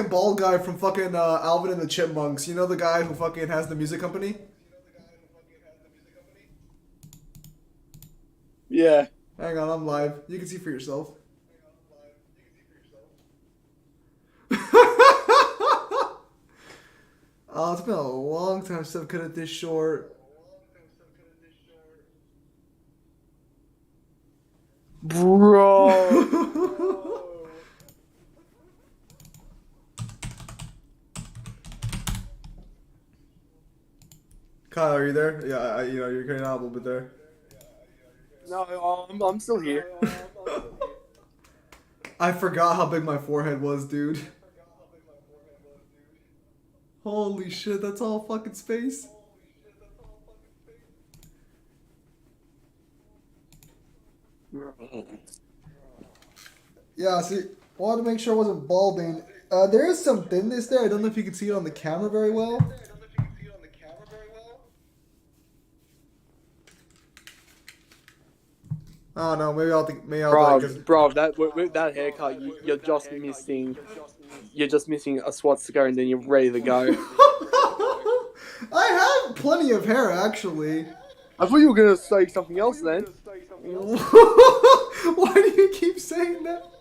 Bald guy from fucking Alvin and the Chipmunks. You know the guy who fucking has the music company? Yeah. Hang on, I'm live. You can see for yourself. Oh, it's been a long time since I've cut it this short. Bro. Kyle, are you there? Yeah, you're cutting out a little bit there. No, I'm still here. I forgot how big my forehead was, dude. Holy shit, that's all fucking space. Yeah, see, wanted to make sure I wasn't balding. There is some thinness there. I don't know if you can see it on the camera very well. Oh no, maybe I'll do it because Bro, that with that haircut, you're just missing a swastika, and then you're ready to go. I have plenty of hair actually. I thought you were gonna say something else then. Why do you keep saying that?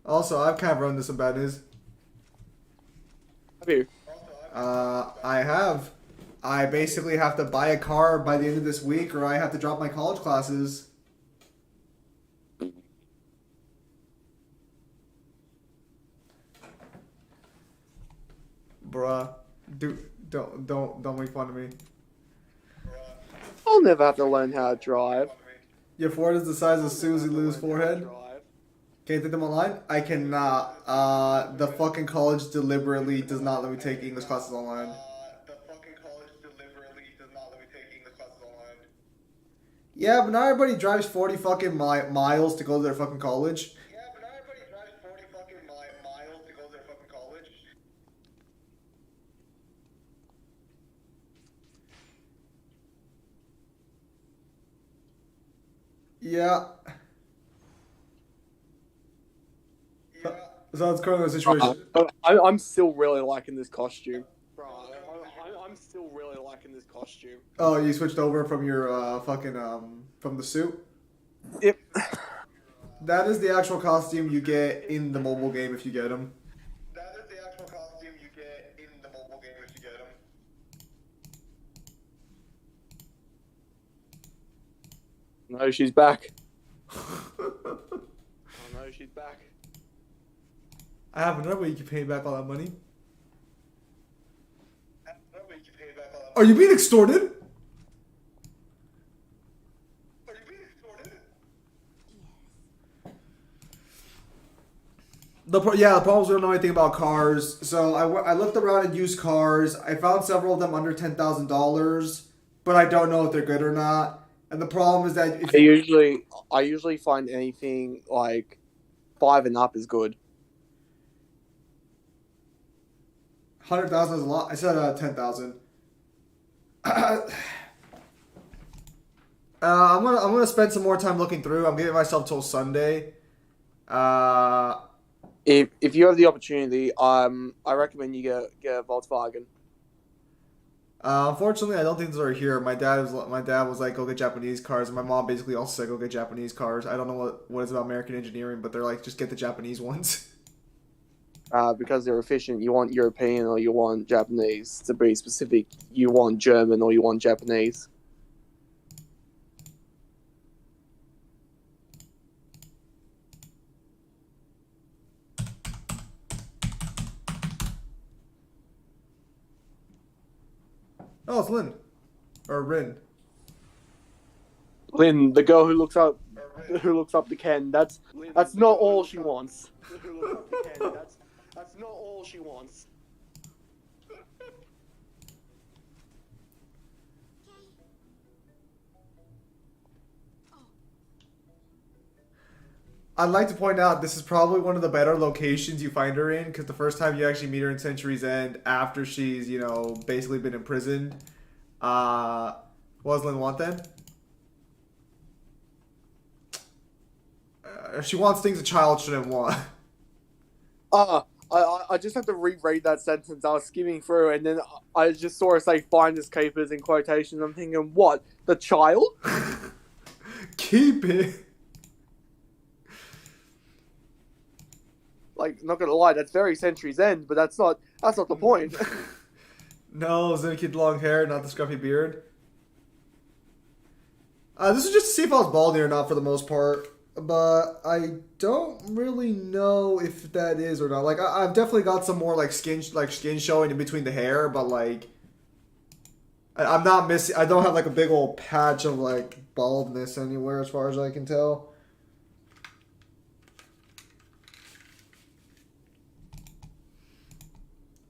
Also, I've kind of run into some bad news. Have you? I have. I basically have to buy a car by the end of this week, or I have to drop my college classes. Bruh, don't make fun of me. I'll never have to learn how to drive. Your forehead is the size of Susie Lou's forehead. Can you take them online? I cannot. The fucking college deliberately does not let me take English classes online. Yeah, but not everybody drives 40 fucking miles to go to their fucking college. Yeah. So that's currently the situation. I'm still really liking this costume. I'm still really liking this costume. Oh, you switched over from your fucking from the suit? Yep. That is the actual costume you get in the mobile game if you get them. No, she's back. Oh no, she's back. I have another way you can pay back all that money. Are you being extorted? The problem is we don't know anything about cars. So I looked around at used cars. I found several of them under $10,000, but I don't know if they're good or not. And the problem is that if I usually find anything like 5 and up is good. 100,000 is a lot. I said 10,000. I'm gonna spend some more time looking through. I'm giving myself till Sunday. Uh, If you have the opportunity, I recommend you get a Volkswagen. Unfortunately, I don't think those are here. My dad was like, go get Japanese cars, and my mom basically also said, go get Japanese cars. I don't know what is about American engineering, but they're like, just get the Japanese ones. Because they're efficient. You want European or you want Japanese. To be specific, you want German or you want Japanese. Oh, it's Lynn or Rin. Lynn, the girl who looks up to Ken. That's not all she wants. That's not all she wants. I'd like to point out this is probably one of the better locations you find her in because the first time you actually meet her in Century's End after she's, basically been imprisoned. What does Lynn want then? She wants things a child shouldn't want. I just have to reread that sentence. I was skimming through, and then I just saw her say "finders keepers" in quotations. I'm thinking, what? The child? Keep it. Like, not gonna lie, that's very Century's End, but that's not the point. No, Zenith long hair, not the scruffy beard. This is just to see if I was balding or not for the most part. But I don't really know if that is or not. Like, I've definitely got some more skin showing in between the hair, but I'm not missing. I don't have a big old patch of baldness anywhere as far as I can tell.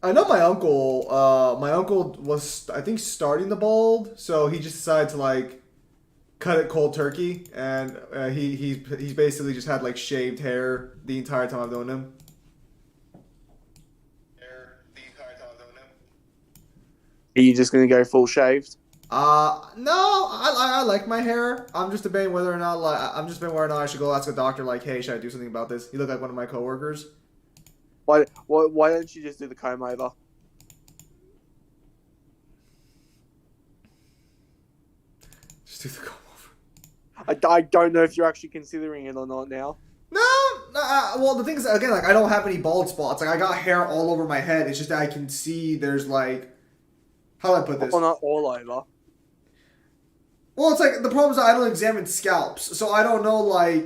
I know my uncle. My uncle was, I think, starting the bald, so he just decided to cut it cold turkey, and he's basically just had shaved hair the entire time I've known him. Are you just gonna go full shaved? No, I like my hair. I'm just debating whether or not I should go ask a doctor hey, should I do something about this? You look like one of my coworkers. Why don't you just do the comb over? Just do the comb over. I don't know if you're actually considering it or not now. No, well, the thing is, again, I don't have any bald spots. I got hair all over my head. It's just that I can see there's how do I put this? Well, not all over. Well, it's the problem is that I don't examine scalps, so I don't know,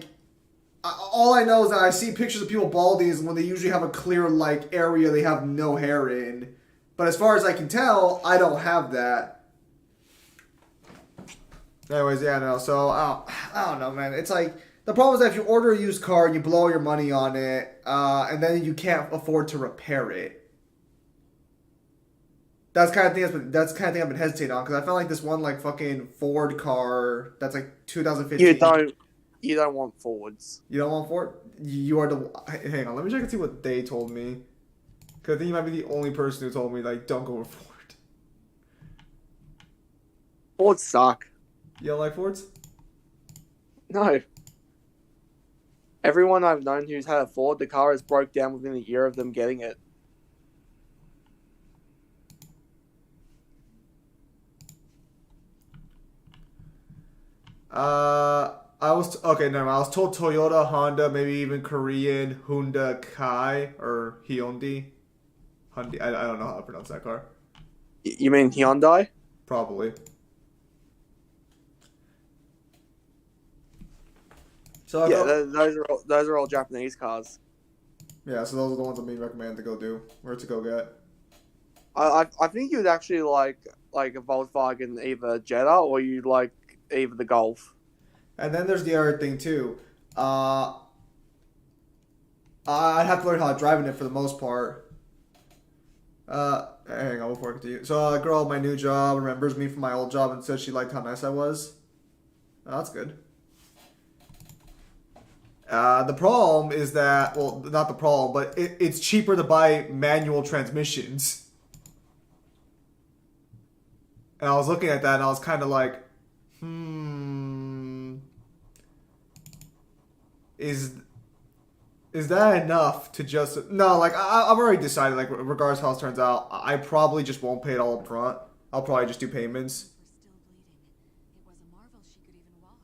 all I know is that I see pictures of people balding is when they usually have a clear, area they have no hair in. But as far as I can tell, I don't have that. Anyways, yeah, no, so, I don't know, man. It's the problem is that if you order a used car and you blow your money on it, and then you can't afford to repair it. That's the kind of thing I've been hesitating on, because I felt this one, fucking Ford car that's 2015. You don't want Fords. You don't want Ford? You are the... Hang on, let me check and see what they told me. Because I think you might be the only person who told me, don't go with Ford. Fords suck. You don't like Fords? No. Everyone I've known who's had a Ford, the car has broke down within a year of them getting it. I was told Toyota, Honda, maybe even Korean Hyundai Kai or Hyundai. I don't know how to pronounce that car. You mean Hyundai? Probably. So yeah, those are all Japanese cars. Yeah, so those are the ones I'm being recommended to go do or to go get. I think you'd actually like a Volkswagen, either Jetta or you'd like either the Golf. And then there's the other thing too. I'd have to learn how to drive in it for the most part. Hang on, before I continue. So a girl at my new job remembers me from my old job and said she liked how nice I was. Oh, that's good. The problem is that, well, not the problem, but it's cheaper to buy manual transmissions. And I was looking at that and I was kind of is that enough to just... No, I've already decided, regardless of how this turns out, I probably just won't pay it all up front. I'll probably just do payments. Still bleeding. It was a marvel she could even walk.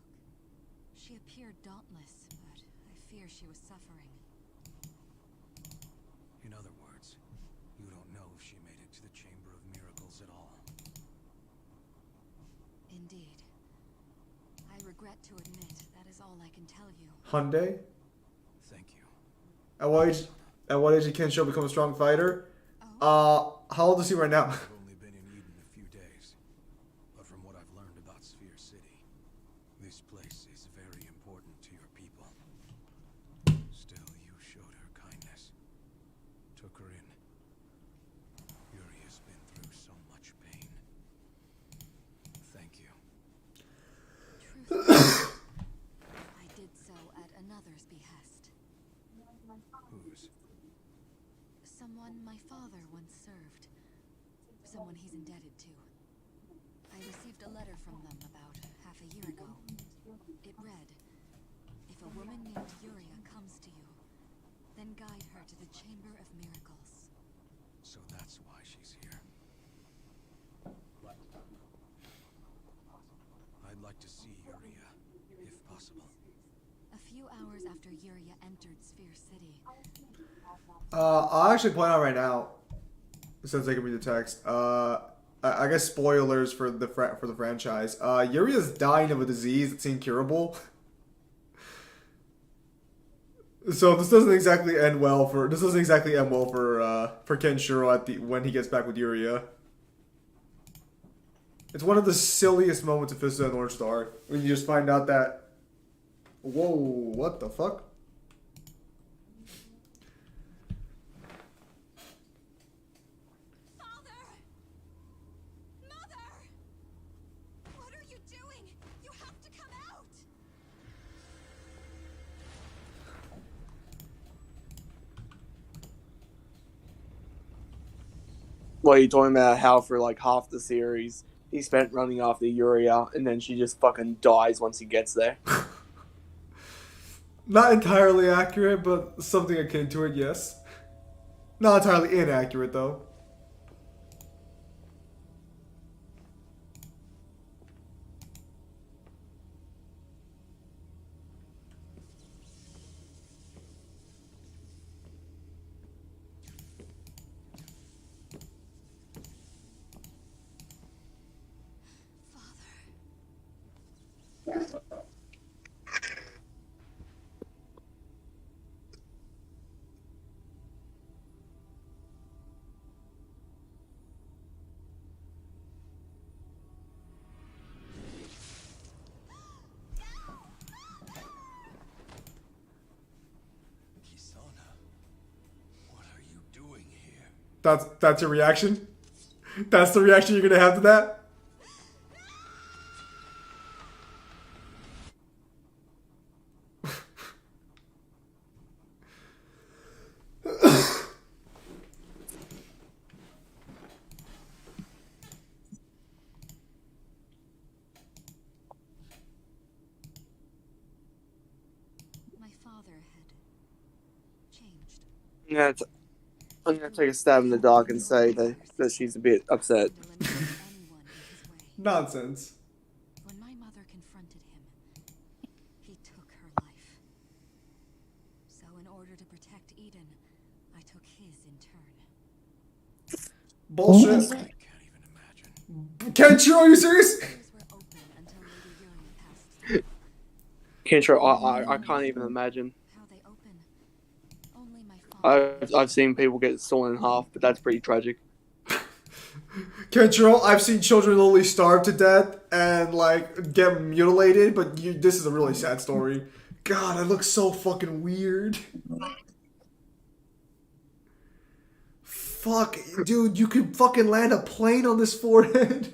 She appeared dauntless, but I fear she was suffering. In other words, you don't know if she made it to the Chamber of Miracles at all. Indeed. I regret to admit that is all I can tell you. Hyundai? Thank you. At what age did Kensho become a strong fighter? How old is he right now? I've only been in Eden a few days, but from what I've learned about Sphere City, this place is very important to your people. Still, you showed her kindness. Took her in. Yuri has been through so much pain. Thank you. Truthfully, I did so at another's behest. Whose? Someone my father once served. Someone he's indebted to. I received a letter from them about half a year ago. It read, "If a woman named Yuria comes to you, then guide her to the Chamber of Miracles." So that's why she's here. I'd like to see Yuria, if possible. A few hours after Yuria entered Sphere City, I'll actually point out right now, since I can read the text. I guess spoilers for the franchise. Yuria's dying of a disease that's incurable. So this doesn't exactly end well for Kenshiro when he gets back with Yuria. It's one of the silliest moments of Fist of the North Star when you just find out that, whoa, what the fuck? Father! Mother! What are you doing? You have to come out! Well, you're talking about how for like half the series he spent running after Yuria, and then she just fucking dies once he gets there. Not entirely accurate, but something akin to it, yes. Not entirely inaccurate, though. Kisana, what are you doing here? That's your reaction? That's the reaction you're gonna have to that? My father had changed. I'm gonna take a stab in the dark and say that she's a bit upset. And eliminated anyone in his way. Nonsense. When my mother confronted him, he took her life. So in order to protect Eden, I took his in turn. Bullshit. I can't even imagine. Kenshiro, are you serious? Doors were open until Lady Yuria passed through. Kenshiro, I can't even imagine. How they open, only my father. I've seen people get sawn in half, but that's pretty tragic. Kenshiro, I've seen children literally starve to death and, like, get mutilated, but this is a really sad story. God, I look so fucking weird. Fuck, dude, you could fucking land a plane on this forehead.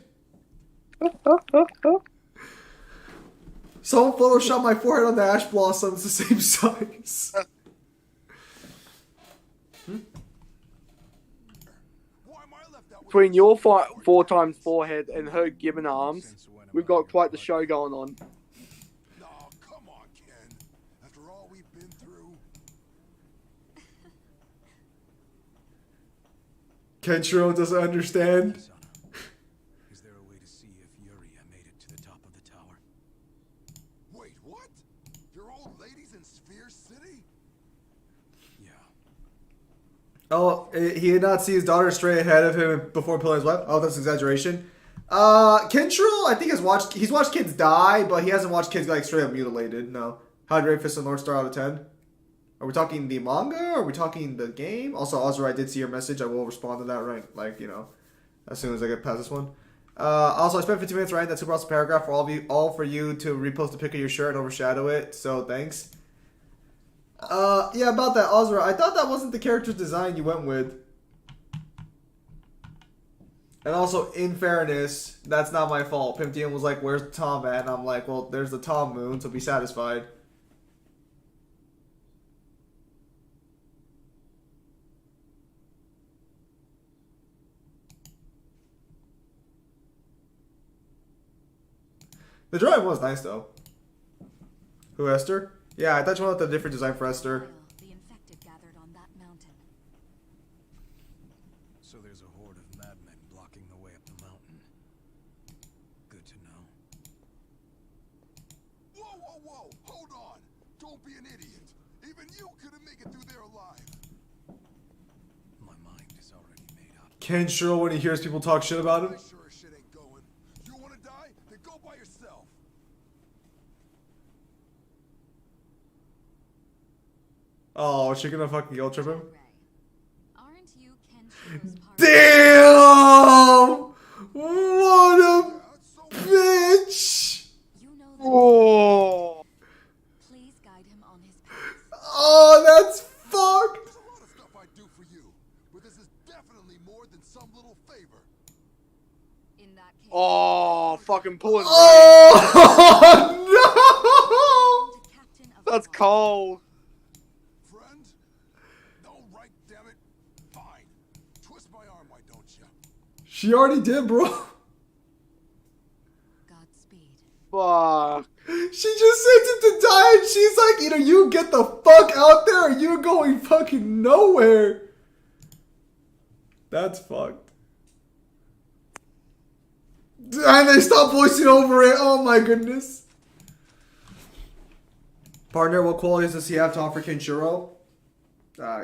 Someone photoshopped my forehead on the ash blossom. It's the same size. Why am I left out with Between your 4 times forehead and her gibbon arms, we've got quite the show going on. No, come on, Ken. After all we've been through. Kenshiro doesn't understand. Kisana, is there a way to see if Yuria made it to the top of the tower? Wait, what? Your old ladies in Sphere City? Yeah. Oh, he did not see his daughter straight ahead of him before killing his wife? Oh, that's exaggeration. Kenshiro, I think he's watched kids die, but he hasn't watched kids like straight up mutilated. No. How would you rate Fist of the North Star out of 10? Are we talking the manga? Or are we talking the game? Also, Ozra, I did see your message. I will respond to that right, like, you know, as soon as I get past this one. Also, I spent 15 minutes writing that super awesome paragraph for all for you to repost a pic of your shirt and overshadow it. So thanks. Yeah, about that, Ozra. I thought that wasn't the character's design you went with. And also, in fairness, that's not my fault. Pimp DM was like, "Where's Tom at?" And I'm like, "Well, there's the Tom Moon, so be satisfied." The drawing was nice though. Who, Esther? Yeah, I thought you wanted a different design for Esther. The infected gathered on that mountain. So there's a horde of madmen blocking the way up the mountain. Good to know. Whoa, whoa, whoa! Hold on! Don't be an idiot! Even you couldn't make it through there alive! My mind is already made up. Kenshiro, when he hears people talk shit about him. I sure as shit ain't going. You wanna die? Then go by yourself! Oh, is she gonna fucking guilt trip him? Ray, aren't you Kenshiro's part? Damn! What a That's so bitch! You know that. Oh. Please guide him on his path. Oh, that's fucked! There's a lot of stuff I do for you, but this is definitely more than some little favor. In that case, Oh, fucking pulling. Oh to captain of No. That's the guard. cold. Friend? No, right, damn it. Fine. Twist my arm, why don't you? no! She already did, bro. Godspeed. Fuck. She just sends him to die and she's like, either you get the fuck out there or you're going fucking nowhere. That's fucked. And they stop voicing over it. Oh my goodness. Partner, what qualities does he have to offer Kenshiro?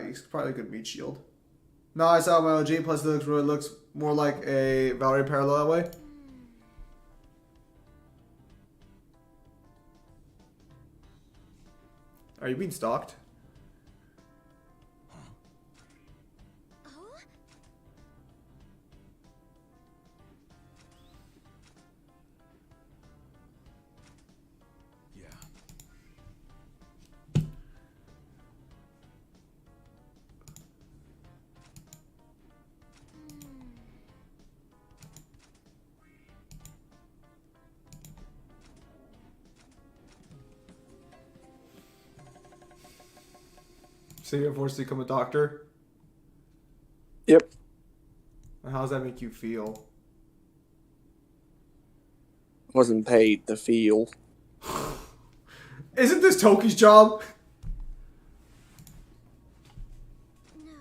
He's probably a good meat shield. No, I saw my OG, plus it looks more like a Valerie parallel that way. Are you being stalked? Oh? Yeah. So you're forced to become a doctor? Yep. And how does that make you feel? Wasn't paid to feel. Isn't this Toki's job? No.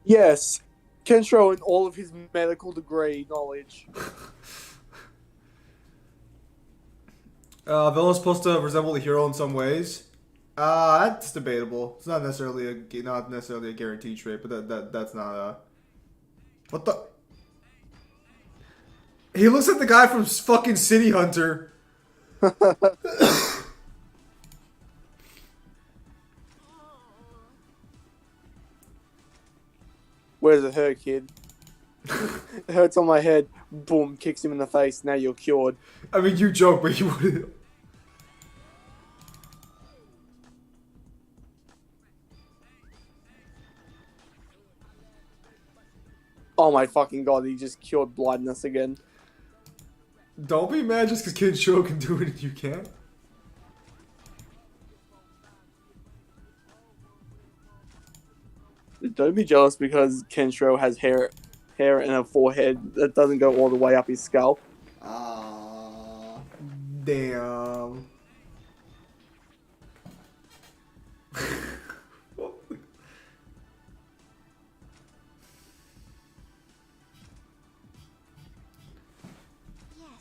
Yes. Kenshiro in all of his medical degree knowledge. Villain's supposed to resemble the hero in some ways. That's debatable. It's not necessarily a guaranteed trait, but that's not a. What the? He looks like the guy from fucking City Hunter. Where's it hurt, kid? It hurts on my head. Boom, kicks him in the face. Now you're cured. I mean, you joke, but you would. Oh my fucking god, he just cured blindness again. Don't be mad just because Kenshiro can do it and you can't. Don't be jealous because Kenshiro has hair and a forehead that doesn't go all the way up his skull. Ah, damn. Yes.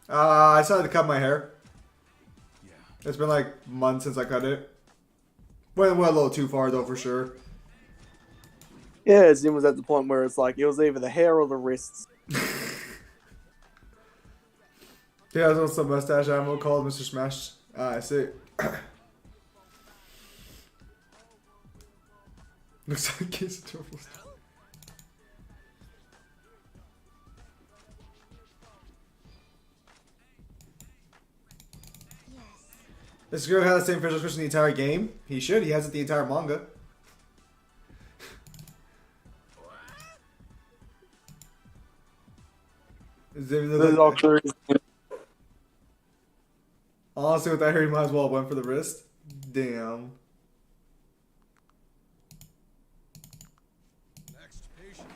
I decided to cut my hair. Yeah. It's been like months since I cut it. Went a little too far though, for sure. Yeah, Zim was at the point where it's like it was either the hair or the wrists. He has also some mustache ammo called Mr. Smash. I see. Looks like he's a turtle. Yes. This girl has the same facial expression the entire game. He should. He has it the entire manga. The doctor is. Honestly, with that hair, he might as well have went for the wrist. Damn. Next patient.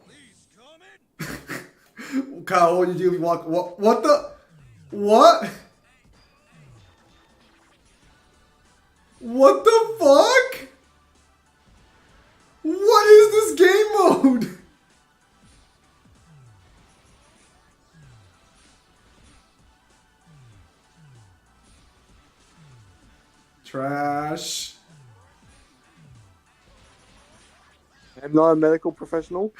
Please come in. Kyle, what do you do? You walk. What the? What? What the fuck? What is this game mode? Trash. I'm not a medical professional.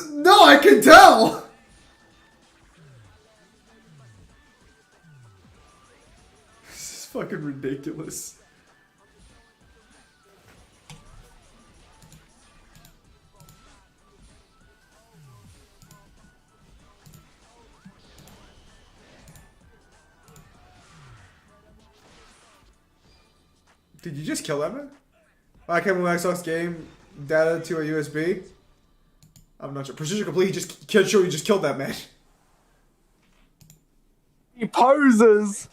No, I can tell. This is fucking ridiculous. Did you just kill that man? I can't move Xbox game data to a USB. I'm not sure. Precision complete. He just can't show you just killed that man. He poses.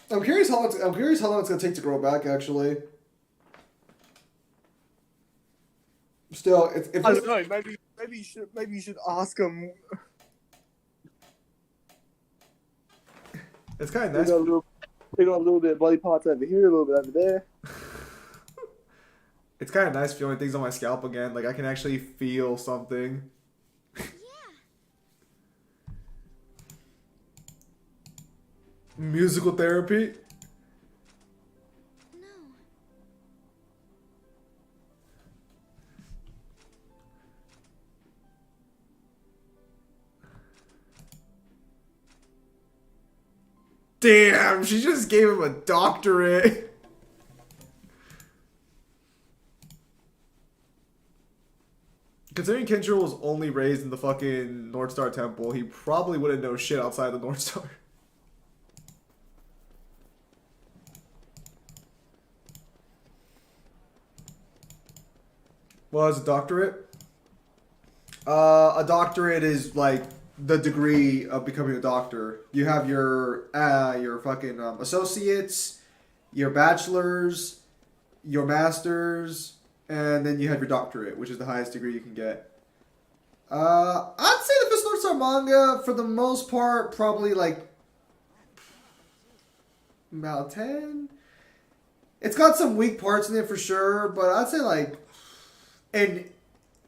I'm curious how long it's gonna take to grow back. Actually, still, if I don't know. Maybe you should ask him. it's kind of We nice. got a little bit of body parts over here, a little bit over there. It's kind of nice feeling things on my scalp again. Like I can actually feel something. Yeah. Musical therapy. No. Damn, she just gave him a doctorate. Considering Kenshiro was only raised in the fucking North Star Temple, he probably wouldn't know shit outside the North Star. What is a doctorate? A doctorate is like the degree of becoming a doctor. You have your fucking associates, your bachelor's, your master's, and then you have your doctorate, which is the highest degree you can get. I'd say the Fist North Star manga, for the most part, probably like about 10. It's got some weak parts in it for sure, but I'd say like, and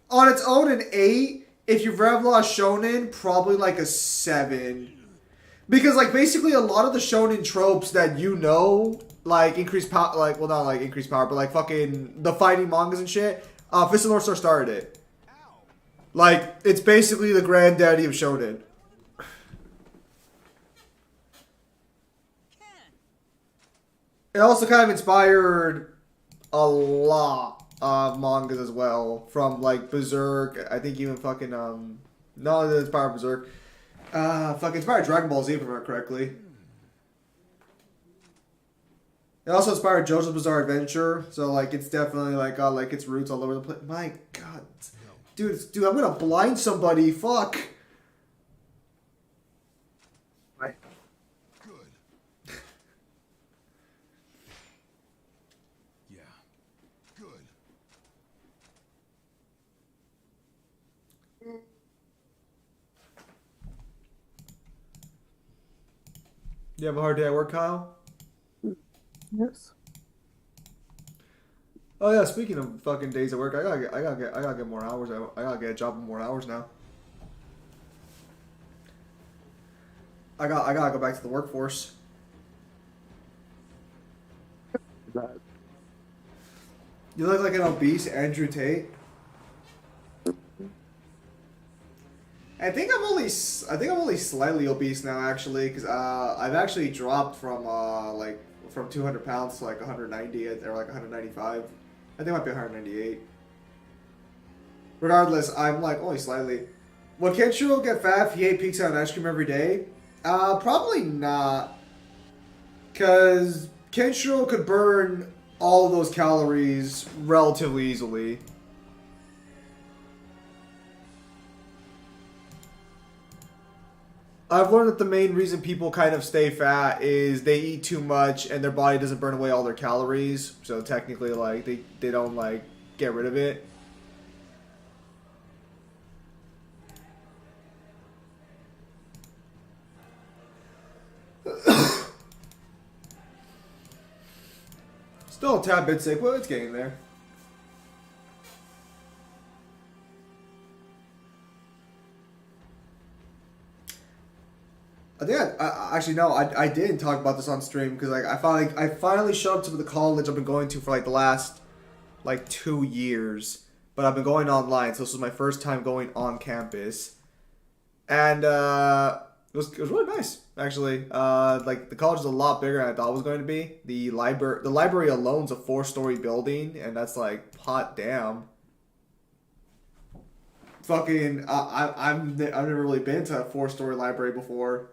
on its own an 8. If you've read Lost Shonen, probably like a 7. Because like basically a lot of the shonen tropes that you know, like increased power, like, well, not like increased power, but like fucking the fighting mangas and shit, Fist of North Star started it. Like, it's basically the granddaddy of shonen. It also kind of inspired a lot of mangas as well, from like Berserk. I think even fucking no, it inspired Berserk. Fucking inspired Dragon Ball Z, if I remember correctly. It also inspired JoJo's Bizarre Adventure, so like it's definitely like got like its roots all over the place. My God, dude, I'm gonna blind somebody. Fuck. Good. Yeah. Good. You have a hard day at work, Kyle? Yes. Oh yeah, speaking of fucking days at work, I gotta get more hours. I gotta get a job with more hours now. I gotta go back to the workforce. that. You look like an obese Andrew Tate. I think I'm only slightly obese now, actually, because I've actually dropped from from 200 pounds to like 190 or like 195. I think it might be 198. Regardless, I'm like only slightly. Will Kenshiro get fat if he ate pizza and ice cream every day? Probably not, because Kenshiro could burn all of those calories relatively easily. I've learned that the main reason people kind of stay fat is they eat too much and their body doesn't burn away all their calories. So technically, like, they don't, like, get rid of it. Still a tad bit sick, but it's getting there. I think I actually no, I didn't talk about this on stream because like I finally showed up to the college I've been going to for like the last like 2 years, but I've been going online, so this was my first time going on campus, and it was really nice actually. Like the college is a lot bigger than I thought it was going to be. The library alone's a 4-story building, and that's like hot damn. Fucking I've never really been to a 4-story library before.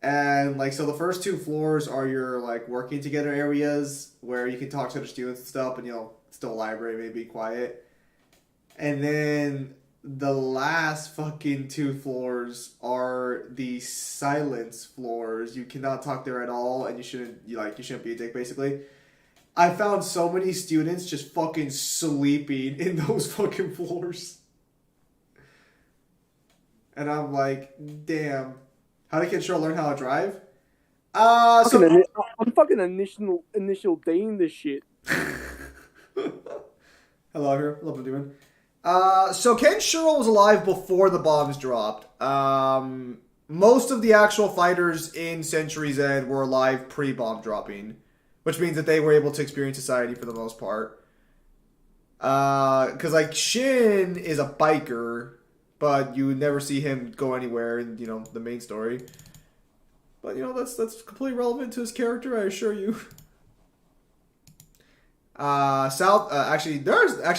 And like so the first 2 floors are your like working together areas where you can talk to other students and stuff, and still a library, maybe quiet. And then the last fucking 2 floors are the silence floors. You cannot talk there at all, and you shouldn't be a dick basically. I found so many students just fucking sleeping in those fucking floors. And I'm like, damn. How did Kenshiro learn how to drive? I'm fucking initial D'ing this shit. Hello here. Love what I'm doing. So Kenshiro was alive before the bombs dropped. Most of the actual fighters in Century's End were alive pre-bomb dropping, which means that they were able to experience society for the most part. Because like Shin is a biker, but you never see him go anywhere in, the main story. But, that's completely relevant to his character, I assure you. Actually,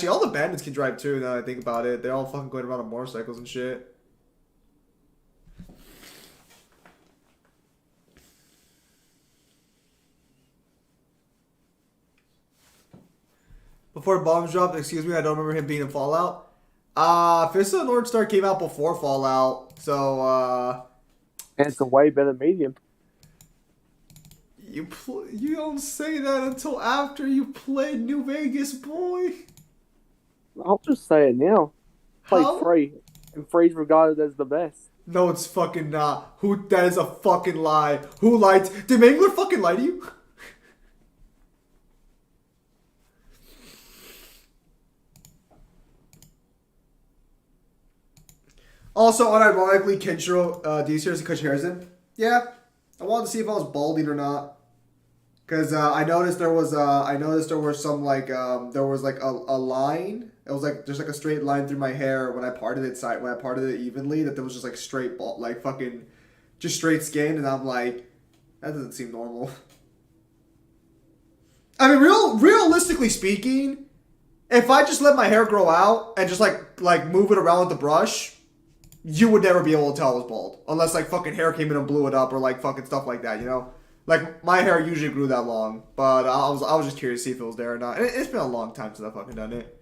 all the bandits can drive too, now that I think about it. They're all fucking going around on motorcycles and shit. Before bombs dropped, excuse me, I don't remember him being in Fallout. Fist of the North Star came out before Fallout, so And it's a way better medium. you don't say that until after you played New Vegas, boy. I'll just say it now. Play How? 3, and 3's regarded as the best. No, it's fucking not. That is a fucking lie. Who lied? Did Mangler fucking lie to you? Also, unironically, Kenshiro, do you seriously cut your hairs in? Yeah. I wanted to see if I was balding or not. Because I noticed there was some like, there was like a line. It was like, there's like a straight line through my hair when I parted it evenly, that there was just like straight bald, like fucking, just straight skin. And I'm like, that doesn't seem normal. I mean, realistically speaking, if I just let my hair grow out and just like move it around with the brush, you would never be able to tell I was bald. Unless, like, fucking hair came in and blew it up or, like, fucking stuff like that, Like, my hair usually grew that long. But I was just curious to see if it was there or not. And it's been a long time since I've fucking done it.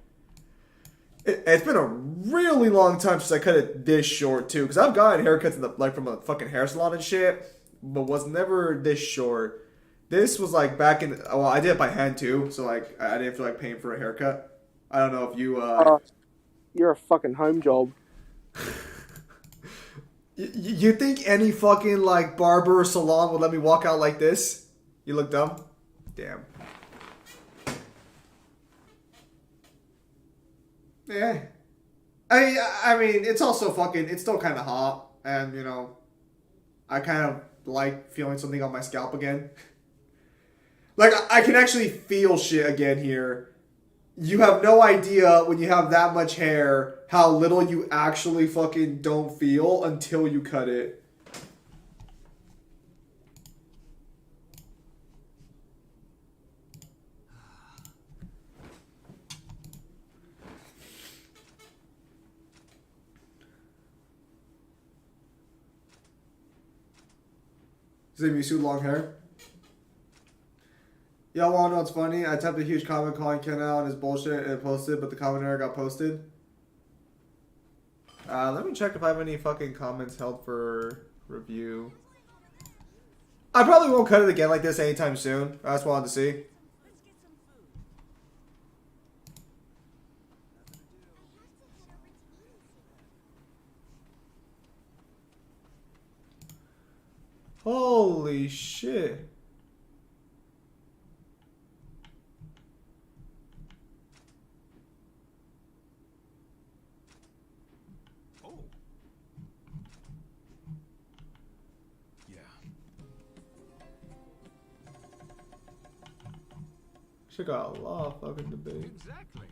It's been a really long time since I cut it this short, too. Because I've gotten haircuts from a fucking hair salon and shit. But was never this short. This was, like, back in... Well, I did it by hand, too. So, like, I didn't feel like paying for a haircut. I don't know if you... You're a fucking home job. You think any fucking, like, barber or salon would let me walk out like this? You look dumb? Damn. Yeah. I mean, it's also it's still kind of hot. And, I kind of like feeling something on my scalp again. Like, I can actually feel shit again here. You have no idea when you have that much hair how little you actually fucking don't feel until you cut it. Does it suit long hair? Y'all wanna know what's funny? I typed a huge comment calling Ken out on his bullshit and it posted, but the comment error got posted. Let me check if I have any fucking comments held for review. I probably won't cut it again like this anytime soon. I just wanted to see. Holy shit. Oh. Yeah. She got a lot of fucking debate. Exactly.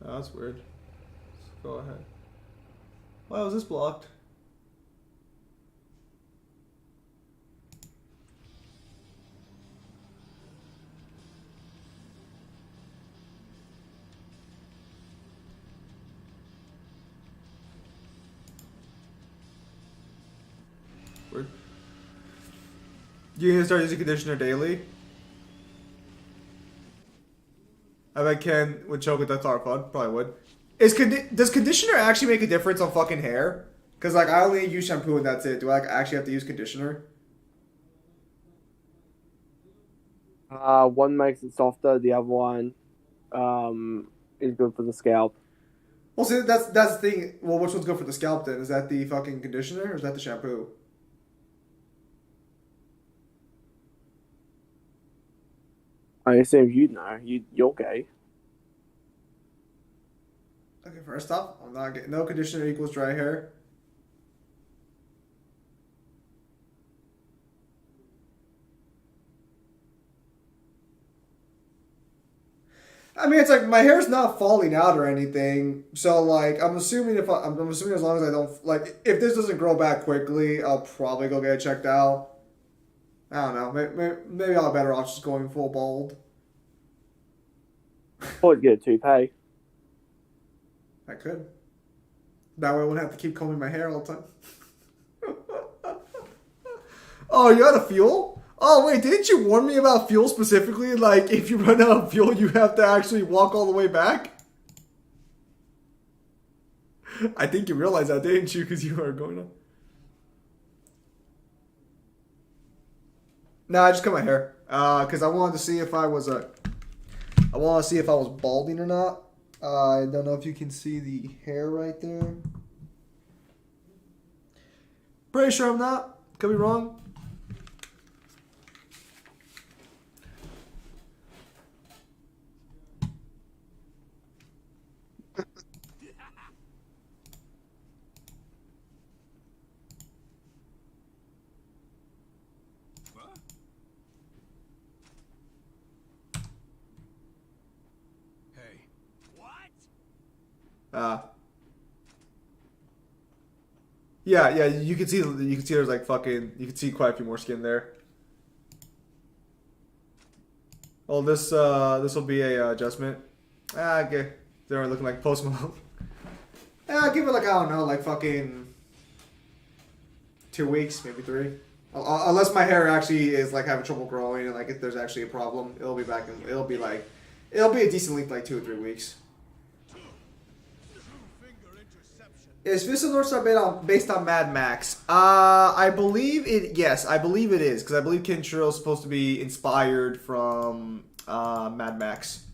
Oh, that's weird. Let's go ahead. Why was this blocked? Weird. You gonna start using conditioner daily? I bet Ken would choke with that thought fun. Probably would. Does conditioner actually make a difference on fucking hair? Because, like, I only use shampoo and that's it. Do I like, actually have to use conditioner? One makes it softer. The other one is good for the scalp. Well, see, that's the thing. Well, which one's good for the scalp then? Is that the fucking conditioner or is that the shampoo? I assume you know. You're gay. Okay, first off, I'm not getting no conditioner equals dry hair. I mean, it's like my hair's not falling out or anything, so like I'm assuming I'm assuming as long as I don't like if this doesn't grow back quickly, I'll probably go get it checked out. I don't know. Maybe I'll be better off just going full bald. Or get a toupee. I could. That way I wouldn't have to keep combing my hair all the time. Oh, you out of fuel? Oh, wait, didn't you warn me about fuel specifically? Like, if you run out of fuel, you have to actually walk all the way back? I think you realized that, didn't you? Because you are going on. Nah, I just cut my hair. Because I wanted to see if I was I want to see if I was balding or not. I don't know if you can see the hair right there. Pretty sure I'm not. Could be wrong. Hey. Yeah, you can see there's like fucking you can see quite a few more skin there. Oh, this will be a adjustment. Okay, they're looking like Post Malone. Give it like I don't know, like fucking 2 weeks, maybe 3. Unless my hair actually is like having trouble growing and like if there's actually a problem, it'll be back and it'll be a decent length like 2 or 3 weeks. Is Fist of the North Star based on Mad Max? I believe it. Yes, I believe it is because I believe Kenshiro is supposed to be inspired from Mad Max.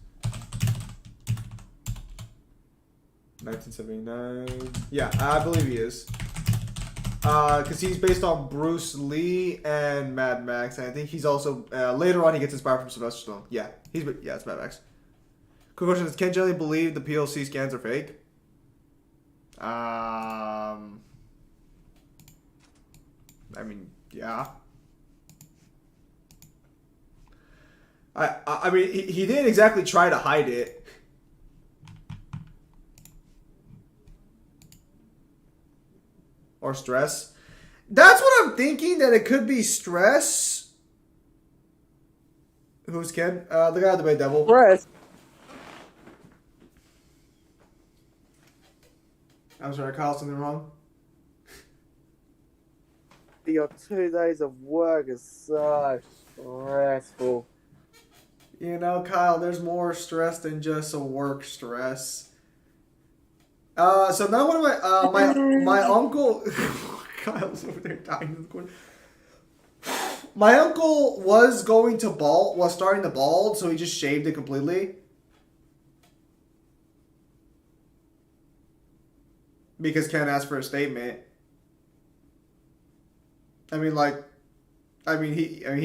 1979. Yeah, I believe he is. Because he's based on Bruce Lee and Mad Max, and I think he's also later on he gets inspired from Sylvester Stallone. Yeah, it's Mad Max. Quick question: does Ken generally believe the POC scans are fake? I mean, yeah. I mean, he didn't exactly try to hide it. Or stress. That's what I'm thinking, that it could be stress. Who's Ken? The guy with the Bay Devil. Stress. I'm sorry, Kyle, something wrong? Your 2 days of work is so stressful. You know, Kyle, there's more stress than just a work stress. So now one of my uncle Kyle's over there dying in the corner. My uncle was starting to bald, so he just shaved it completely. Because Ken asked for a statement. He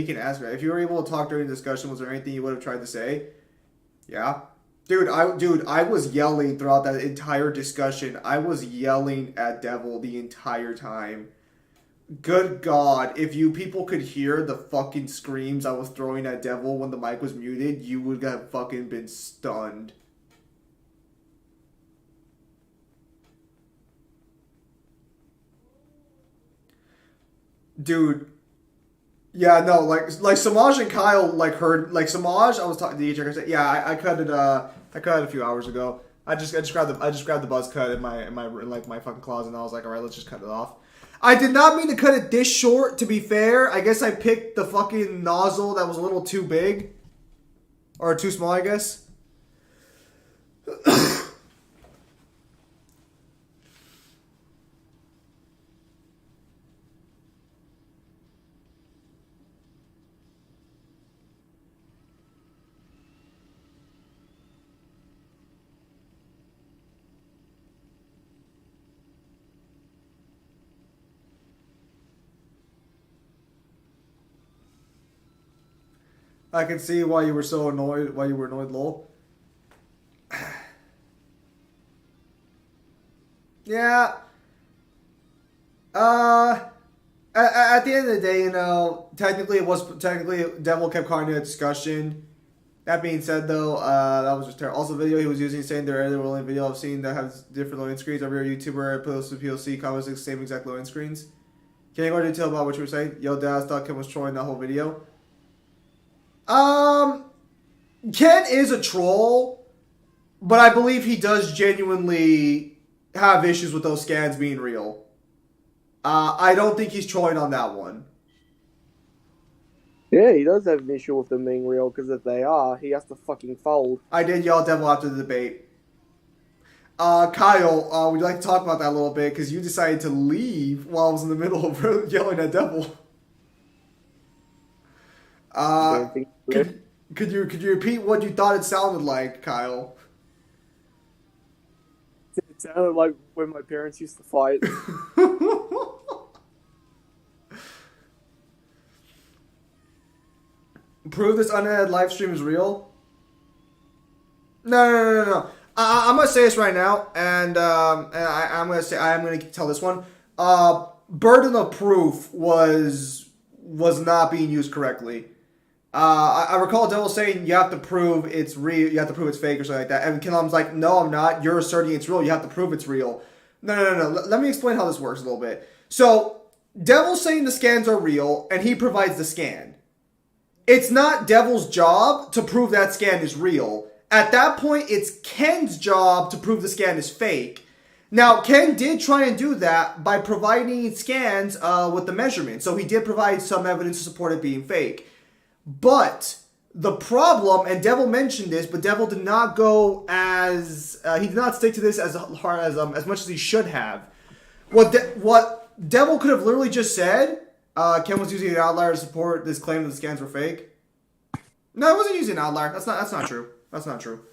can ask me. If you were able to talk during the discussion, was there anything you would have tried to say? Yeah. Dude, I was yelling throughout that entire discussion. I was yelling at Devil the entire time. Good God, if you people could hear the fucking screams I was throwing at Devil when the mic was muted, you would have fucking been stunned. Dude. Yeah, no, like Samaj and Kyle heard Samaj. I was talking to each other. Said, yeah, I cut it. I cut it a few hours ago. I just grabbed the buzz cut in my fucking closet, and I was like, all right, let's just cut it off. I did not mean to cut it this short. To be fair, I guess I picked the fucking nozzle that was a little too big, or too small, I guess. I can see why you were so annoyed. Why you were annoyed, lol. Yeah. At the end of the day, technically Devil kept calling it a discussion. That being said, though, that was just terrible. Also, the video he was using saying there are only video I've seen that has different loading screens. Every YouTuber posted POC comments the same exact loading screens. Can you go into detail about what you were saying? Yo, Daz thought Ken was trolling that whole video. Ken is a troll, but I believe he does genuinely have issues with those scans being real. I don't think he's trolling on that one. Yeah, he does have an issue with them being real, because if they are, he has to fucking fold. I did yell Devil after the debate. Kyle, would you like to talk about that a little bit? Because you decided to leave while I was in the middle of yelling at Devil. Could you repeat what you thought it sounded like, Kyle? It sounded like when my parents used to fight. Prove this unedited live stream is real? No. I'm gonna say this right now, and I'm gonna tell this one. Burden of proof was not being used correctly. I recall Devil saying you have to prove it's real, you have to prove it's fake or something like that. And Kilam's like, no, I'm not. You're asserting it's real. You have to prove it's real. No. Let me explain how this works a little bit. So, Devil's saying the scans are real, and he provides the scan. It's not Devil's job to prove that scan is real. At that point, it's Ken's job to prove the scan is fake. Now, Ken did try and do that by providing scans with the measurement. So he did provide some evidence to support it being fake. But the problem, and Devil mentioned this, but Devil did not go he did not stick to this as hard as much as he should have. What Devil could have literally just said, Ken was using an outlier to support this claim that the scans were fake. No, he wasn't using an outlier. That's not true. That's not true.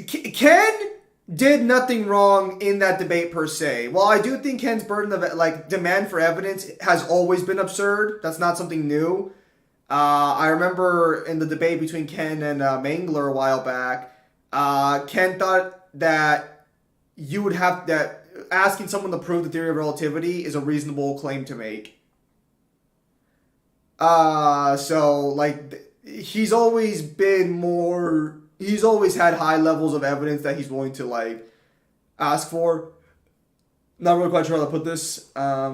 Ken did nothing wrong in that debate per se. While I do think Ken's burden of demand for evidence has always been absurd. That's not something new. I remember in the debate between Ken and Mangler a while back, Ken thought that you would have that asking someone to prove the theory of relativity is a reasonable claim to make. So like he's always had high levels of evidence that he's willing to like ask for. Not really quite sure how to put this. I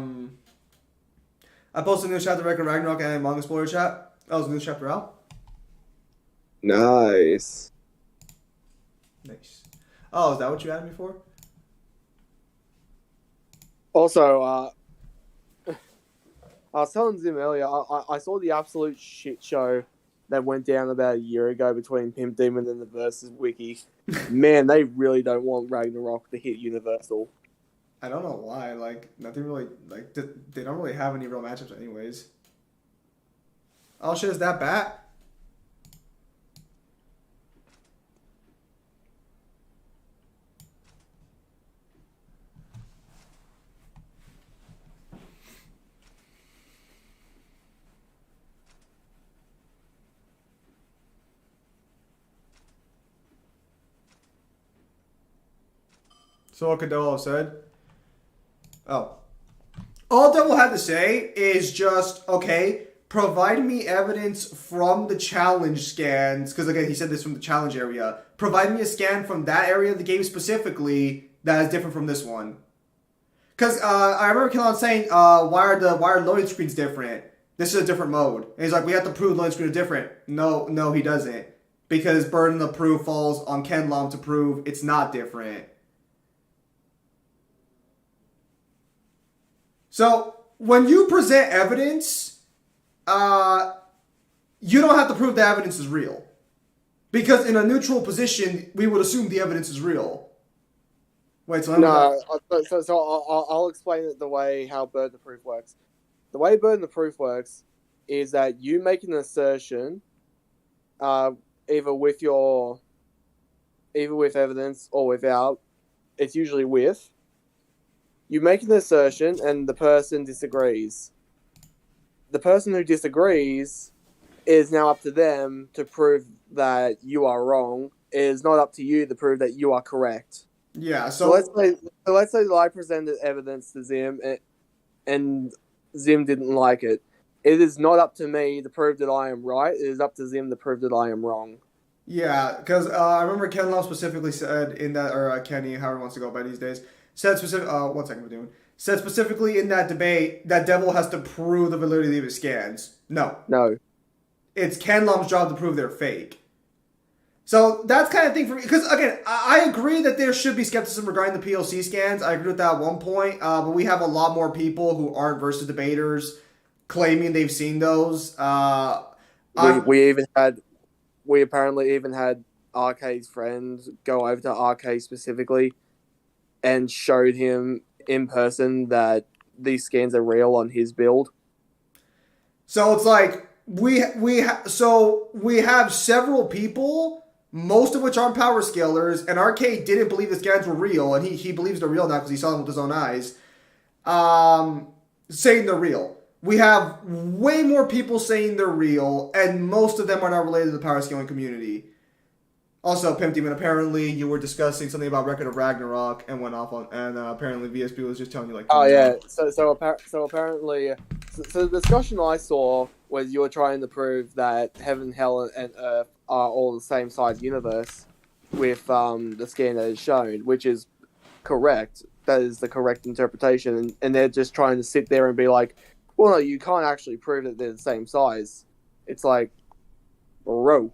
posted a new chapter record Ragnarok and Manga Explorer chat. That was a new chapter out. Nice. Nice. Oh, is that what you added me for? Also, I was telling Zim earlier, I saw the absolute shit show that went down about a year ago between Pimp Demon and the Versus Wiki. Man, they really don't want Ragnarok to hit Universal. I don't know why. Like, nothing really. Like, they don't really have any real matchups, anyways. Oh shit, is that bat? So what could Devil have said? Oh. All Devil had to say is just, okay, provide me evidence from the challenge scans, because again, he said this from the challenge area. Provide me a scan from that area of the game specifically that is different from this one. Because I remember Killon saying, why are loading screens different? This is a different mode. And he's like, we have to prove loading screens are different. No, he doesn't. Because burden of proof falls on Kenlom to prove it's not different. So, when you present evidence, you don't have to prove the evidence is real. Because in a neutral position, we would assume the evidence is real. Wait, so I'll explain it the way how burden of proof works. The way burden of proof works is that you make an assertion, either with evidence or without. It's usually with. You make an assertion and the person disagrees. The person who disagrees is now up to them to prove that you are wrong. It is not up to you to prove that you are correct. Yeah, so let's say that I presented evidence to Zim and Zim didn't like it. It is not up to me to prove that I am right. It is up to Zim to prove that I am wrong. Yeah, because I remember Ken Love specifically said in that, or Kenny, however he wants to go by these days, said specifically in that debate that Devil has to prove the validity of his scans. No. It's Ken Lom's job to prove they're fake. So that's kind of thing for me. Because, again, I agree that there should be skepticism regarding the POC scans. I agree with that at one point. But we have a lot more people who aren't versus debaters claiming they've seen those. We apparently even had RK's friends go over to RK specifically and showed him in person that these scans are real on his build. So it's like we have several people, most of which aren't power scalers, and RK didn't believe the scans were real, and he believes they're real now because he saw them with his own eyes. Saying they're real. We have way more people saying they're real, and most of them are not related to the power scaling community. Also, Pimp Demon, apparently you were discussing something about Record of Ragnarok and went off on, and apparently VSP was just telling you like. Oh yeah, so apparently, the discussion I saw was you were trying to prove that Heaven, Hell, and Earth are all the same size universe with the scan that is shown, which is correct. That is the correct interpretation, and they're just trying to sit there and be like, well, no, you can't actually prove that they're the same size. It's like, bro,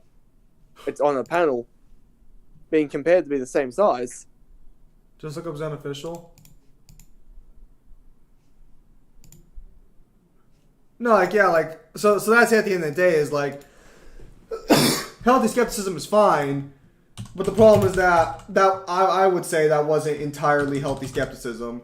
it's on a panel being compared to be the same size. Just look up Zen Official. No, so that's it at the end of the day is like, healthy skepticism is fine, but the problem is that I would say that wasn't entirely healthy skepticism.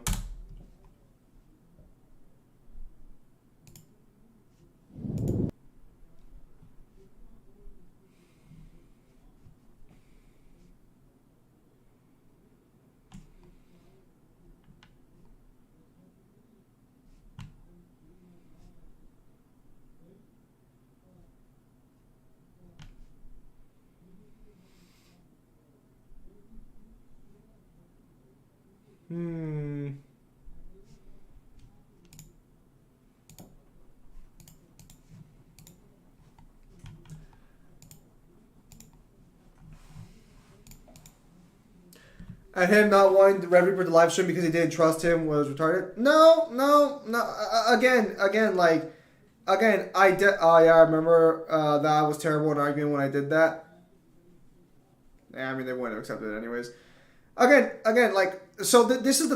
And him not wanting the Red Reaper to live stream because he didn't trust him was retarded. No. Again, oh yeah, I remember that was terrible in arguing when I did that. Yeah, I mean they wouldn't have accepted it anyways. Again, like so. This is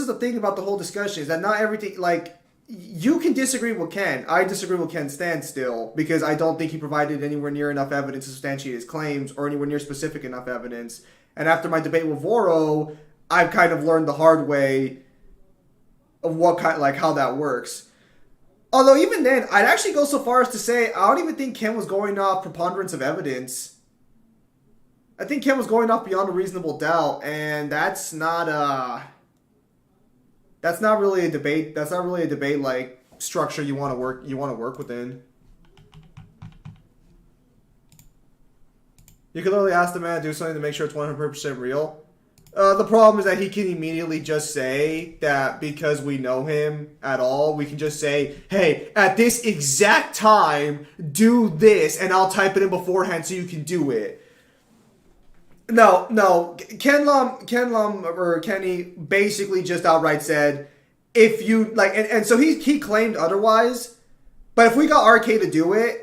the thing about the whole discussion is that not everything like you can disagree with Ken. I disagree with Ken's stance still because I don't think he provided anywhere near enough evidence to substantiate his claims or anywhere near specific enough evidence. And after my debate with Voro, I've kind of learned the hard way of what kind like how that works. Although even then, I'd actually go so far as to say I don't even think Ken was going off preponderance of evidence. I think Ken was going off beyond a reasonable doubt, and that's not really a debate. That's not really a debate like structure you want to work within. You can literally ask the man to do something to make sure it's 100% real. The problem is that he can immediately just say that because we know him at all, we can just say, hey, at this exact time, do this, and I'll type it in beforehand so you can do it. No. Ken Lum or Kenny basically just outright said, if you like, and so he claimed otherwise, but if we got RK to do it,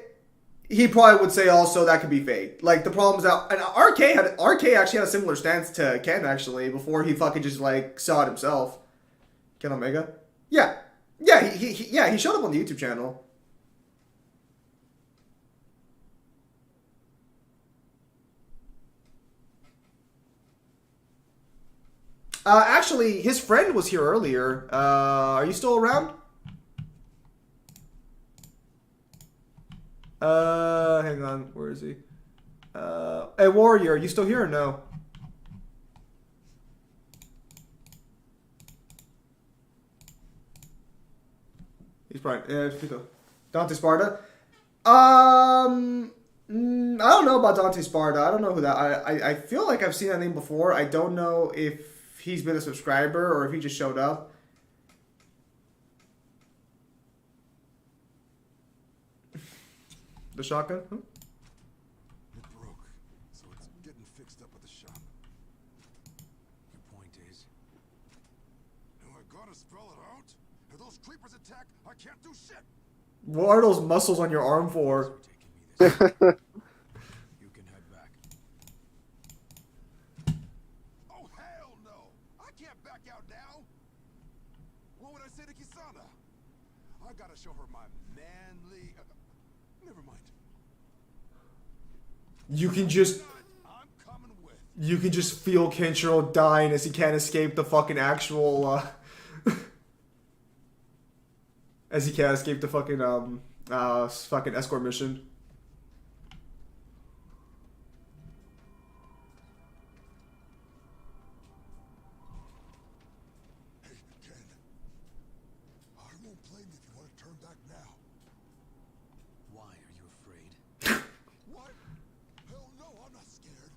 he probably would say also that could be fake. Like the problem is that and RK actually had a similar stance to Ken actually before he fucking just like saw it himself. Ken Omega, yeah, he showed up on the YouTube channel. Actually, his friend was here earlier. Are you still around? Hang on. Where is he? Hey, Warrior, are you still here or no? He's probably... Yeah, Dante Sparta? I don't know about Dante Sparta. I don't know who that... I feel like I've seen that name before. I don't know if he's been a subscriber or if he just showed up. The shotgun? Huh? It broke, so it's getting fixed up at the shop. Your point is? Do I gotta spell it out? If those creepers attack, I can't do shit. What are those muscles on your arm for? You're taking me this. You can head back. Oh, hell no! I can't back out now! What would I say to Kisana? I gotta show her my manly... never mind. You can just... I'm coming with. You can just feel Kenshiro dying as he can't escape the fucking actual, as he can't escape the fucking, fucking escort mission. Hey, Ken. I won't blame you if you want to turn back now. Why are you afraid? What? Hell no, I'm not scared.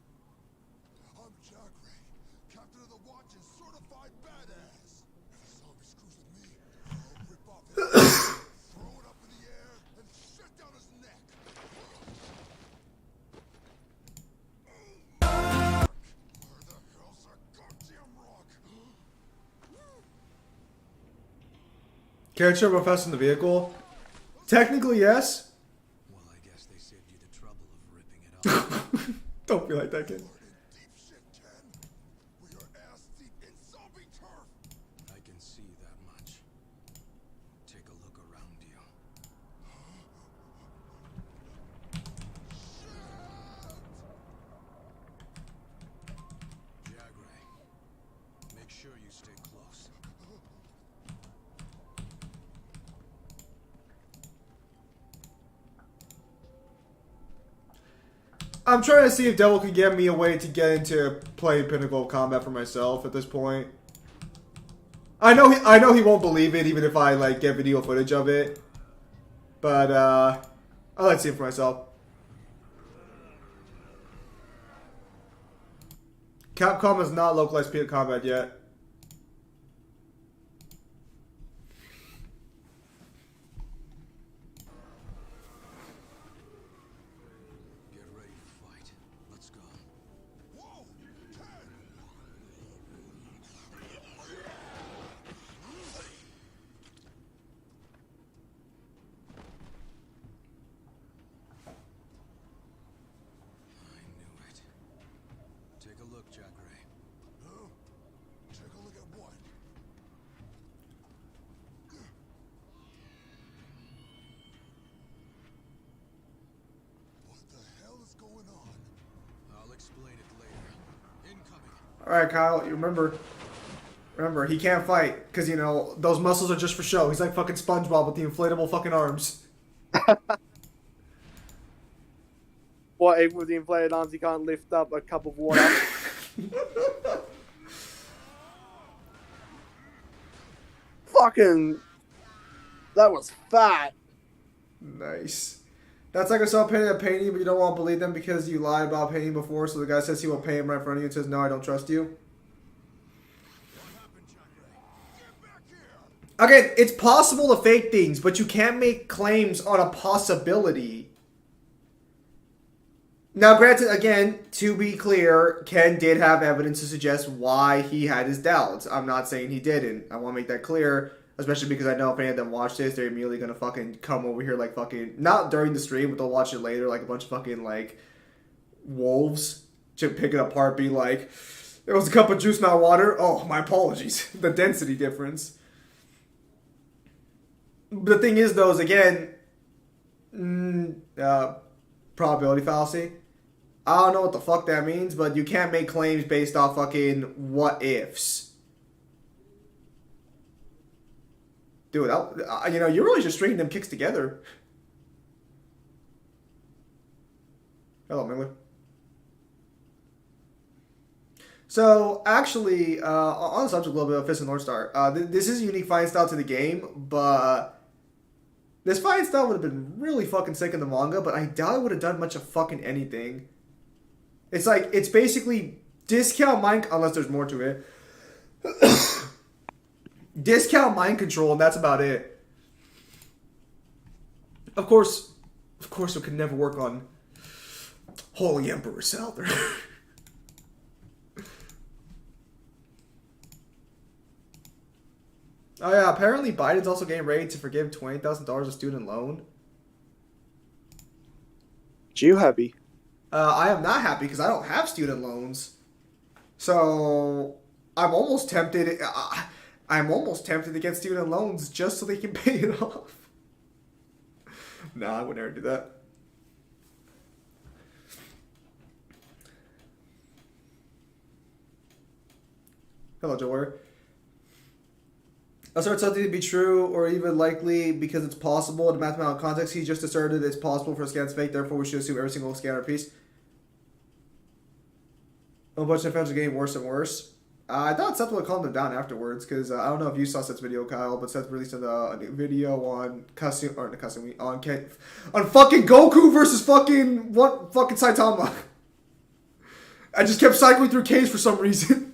I'm Jagray, captain of the Watch and certified badass. If a zombie screws with me, I'll rip off his head, throw it up in the air, and shut down his neck. Where the hell's that goddamn rock? Kenshiro professed in the vehicle? Technically, yes. Well, I guess they saved you the trouble of ripping it off. Don't be like that, kid. We're in deep shit, Ken. We are ass deep in zombie turf. I can see that much. Take a look around you. Jagray, make sure you stay close. I'm trying to see if Devil can get me a way to get into playing Pinnacle of Combat for myself at this point. I know he won't believe it even if I like get video footage of it. But I'll like to see it for myself. Capcom has not localized Pinnacle Combat yet. Get ready to fight. Let's go. Whoa, Ken! All right, Kyle. You remember, he can't fight because you know those muscles are just for show. He's like fucking SpongeBob with the inflatable fucking arms. What, even with the inflated arms, he can't lift up a cup of water? Fucking... That was fat. Nice. That's like I saw painting a painting, but you don't want to believe them because you lied about painting before. So the guy says he will pay him right in front of you and says, "No, I don't trust you." Again, it's possible to fake things, but you can't make claims on a possibility. Now, granted, again, to be clear, Ken did have evidence to suggest why he had his doubts. I'm not saying he didn't. I want to make that clear, especially because I know if any of them watch this, they're immediately going to fucking come over here like fucking, not during the stream, but they'll watch it later like a bunch of fucking, like, wolves to pick it apart, be like, "It was a cup of juice, not water." Oh, my apologies. The density difference. The thing is, though, is again, probability fallacy. I don't know what the fuck that means, but you can't make claims based off fucking what ifs. Dude, you know, you're really just stringing them kicks together. Hello, Miller. So, actually, on the subject a little bit of Fist and North Star, this is a unique fighting style to the game, but this fighting style would have been really fucking sick in the manga, but I doubt it would have done much of fucking anything. It's like, it's basically discount mind, unless there's more to it. Discount mind control, and that's about it. Of course, it could never work on Holy Emperor Souther. Oh yeah, apparently Biden's also getting ready to forgive $20,000 of student loan. You happy? I am not happy because I don't have student loans. So I'm almost tempted. I'm almost tempted to get student loans just so they can pay it off. Nah, I would never do that. Hello, Joe Warrior. Assert something to be true or even likely because it's possible in a mathematical context. He just asserted it's possible for a scan to fake, therefore we should assume every single scanner piece. A bunch of fans are getting worse and worse. I thought Seth would calm them down afterwards because I don't know if you saw Seth's video, Kyle, but Seth released a video on on fucking Goku versus fucking Saitama. I just kept cycling through caves for some reason.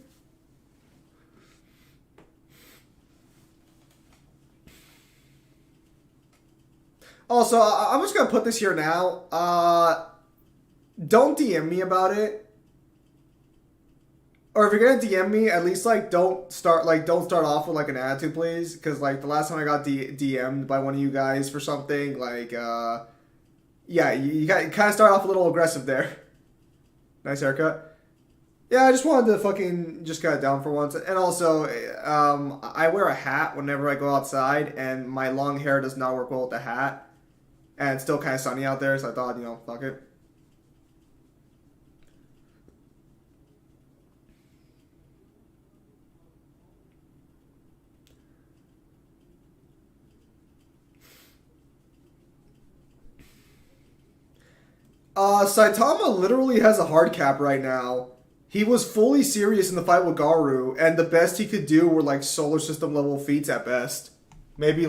Also, I'm just gonna put this here now. Don't DM me about it. Or if you're gonna DM me, at least don't start off with an attitude, please. Because the last time I got DM'd by one of you guys for something, yeah, you kind of start off a little aggressive there. Nice haircut. Yeah, I just wanted to fucking just cut it down for once. And also, I wear a hat whenever I go outside, and my long hair does not work well with the hat. And it's still kind of sunny out there, so I thought, fuck it. Saitama literally has a hard cap right now. He was fully serious in the fight with Garu, and the best he could do were solar system level feats at best. Maybe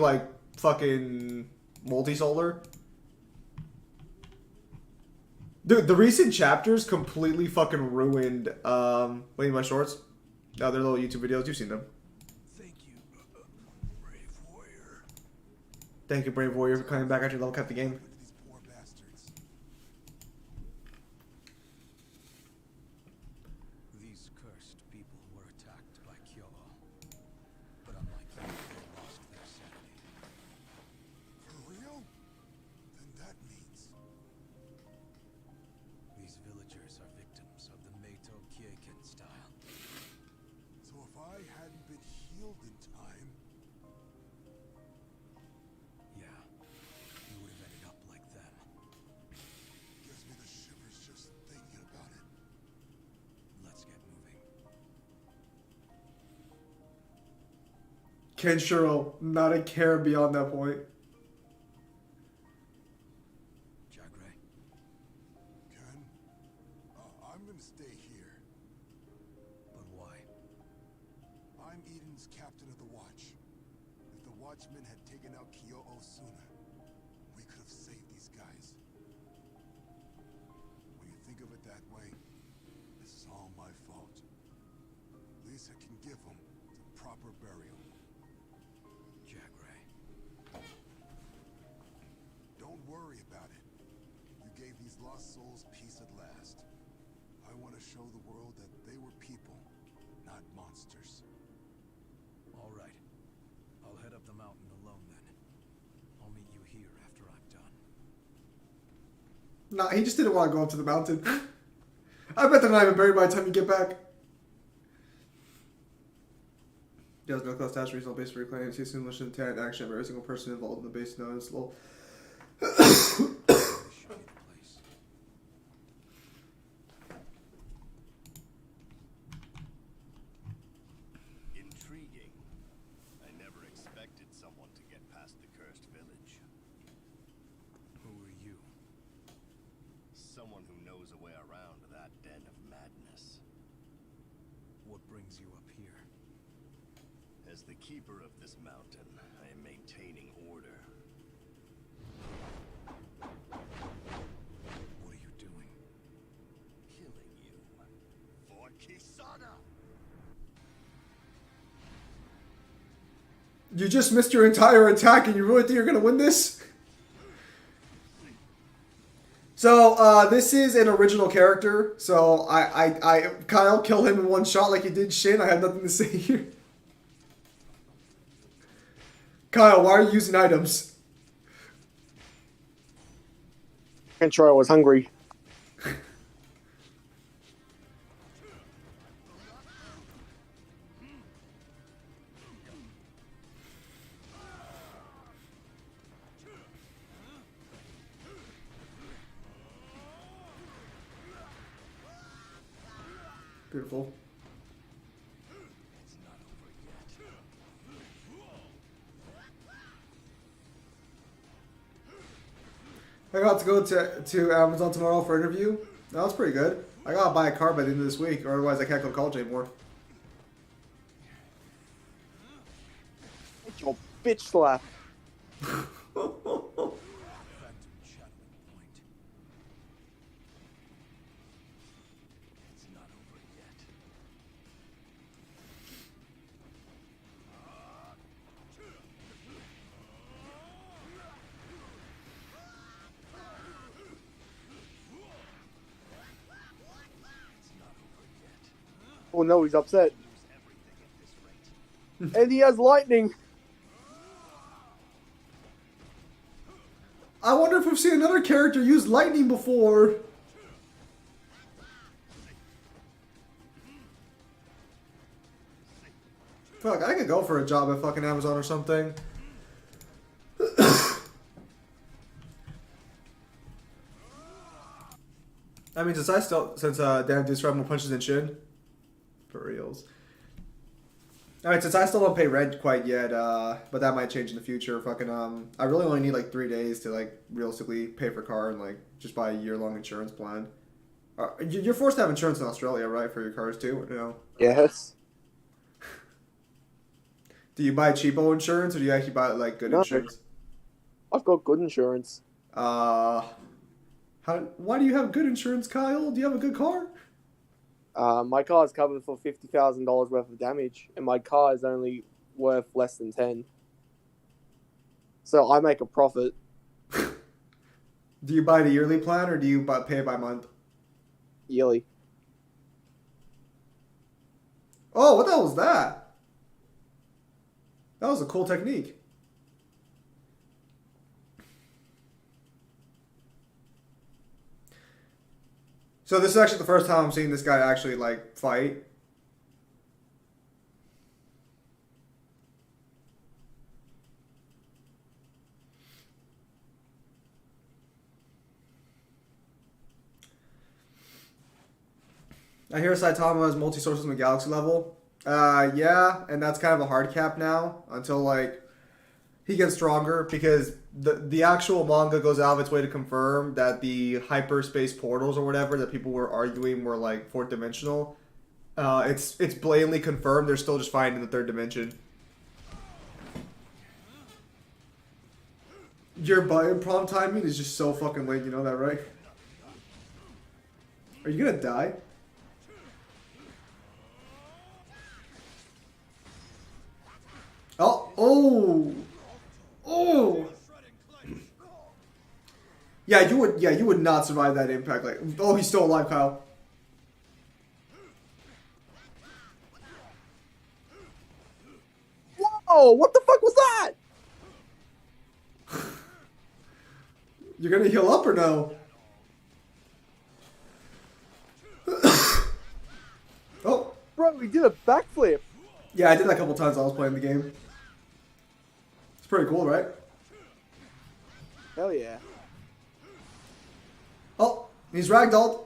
fucking multi-solar. Dude, the recent chapters completely fucking ruined, wait, my shorts? No, they're little YouTube videos. You've seen them. Thank you, brave warrior. Thank you, Brave Warrior, for coming back after you level cap the game. These poor bastards. These cursed people were attacked by Kyo. But unlike you, they lost their sanity. For real? Then that means These villagers are victims of the Meito Keiken style. so if I hadn't been healed in time, Yeah, you would have ended up like Kenshiro, not a care beyond that point. Jagray, Ken, I'm gonna stay here. but why? I'm Eden's captain of the Watch. If the Watchmen had taken out Kyoto sooner, we could have saved these guys. When you think of it that way, this is all my fault. Lisa can give them the proper burial. Jagray. Don't worry about it. You gave these lost souls peace at last. I want to show the world that they were people, not monsters. All right. I'll head up the mountain alone then. I'll meet you here after I'm done. Nah, he just didn't want to go up to the mountain. I bet they're not even buried by the time you get back. Does no class task regional base for reclaiming. See soon mission intent action of every single person involved in the base known as little. Show you the place. Intriguing. I never expected someone to get past the cursed village. Who are you? Someone who knows a way around that den of madness. What brings you up here? As the keeper of this mountain, I am maintaining order. What are you doing? Killing you. For Kisana! You just missed your entire attack and you really think you're going to win this? So, this is an original character. So, Kyle, kill him in one shot like you did Shin. I have nothing to say here. Kyle, why are you using items? Kenshiro was hungry. Beautiful. It's not over yet. I got to go to Amazon tomorrow for an interview. That was pretty good. I gotta buy a car by the end of this week, or otherwise I can't go to college anymore. It's your bitch slap. Phantom channeling point. It's not over yet. Oh no, he's upset. Lose everything at this rate. And he has lightning. I wonder if we've seen another character use lightning before. Fuck, I could go for a job at fucking Amazon or something. I mean, since Dan Deuce more punches than Shin. For reals. Alright, since I still don't pay rent quite yet, but that might change in the future. Fucking, I really only need like 3 days to like realistically pay for car and like just buy a year-long insurance plan. You're forced to have insurance in Australia, right, for your cars too? You know? Yes. Do you buy cheapo insurance or do you actually buy like good No. insurance? I've got good insurance. Why do you have good insurance, Kyle? Do you have a good car? My car is covered for $50,000 worth of damage, and my car is only worth less than 10. So I make a profit. Do you buy the yearly plan or do you pay by month? Yearly. Oh, what the hell was that? That was a cool technique. So this is actually the first time I'm seeing this guy actually like fight. I hear Saitama has multi-sources in the galaxy level. Yeah, and that's kind of a hard cap now until like he gets stronger because the actual manga goes out of its way to confirm that the hyperspace portals or whatever that people were arguing were like fourth dimensional. It's blatantly confirmed they're still just fine in the third dimension. Your button prompt timing is just so fucking late. You know that, right? Are you gonna die? Oh, oh, oh. Yeah, you would. Yeah, you would not survive that impact. Like, oh, he's still alive, Kyle. Whoa! What the fuck was that? You're gonna heal up or no? Oh, Bro, we did a backflip. yeah, I did that a couple times while I was playing the game. It's pretty cool, right? Hell yeah. Oh, he's ragdolled.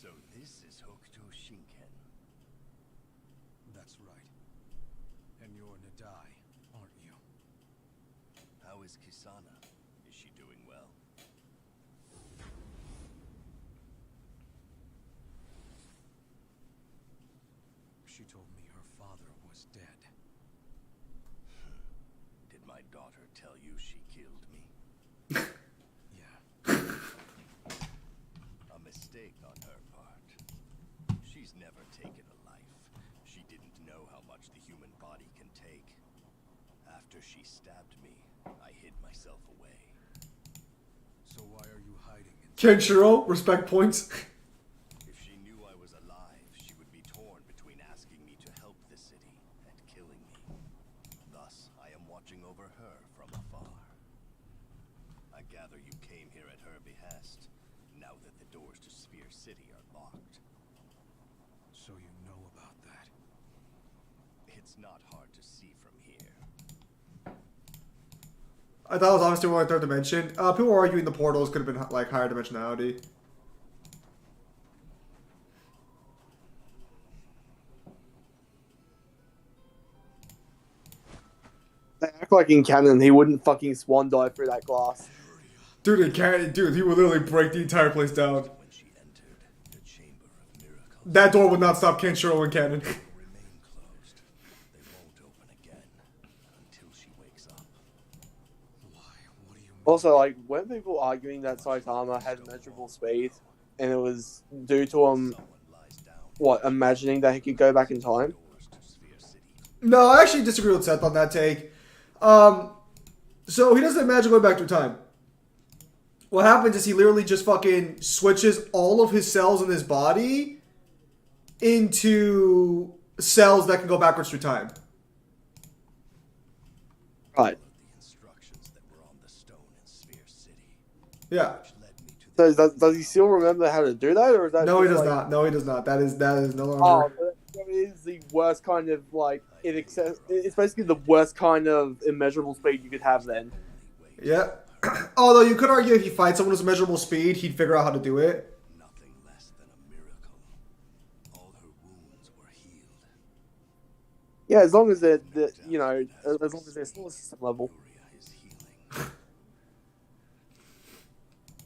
So this is Hokuto Shinken. That's right. And you're Nadai, aren't you? How is Kisana? Is she doing well? She told me her father was dead. Did my daughter tell you she killed me? Yeah. A mistake on her part. She's never taken a life. She didn't know how much the human body can take. After she stabbed me, I hid myself away. So why are you hiding in Kenshiro, respect points. If she knew I was alive, she would be torn between asking me to help the city and killing me. Thus, I am watching over her from afar. I gather you came here at her behest, now that the doors to Sphere City are locked. So you know about that? It's not hard to see from here. I thought it was obviously only third dimension. People were arguing the portals could have been like higher dimensionality. They act like in canon he wouldn't fucking swan dive through that glass. Dude, it can't. Dude, he would literally break the entire place down. When she entered the Chamber of Miracles, That door would not stop Kenshiro and Cannon. will remain closed. They won't open again until she wakes up. Why? What do you mean? Also, like, when people arguing that Saitama had immeasurable speed, and it was due to him, Someone lies down. what, imagining that he could go back in time? Doors to Sphere City. No, I actually disagree with Seth on that take. So he doesn't imagine going back through time. What happens is he literally just fucking switches all of his cells in his body into cells that can go backwards through time. Right. The instructions that were on the stone in Sphere City, Yeah. which led me to So does he still remember how to do that, or is that No, he just, does like- not. No, he does not. That is no Oh, longer. so it is the worst kind of like it's basically the worst kind of immeasurable speed you could have then. Yeah. Although you could argue if he fights someone with measurable speed, he'd figure out how to do it. nothing less than a miracle. All her wounds were healed. Yeah, as long as they're you know, as long as they're still a system level. Furia is healing.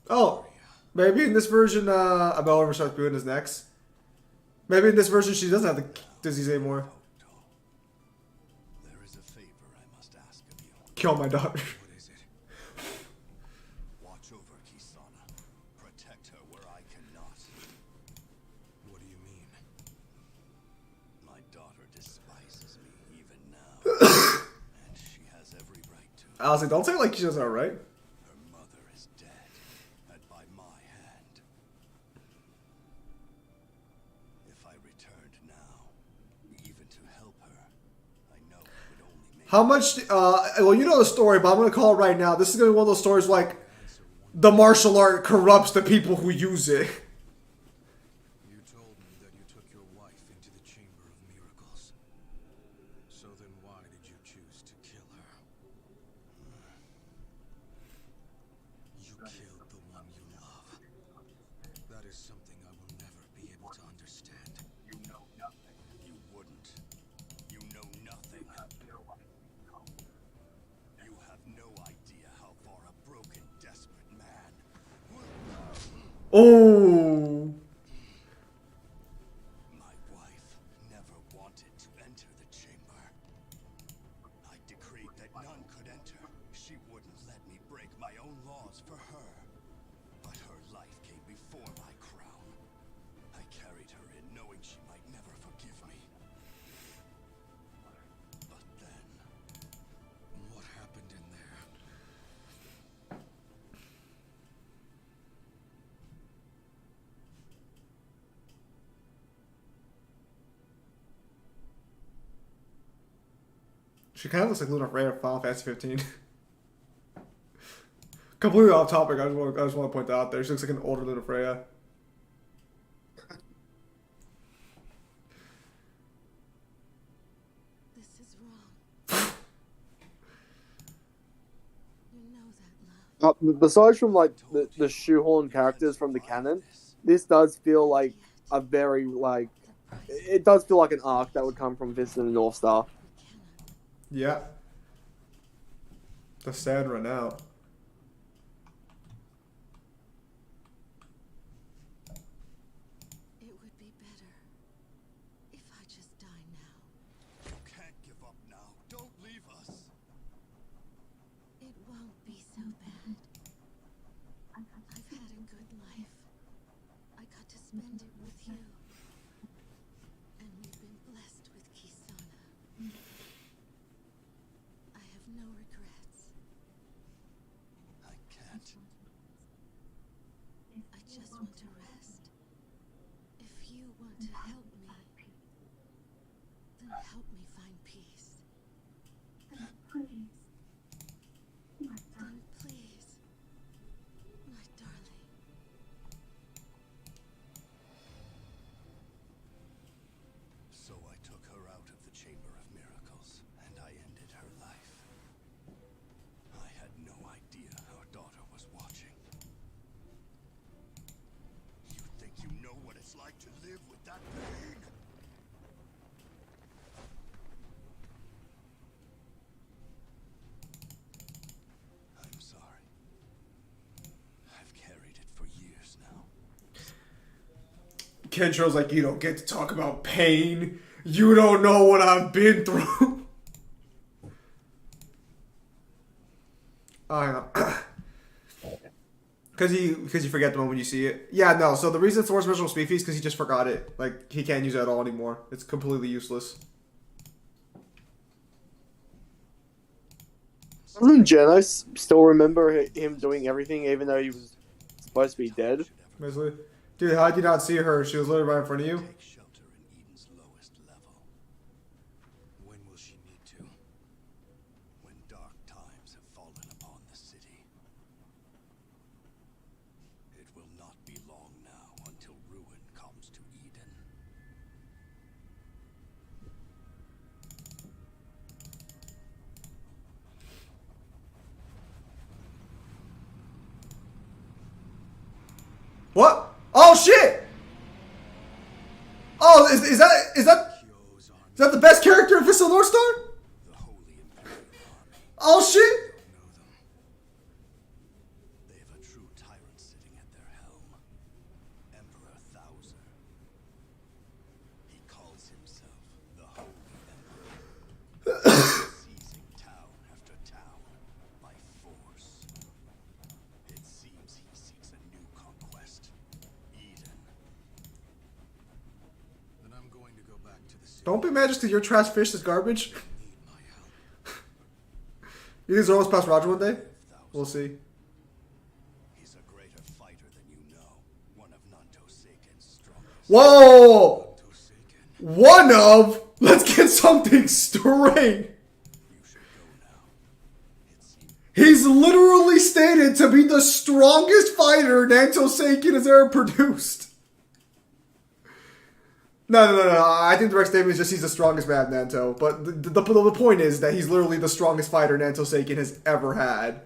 Oh, maybe in this version, Abel starts doing his next. Maybe in this version she doesn't have the disease anymore. Hokuto, there is a favor I must ask of you. Kill my daughter. What is it? Watch over Kisana. Protect her where I cannot. What do you mean? My daughter despises me even now. And she has every right to. I was like, don't say it like she doesn't know, right? Her mother is dead, and by my hand. If I returned now, even to help her, I know it would only make How much? Well, you know the story, but I'm gonna call it right now. This is gonna be one of those stories like the martial art corrupts the people who use it. You told me that you took your wife into the Chamber of Miracles. So then why did you choose to kill her? You killed the one you love. make my own laws for her. But her life came before my crown. I carried her in knowing she might never forgive me. But then, What happened in there? She kind of looks like Luna Freya from Final Fantasy 15. Completely off topic. I just want to point that out there. She looks like an older Luna Freya. This is wrong. You know that, love. Besides from like the shoehorn characters from the canon, this does feel like a very like it does feel like an arc that would come from Vincent and North Star. We cannot. Yeah. The sad run out. It would be better if I just die now. you can't give up now. Don't leave us. It won't be so bad. I've had a good life. I got to spend it with you. And we've been blessed with Kisana. I have no regrets. I can't. I just want to rest. If you want to help me, then help me find peace. Then please, my darling. So I took her out of the Chamber of Miracles, and I ended her life. I had no idea our daughter was watching. You think you know what it's like to live with that pain? I'm sorry. I've carried it for years now. Kentro's like, you don't get to talk about pain. You don't know what I've been through. I know. Because you forget the moment you see it. Yeah, no. So the reason it's the worst original speed feast because he just forgot it. Like he can't use it at all anymore. It's completely useless. Doesn't Genos still remember him doing everything even though he was supposed to be dead? Basically, dude, how did you not see her? She was literally right in front of you. Take shelter in Eden's lowest level. When will she need to? When dark times have fallen upon the city. It will not be long now until ruin comes to Eden. What? Oh shit! Oh, is that the best character in Fist of the North Star? The Holy Imperial Army. Oh shit! Know them. They have a true tyrant sitting at their helm. Emperor Thouser. He calls himself the Holy Emperor. Seizing town after town by force. It seems he seeks a new conquest. Eden. Then I'm going to go back to the city. Don't be mad just because your trash fish is garbage. Need my help. You think Zoro's past Roger one day? Thouser. We'll see. He's a greater fighter than you know. One of Nanto Seiken's strongest. Whoa! Tosaken. One of? Let's get something straight. You should go now. It seems He's literally stated to be the strongest fighter Nanto Seiken has ever produced. No. I think the correct statement is just he's the strongest man, Nanto. But the point is that he's literally the strongest fighter Nanto Seiken has ever had.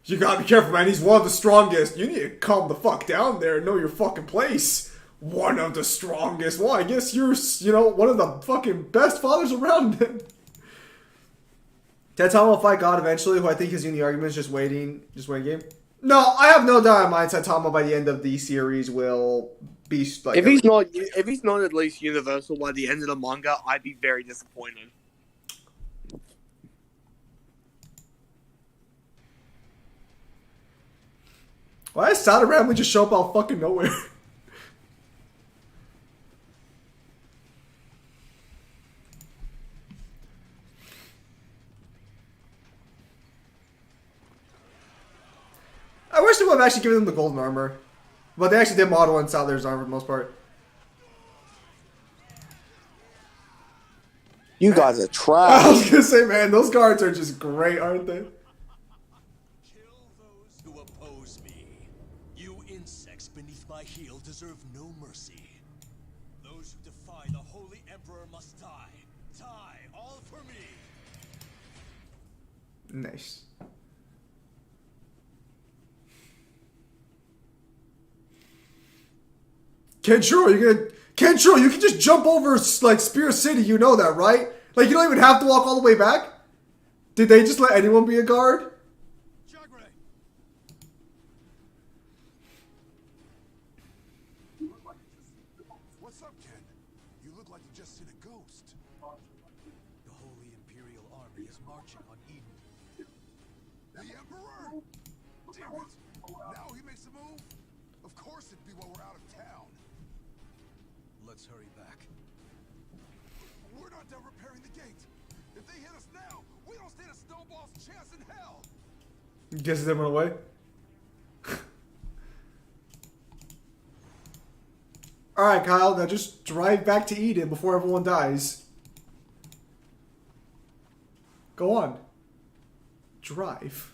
You gotta be careful, man. He's one of the strongest. You need to calm the fuck down there and know your fucking place. One of the strongest. Well, I guess you're, one of the fucking best fathers around then. Saitama will fight God eventually, who I think his uni argument is just waiting game. No, I have no doubt in mind Saitama by the end of the series will be like... If he's not at least universal by the end of the manga, I'd be very disappointed. Why does Sada randomly just show up out fucking nowhere? I wish they would have actually given them the golden armor. But they actually did model in Saddler's armor for the most part. You guys are I trash. was gonna say, man, those guards are just great, aren't they? Kill those who oppose me. You insects beneath my heel deserve no mercy. Those who defy the Holy Emperor must die. Die, all for me. Nice. Kenshiro, Kenshiro, you can just jump over like Spear City, you know that, right? Like you don't even have to walk all the way back? Did they just let anyone be a guard? Jagre! What's up, Ken? You look like you just seen a ghost. The Holy Imperial Army is marching on Eden. The Emperor? Damn it! Now he makes a move? Of course it'd be while we're out of town. Let's hurry back. We're not done repairing the gate. If they hit us now, we don't stand a snowball's chance in hell. Guess they went away. Alright, Kyle, now just drive back to Eden before everyone dies. Go on. Drive.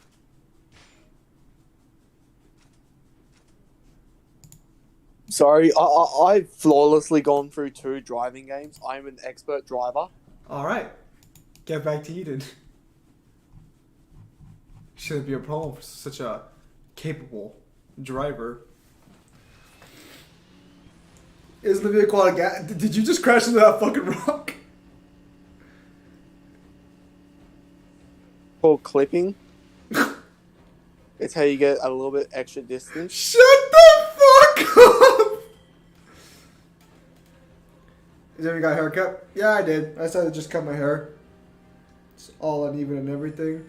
Sorry, I've flawlessly gone through 2 driving games. I'm an expert driver. Alright. Get back to Eden. Shouldn't be a problem for such a capable driver. Is the vehicle out of gas? Did you just crash into that fucking rock? Called clipping. It's how you get a little bit extra distance. Shut the fuck up! Has anyone got a haircut? Yeah, I did. I decided to just cut my hair. It's all uneven and everything.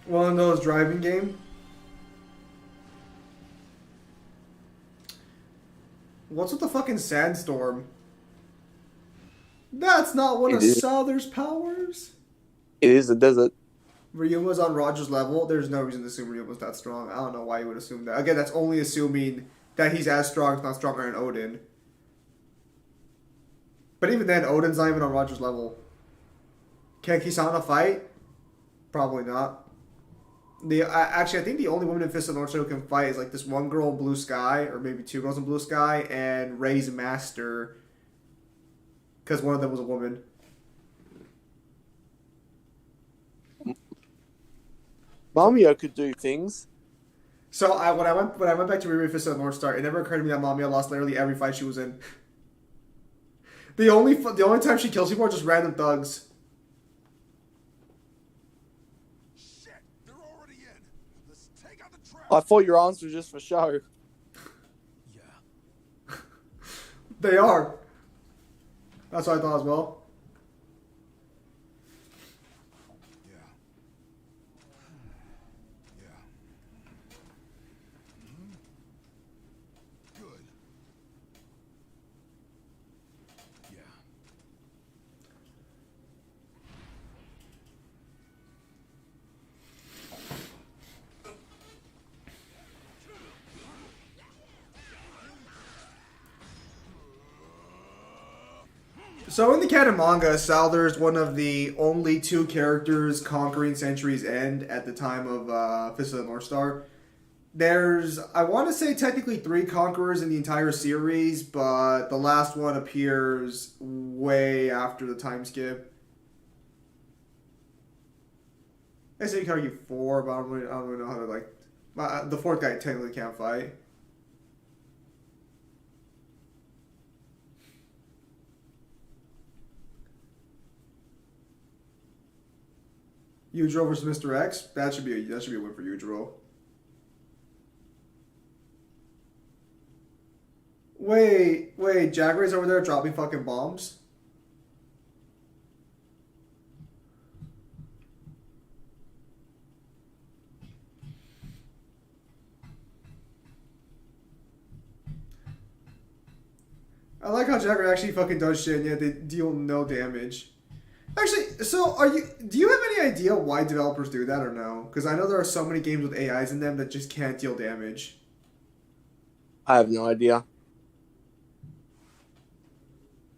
One of those driving game. What's with the fucking sandstorm? That's not one of Souther's powers. It is a desert. Ryuma's on Roger's level. There's no reason to assume Ryuma's that strong. I don't know why you would assume that. Again, that's only assuming that he's as strong, if not stronger than Odin. But even then, Odin's not even on Roger's level. Can Kisana fight? Probably not. Actually, I think the only woman in Fist of the North Star who can fight is like this one girl in Blue Sky, or maybe 2 girls in Blue Sky, and Ray's master. Because one of them was a woman. Mamiya could do things. So when I went back to reread Fist of the North Star, it never occurred to me that Mamiya lost literally every fight she was in. The only time she kills people are just random thugs. I thought your answer was just for show. Yeah. They are. That's what I thought as well. Yeah. Yeah. Good. Yeah. So in the canon manga, Souther's one of the only 2 characters conquering Century's End at the time of Fist of the North Star. There's, I want to say technically 3 conquerors in the entire series, but the last one appears way after the time skip. I say you can argue 4, but I don't really know how to like. The 4th guy technically can't fight. Yujiro versus Mr. X. That should be a win for Yujiro. Wait, Jagger's over there dropping fucking bombs? I like how Jagger actually fucking does shit and yet they deal no damage. Actually, so do you have any idea why developers do that or no? Because I know there are so many games with AIs in them that just can't deal damage. I have no idea.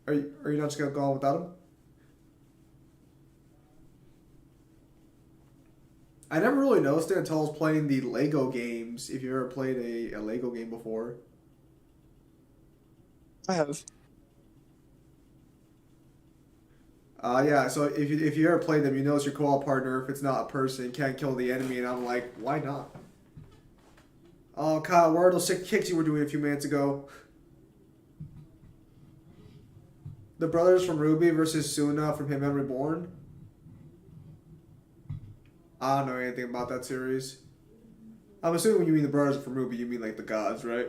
Are you not just gonna go on without them? I never really noticed it until I was playing the Lego games. If you ever played a Lego game before. I have. Yeah, so if you ever play them, you notice your co-op partner, if it's not a person, can't kill the enemy, and I'm like, why not? Oh, Kyle, where are those sick kicks you were doing a few minutes ago? The brothers from Ruby versus Suna from Hitman Reborn? I don't know anything about that series. I'm assuming when you mean the brothers from Ruby, you mean like the gods, right?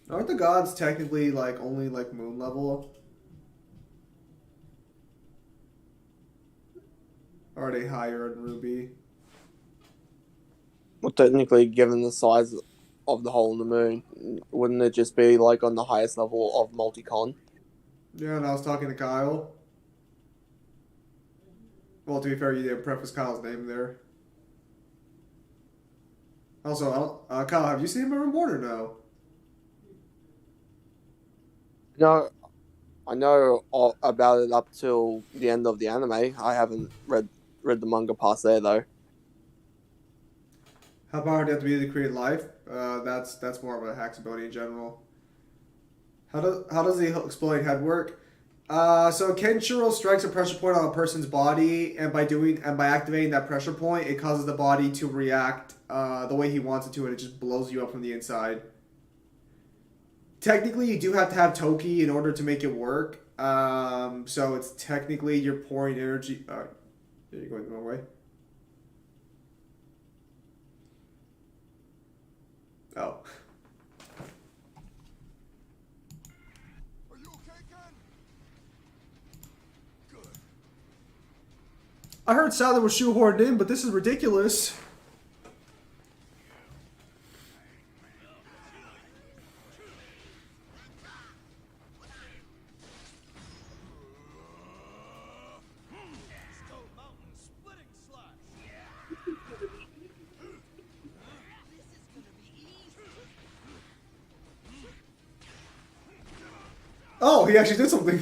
Aren't the gods technically like only like moon level? Or are they higher in Ruby? Well, technically, given the size of the hole in the moon, wouldn't it just be like on the highest level of multicon? Yeah, and I was talking to Kyle. Well, to be fair, you didn't preface Kyle's name there. Also, Kyle, have you seen Hitman Reborn or no? No, I know about it up till the end of the anime. I haven't read the manga past there though. How about the ability to create life? That's more of a hack's ability in general. How does the exploding head work? So Kenshiro strikes a pressure point on a person's body, and by activating that pressure point, it causes the body to react the way he wants it to, and it just blows you up from the inside. Technically, you do have to have Toki in order to make it work. So it's technically you're pouring energy. You're going the wrong way. Oh. Are you okay, Ken? Good. I heard Sadler was shoehorned in, but this is ridiculous. Oh, he actually did something.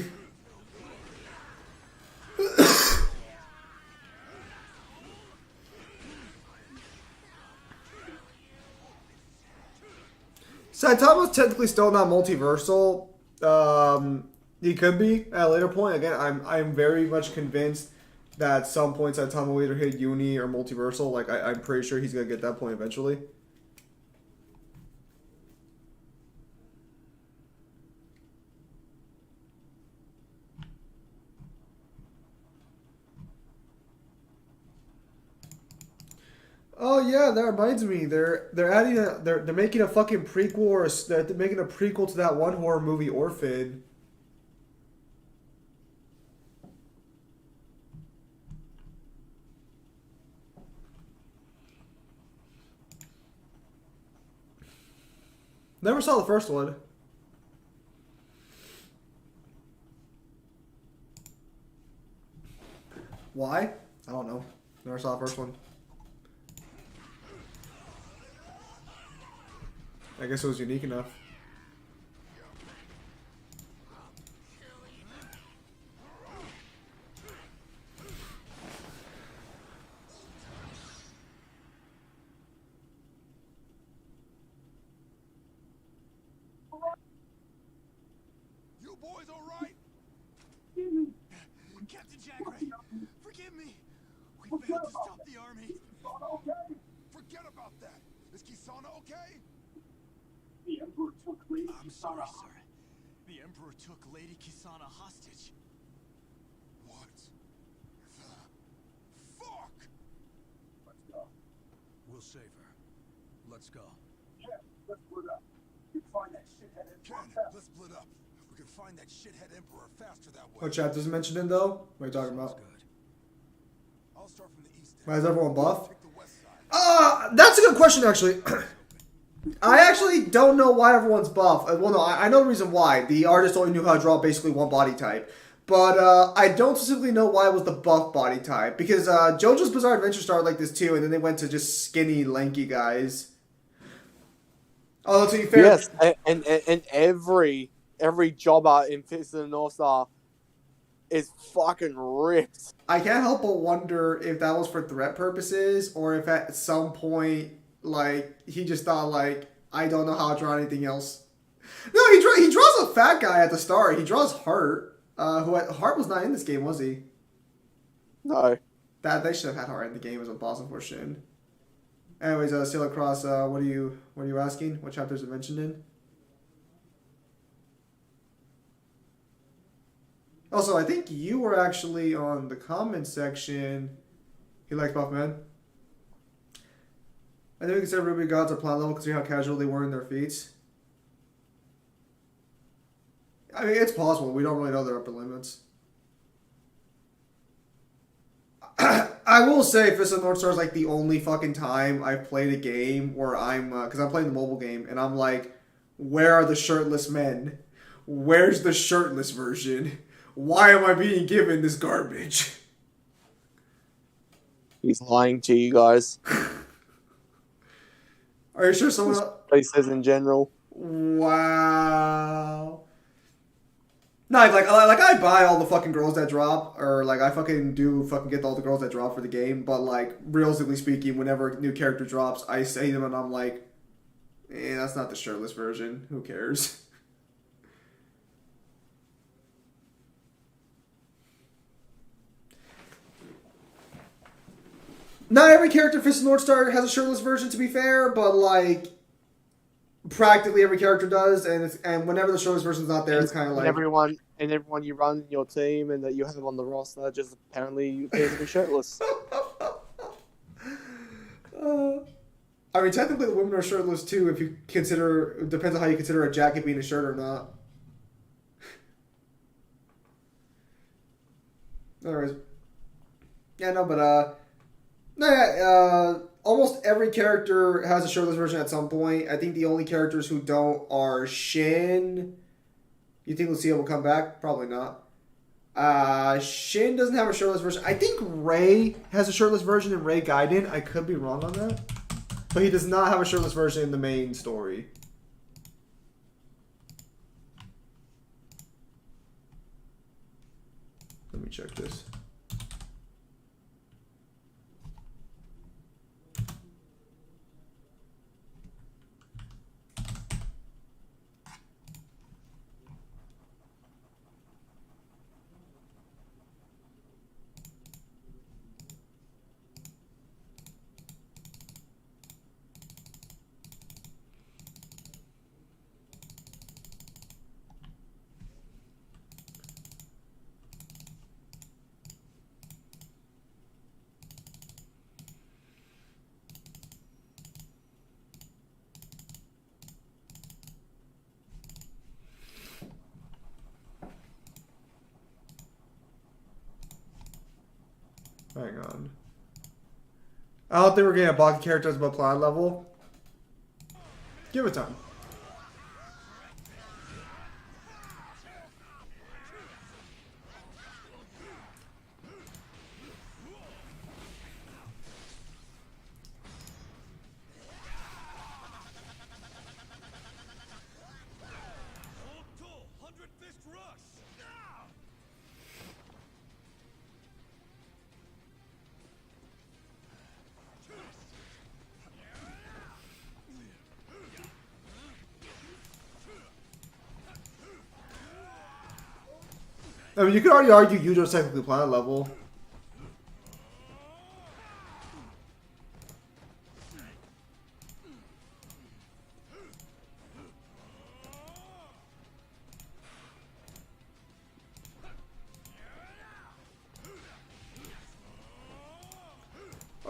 Saitama's technically still not multiversal. He could be at a later point. Again, I'm very much convinced that at some point Saitama will either hit uni or multiversal. Like I'm pretty sure he's gonna get that point eventually. Oh yeah, that reminds me. They're making a fucking prequel or they're making a prequel to that one horror movie Orphan. Never saw the first one. Why? I don't know. Never saw the first one. I guess it was unique enough. You boys all right? Captain Jackray, forgive me. We failed to stop the army. Forget about that. Is Kisana okay? The Emperor took me. I'm sorry, sir. The Emperor took Lady Kisana hostage. What the fuck? We'll save her. Let's go. Ken, let's split up. We can find that shithead Emperor faster that way. What chapter's mentioned in though? What are you talking about? Good. I'll start from the east end. Why is everyone buff? Pick the west side. That's a good question actually. I actually don't know why everyone's buff. Well, no, I know the reason why. The artist only knew how to draw basically one body type. But I don't specifically know why it was the buff body type. Because JoJo's Bizarre Adventure started like this too, and then they went to just skinny, lanky guys. Oh, to be fair. Yes, and every jobber in Fist of the North Star is fucking ripped. I can't help but wonder if that was for threat purposes, or if at some point, like, he just thought, like, I don't know how to draw anything else. No, he draws a fat guy at the start. He draws Hart. Hart was not in this game, was he? No. That they should have had Hart in the game as a boss, unfortunately. Anyways, Sailor Cross, what are you asking? What chapter is it mentioned in? Also, I think you were actually on the comment section. He likes buff men. I think we consider Ruby gods are planet level considering how casual they were in their feats. I mean, it's possible. We don't really know their upper limits. I will say Fist of the North Star is like the only fucking time I've played a game where I'm... Because I'm playing the mobile game, and I'm like, where are the shirtless men? Where's the shirtless version? Why am I being given this garbage? He's lying to you guys. Are you sure someone else... Places in general. Wow. No, like I buy all the fucking girls that drop, or like I fucking get all the girls that drop for the game, but like realistically speaking, whenever a new character drops, I say them and I'm like, that's not the shirtless version. Who cares? Not every character in Fist of the North Star has a shirtless version, to be fair, but like practically every character does, and whenever the shirtless version's not there, it's kind of like everyone you run in your team and that you have on the roster just apparently appears to be shirtless. I mean, technically the women are shirtless too. If you consider, it depends on how you consider a jacket being a shirt or not. Anyways, yeah, no, but almost every character has a shirtless version at some point. I think the only characters who don't are Shin. You think Lucia will come back? Probably not. Shin doesn't have a shirtless version. I think Ray has a shirtless version in Ray Gaiden. I could be wrong on that. But he does not have a shirtless version in the main story. Let me check this. Hang on. I don't think we're getting a block of characters above planet level. Give it time. I mean, you could already argue Yujo's technically planet level.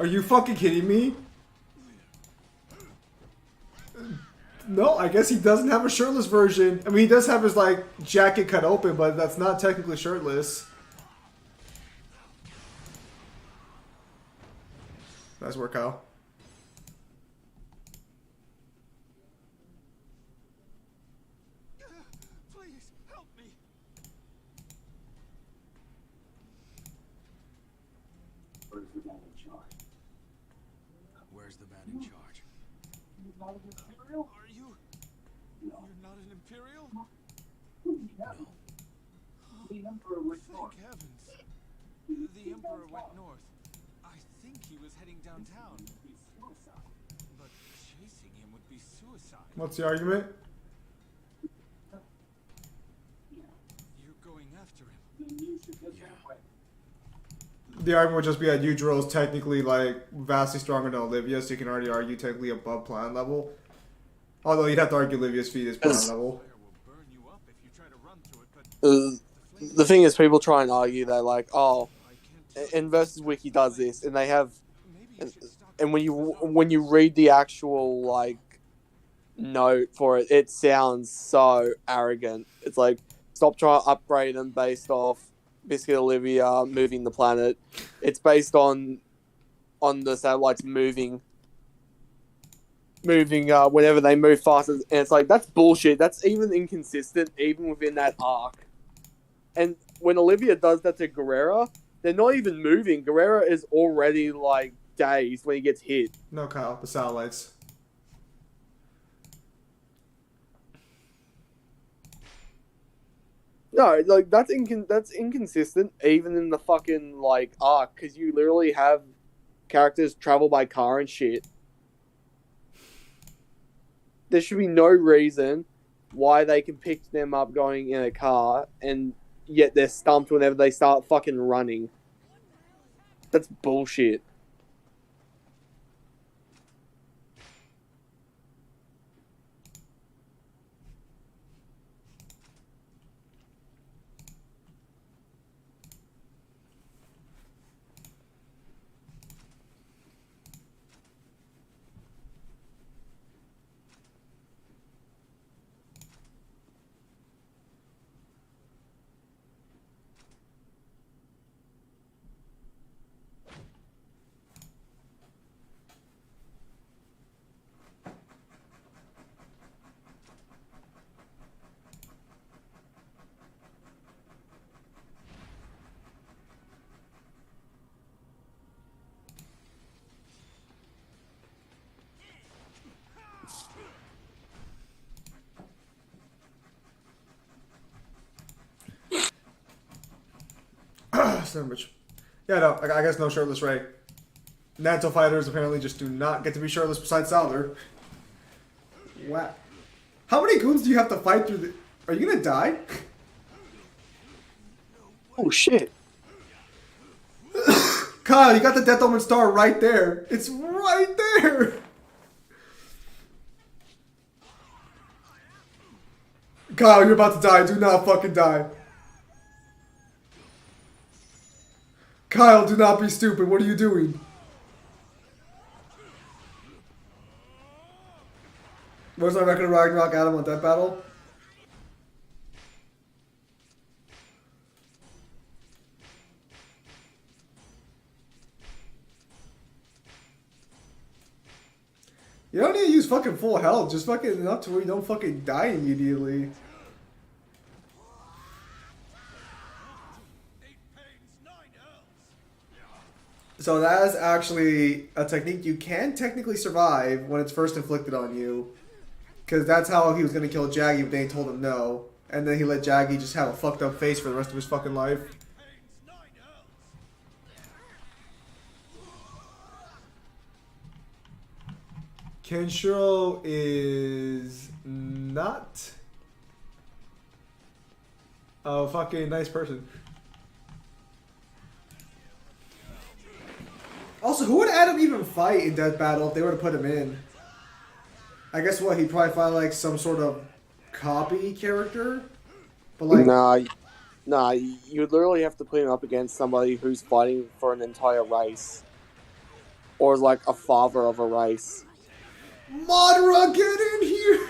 Are you fucking kidding me? No, I guess he doesn't have a shirtless version. I mean, he does have his, like, jacket cut open, but that's not technically shirtless. Nice work, Kyle. Please, help me. Where's the man in charge? Are you? You're not an Imperial? No. Thank heavens. The Emperor went north. I think he was heading downtown. But chasing him would be suicide. What's the argument? You're going after him. Yeah. The argument would just be that Yujiro technically, like, vastly stronger than Olivia, so you can already argue technically above planet level. Although you'd have to argue Olivia's feet is planet level. Fire will burn you up if you try to run through it, but The thing is, people try and argue they're like, oh, I can't tell. and Versus Wiki does this, and they have, Maybe you should stop. and when you read the actual like note for it, it sounds so arrogant. It's like, stop trying to upgrade them based off basically Olivia moving the planet. It's based on the satellites moving whenever they move faster, and it's like, that's bullshit. That's even inconsistent even within that arc. And when Olivia does that to Guerrera, they're not even moving. Guerrera is already like dazed when he gets hit. No, Kyle, the satellites. No, like that's inconsistent even in the fucking like arc, because you literally have characters travel by car and shit. There should be no reason why they can pick them up going in a car, and yet they're stumped whenever they start fucking running. That's bullshit. Son of a bitch. Yeah, no, I guess no shirtless Ray. Naruto fighters apparently just do not get to be shirtless besides Salder. Wow. How many goons do you have to fight through the... Are you gonna die? Oh shit. Kyle, you got the Death Omen star right there. It's right there. Kyle, you're about to die. Do not fucking die. Kyle, do not be stupid. What are you doing? Where's my record of Ragnarok Adam on Death Battle? You don't need to use fucking full health. Just fucking enough to where you don't fucking die immediately. 8 pains, 9 hells. So that is actually a technique you can technically survive when it's first inflicted on you. Because that's how he was going to kill Jaggy, but they told him no. And then he let Jaggy just have a fucked up face for the rest of his fucking life. 8 pains, 9 hells. Kenshiro is not a fucking nice person. Also, who would Adam even fight in Death Battle if they were to put him in? I guess what, he'd probably find like some sort of copy character? But like, Nah, you would literally have to put him up against somebody who's fighting for an entire race. or as like a father of a race. Madara, get in here!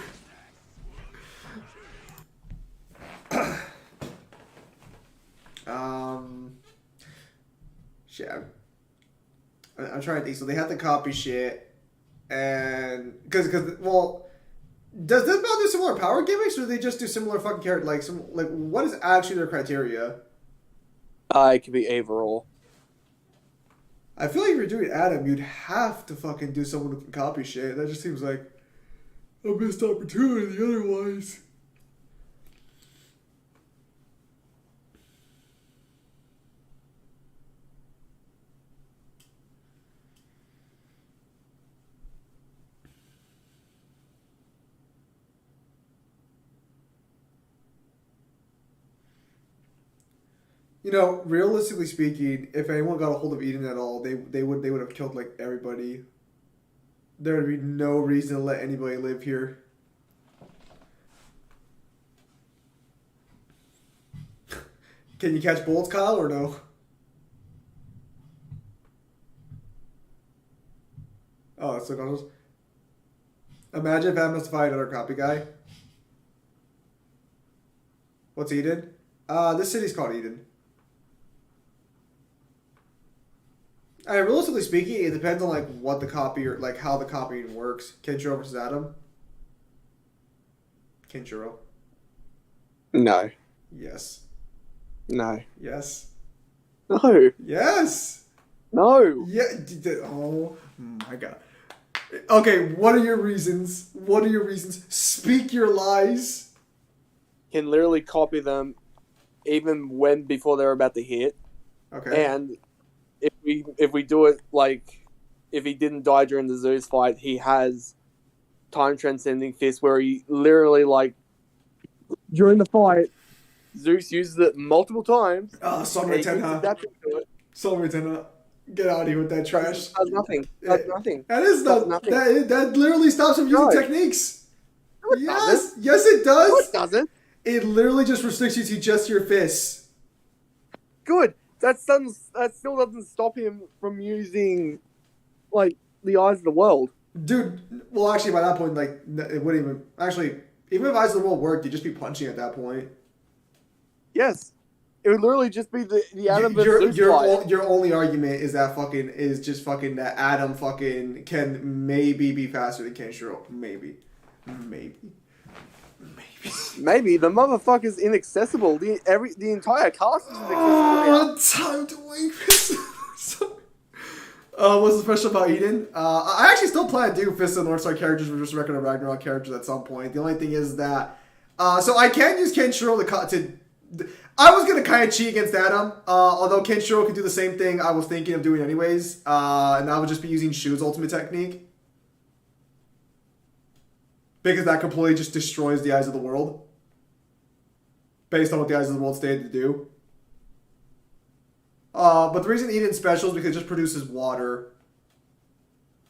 Shit. I'm trying to think. So they have to copy shit, and because well, does this build do similar power gimmicks, or do they just do similar fucking character like what is actually their criteria? It could be either or. I feel like if you're doing Adam, you'd have to fucking do someone who can copy shit. That just seems like a missed opportunity otherwise. You know, realistically speaking, if anyone got a hold of Eden at all, they would have killed like everybody. There would be no reason to let anybody live here. Can you catch bullets, Kyle, or no? Oh, it's so imagine if I must fight another copy guy. What's Eden? This city's called Eden. Realistically speaking, it depends on like what the copy or like how the copying works. Kenshiro versus Adam. Kenshiro. No. Yes. No. Yes. No. Yes. No. Yeah. Oh my god. Okay, what are your reasons? What are your reasons? Speak your lies. Can literally copy them even when before they're about to hit. Okay. And if we do it like if he didn't die during the Zeus fight, he has time transcending fist where he literally like during the fight Zeus uses it multiple times. Oh, Summer and he keeps Tenha. adapting to it. Summer Tenha. Get out of here with that trash. Does nothing. Does nothing. That is Does not nothing. that literally stops him using No. techniques. No, it Yes, doesn't. yes it does. No, it doesn't. It literally just restricts you to just your fists. Good. That still doesn't stop him from using like the eyes of the world. Dude, well actually by that point, like, it wouldn't even, actually, even if Eyes of the World worked, you'd just be punching at that point. Yes. It would literally just be the Adam versus Zeus fight. Your only argument is that that Adam fucking can maybe be faster than Kenshiro. Maybe. Maybe the motherfucker's inaccessible. The entire cast is inaccessible. Time to wait. What's the special about Eden? I actually still plan to do Fist of the North Star characters or just regular Ragnarok characters at some point. The only thing is that so I can use Kenshiro to I was gonna kind of cheat against Adam, although Kenshiro could do the same thing I was thinking of doing anyways, and I would just be using Shu's ultimate technique. Because that completely just destroys the Eyes of the World. Based on what the Eyes of the World stated to do. But the reason Eden's special is because it just produces water.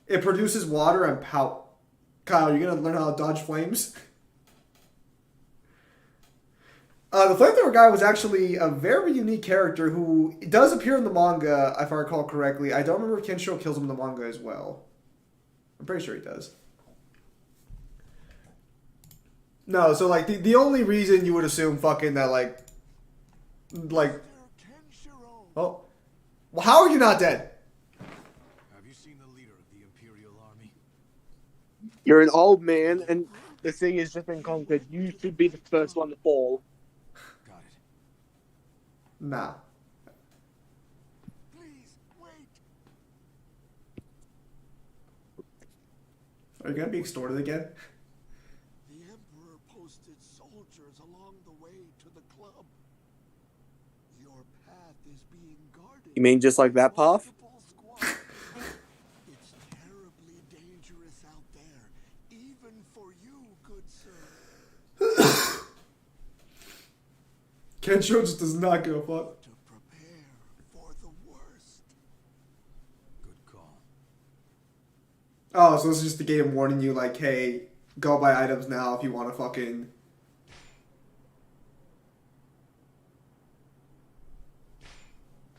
It produces water and power. Kyle, you gonna learn how to dodge flames? The flamethrower guy was actually a very unique character who does appear in the manga, if I recall correctly. I don't remember if Kenshiro kills him in the manga as well. I'm pretty sure he does. No, so like the only reason you would assume fucking that like oh, well, how are you not dead? Have you seen the leader of the Imperial Army? You're an old man, and the thing has just been conquered. You should be the first one to fall. Got it. Nah. Please, wait. Are you gonna be extorted again? The Emperor posted soldiers along the way to the club. Your path is being guarded. You mean just like that path? Multiple squads. It's terribly dangerous out there, even for you, good sir. Kenshiro just does not give a fuck. To prepare for the worst. Good call. Oh, so this is just the game warning you, like, hey, go buy items now if you want to fucking.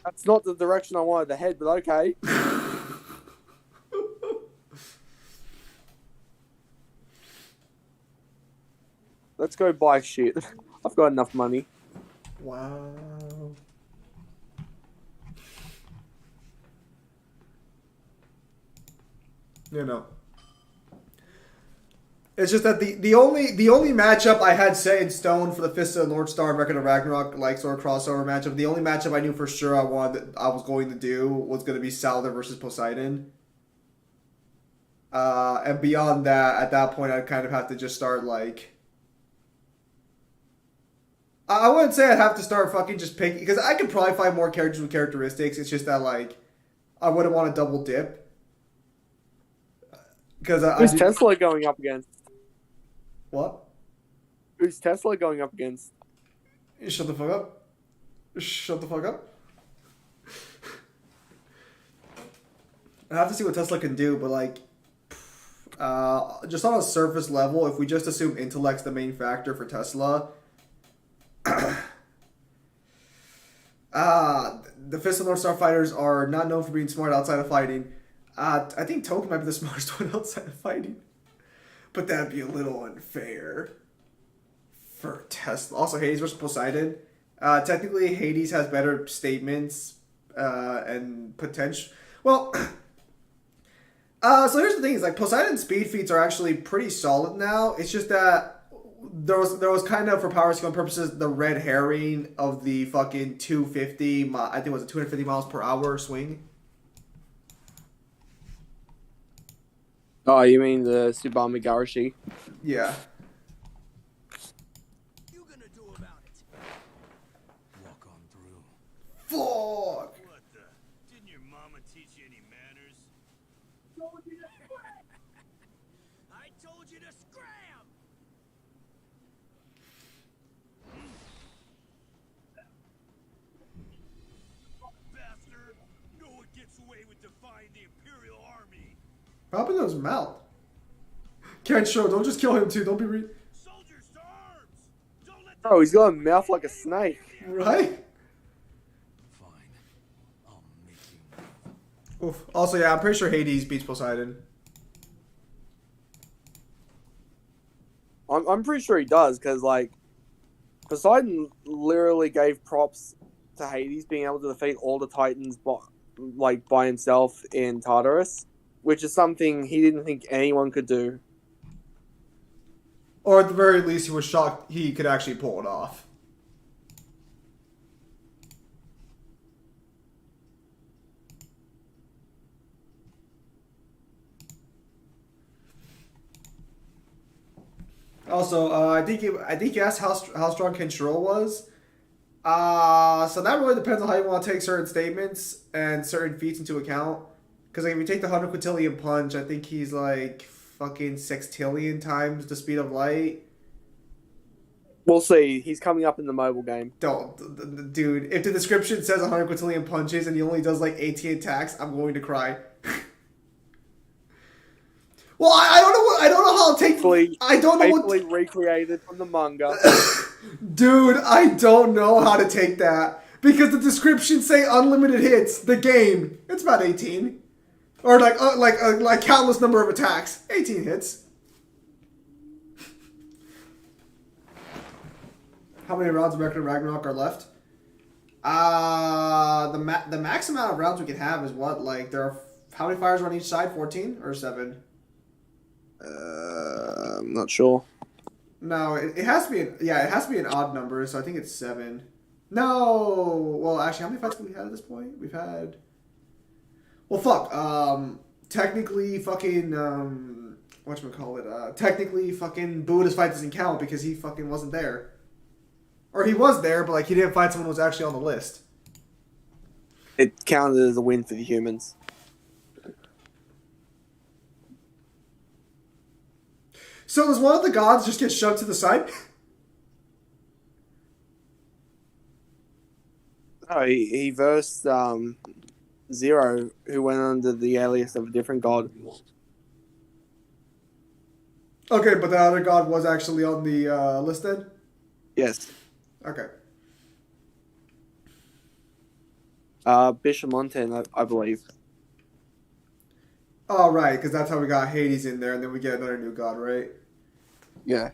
That's not the direction I wanted to head, but okay. Let's go buy shit. I've got enough money. Wow. You know. It's just that the only matchup I had set in stone for the Fist of the North Star and Record of Ragnarok like sort of crossover matchup, the only matchup I knew for sure I was going to do was going to be Salder versus Poseidon. And beyond that, at that point, I'd kind of have to just start like. I wouldn't say I'd have to start fucking just picking because I could probably find more characters with characteristics. It's just that like I wouldn't want to double dip. Because Who's Tesla going up against? What? Who's Tesla going up against? Shut the fuck up. Shut the fuck up. I have to see what Tesla can do, but like, just on a surface level, if we just assume intellect's the main factor for Tesla, the Fist of North Star fighters are not known for being smart outside of fighting. I think Token might be the smartest one outside of fighting. But that'd be a little unfair for Tesla. Also, Hades versus Poseidon. Technically, Hades has better statements and potential. Well, so here's the thing: is like Poseidon's speed feats are actually pretty solid now. It's just that there was kind of, for power scaling purposes, the red herring of the fucking 250. I think it was a 250 miles per hour swing. Oh, you mean the Tsubame Garashi? Yeah. You gonna do about it? Walk on through. Fuck. What the? Didn't your mama teach you any manners? I told you to scram! Bastard! No one gets away with defying the Imperial Army! What happened to his mouth? Can't show. Don't just kill him too. Don't be Soldiers to arms! Don't let Oh, he's got a mouth like a snake. right. Fine. I'll make you. Oof. Also, yeah, I'm pretty sure Hades beats Poseidon. I'm pretty sure he does, because, like, Poseidon literally gave props to Hades being able to defeat all the Titans by himself in Tartarus, which is something he didn't think anyone could do. Or at the very least, he was shocked he could actually pull it off. Also, I think you asked how strong Kenshiro was. So that really depends on how you want to take certain statements and certain feats into account. Because like, if you take the 100 quintillion punch, I think he's like fucking sextillion times the speed of light. We'll see. He's coming up in the mobile game. Dude, if the description says 100 quintillion punches and he only does like 18 attacks, I'm going to cry. Well, I don't know how to take. I don't know what. Recreated from the manga. Dude, I don't know how to take that because the descriptions say unlimited hits. The game, it's about 18, or like countless number of attacks. 18 hits. How many rounds of Record of Ragnarok are left? The max amount of rounds we can have is what? Like there are how many fires are on each side? 14 or 7? I'm not sure. No, it has to be it has to be an odd number, so I think it's 7. No, well actually, how many fights have we had at this point? We've had, well, fuck. Technically, fucking whatchamacallit, technically, fucking Buddha's fight doesn't count because he fucking wasn't there, or he was there, but like he didn't fight someone who was actually on the list. It counted as a win for the humans. So does one of the gods just get shoved to the side? Oh, he versed Zero, who went under the alias of a different god. Okay, but the other god was actually on the list then? Yes. Okay. Bishamonten, I believe. Oh, right, because that's how we got Hades in there, and then we get another new god, right? Yeah.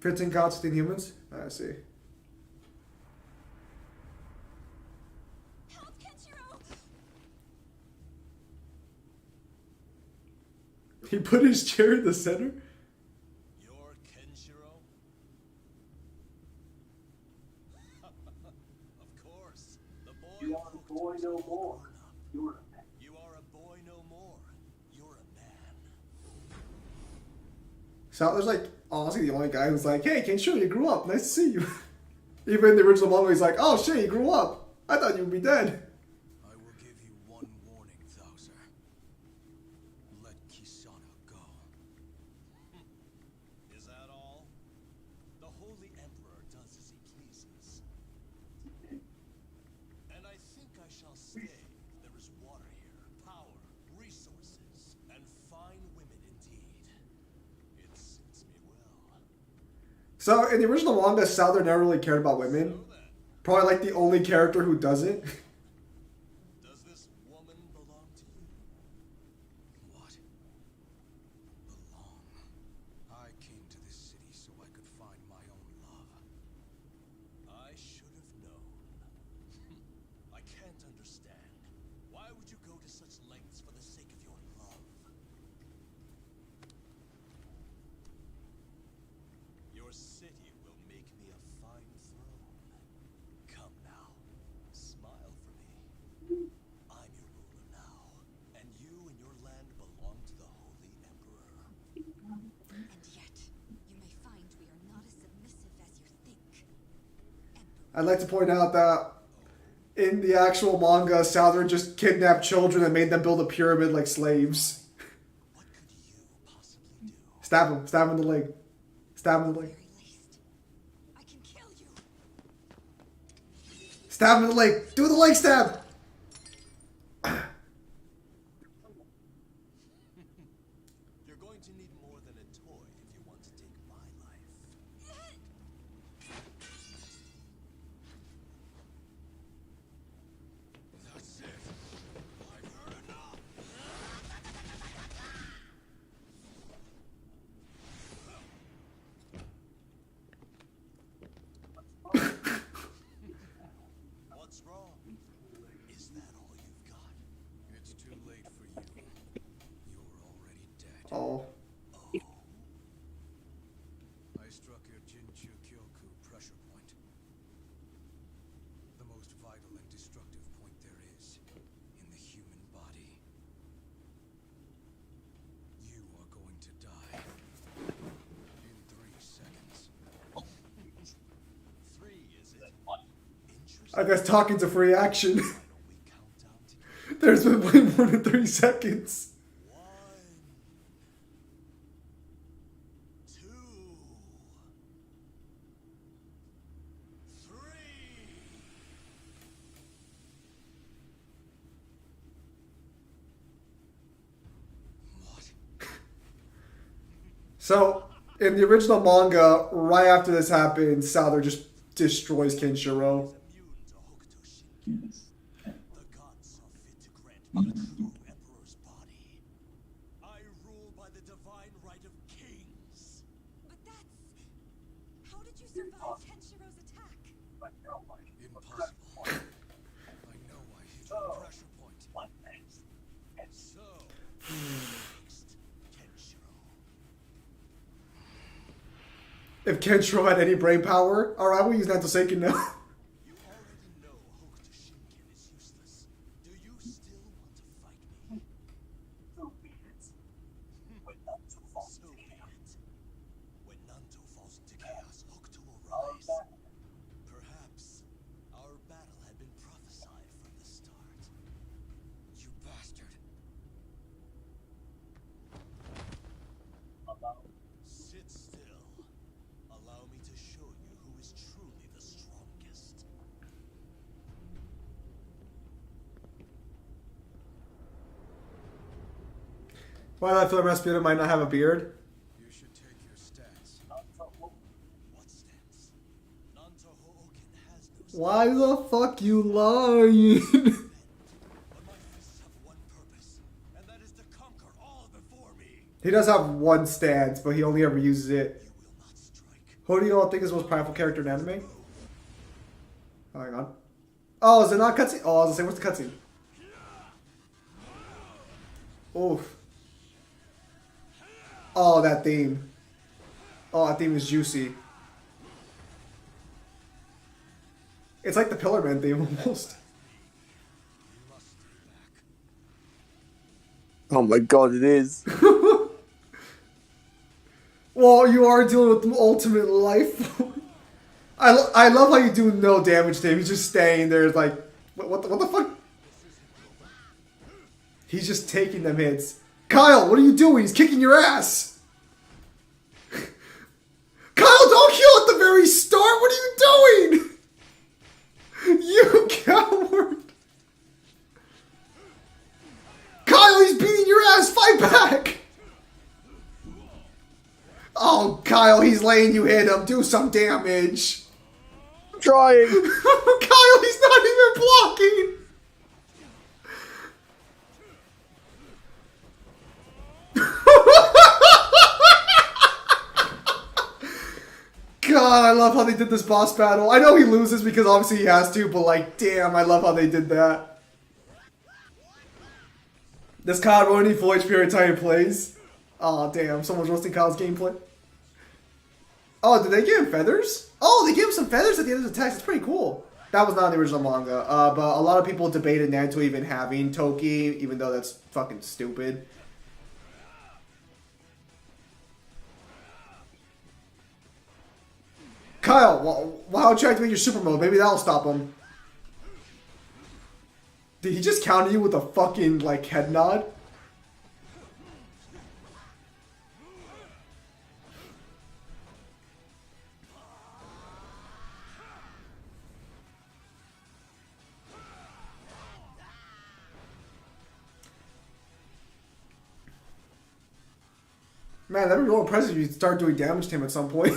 15 gods, 15 humans? I see. Help, Kenshiro! He put his chair in the center? You're Kenshiro? Of course. The boy You are a boy no more. You are a man. You are a boy no more. You're a man. Souther's like honestly the only guy who's like, hey, Kenshiro, you grew up. Nice to see you. Even in the original manga, he's like, oh shit, you grew up. I thought you would be dead. I will give you one warning, Thouser. Let Kisana go. Is that all? The Holy Emperor does as he pleases. And I think I shall stay. There is water here, power, resources, and fine women indeed. It suits me well. So in the original manga, Souther never really cared about women. So then, Probably like the only character who doesn't. does this woman belong to you? What? Belong. I came to this city so I could find my own love. I should have known. I can't understand. Why would you go to such lengths for the sake of your love? Your city will make me a fine throne. Come now, smile for me. I'm your ruler now, and you and your land belong to the Holy Emperor. And yet, you may find we are not as submissive as you think. Emperor. I'd like to point out that in the actual manga, Souther just kidnapped children and made them build a pyramid like slaves. What could you possibly do? Stab him. Stab him in the leg. Stab him in the leg. Very least, I can kill you. Stab him in the leg. Do the leg stab. You're going to need more than a toy if you want to take my life. That's it. I've heard enough. What's wrong? Is that all you've got? It's too late for you. You're already dead. Oh. I struck your Jinchu Kyoku pressure point. The most vital and destructive point there is in the human body. You are going to die. In 3 seconds. 3, is it? Interesting. I guess talking's a free action. Why don't we count down together? There's been way more than 3 seconds. 1, 2, 3. What? So, in the original manga, right after this happens, Souther just destroys Kenshiro. Immune to Hokuto Shinken. The gods saw fit to grant me a true emperor's body. I rule by the divine right of kings. But that's... How did you survive Kenshiro's attack? Impossible. I know I hit your pressure point. So, next, Kenshiro. If Kenshiro had any brain power, alright, we'll use that to Seiken now. You already know Hokuto Shinken is useless. Do you still want to fight me? So be it. When Nanto falls into chaos, Hokuto will rise. Perhaps our battle had been prophesied from the start. You bastard. Sit still. Allow me to show you who is truly the strongest. Why do I feel Rasputin might not have a beard? You should take your stance. What stance? Nanto Hooken has no stance. Why the fuck you lying? But my fists have one purpose, and that is to conquer all before me. He does have one stance, but he only ever uses it. You will not strike. Who do you all think is the most powerful character in anime? Oh, hang on. Oh, is it not cutscene? Oh, I was gonna say, what's the cutscene? Oof. Oh, that theme. Oh, that theme is juicy. It's like the Pillar Man theme almost. Oh my god, it is. Well, you are dealing with the ultimate life. I love how you do no damage to him. He's just staying there like, what the fuck? He's just taking them hits. Kyle, what are you doing? He's kicking your ass. Kyle, don't heal at the very start. What are you doing? You coward. Kyle, he's beating your ass. Fight back. Oh, Kyle, he's letting you hit him. Do some damage. I'm trying. Kyle, he's not even blocking. God, I love how they did this boss battle. I know he loses because obviously he has to, but like, damn, I love how they did that. Does Kyle ruin any full HP every time he plays? Oh, damn, someone's roasting Kyle's gameplay. Oh, did they give him feathers? Oh, they gave him some feathers at the end of the text. It's pretty cool. That was not in the original manga, but a lot of people debated Naruto even having Toki, even though that's fucking stupid. Kyle, why don't you activate your super mode? Maybe that'll stop him. Did he just counter you with a fucking, like, head nod? Man, that'd be real impressive if you start doing damage to him at some point.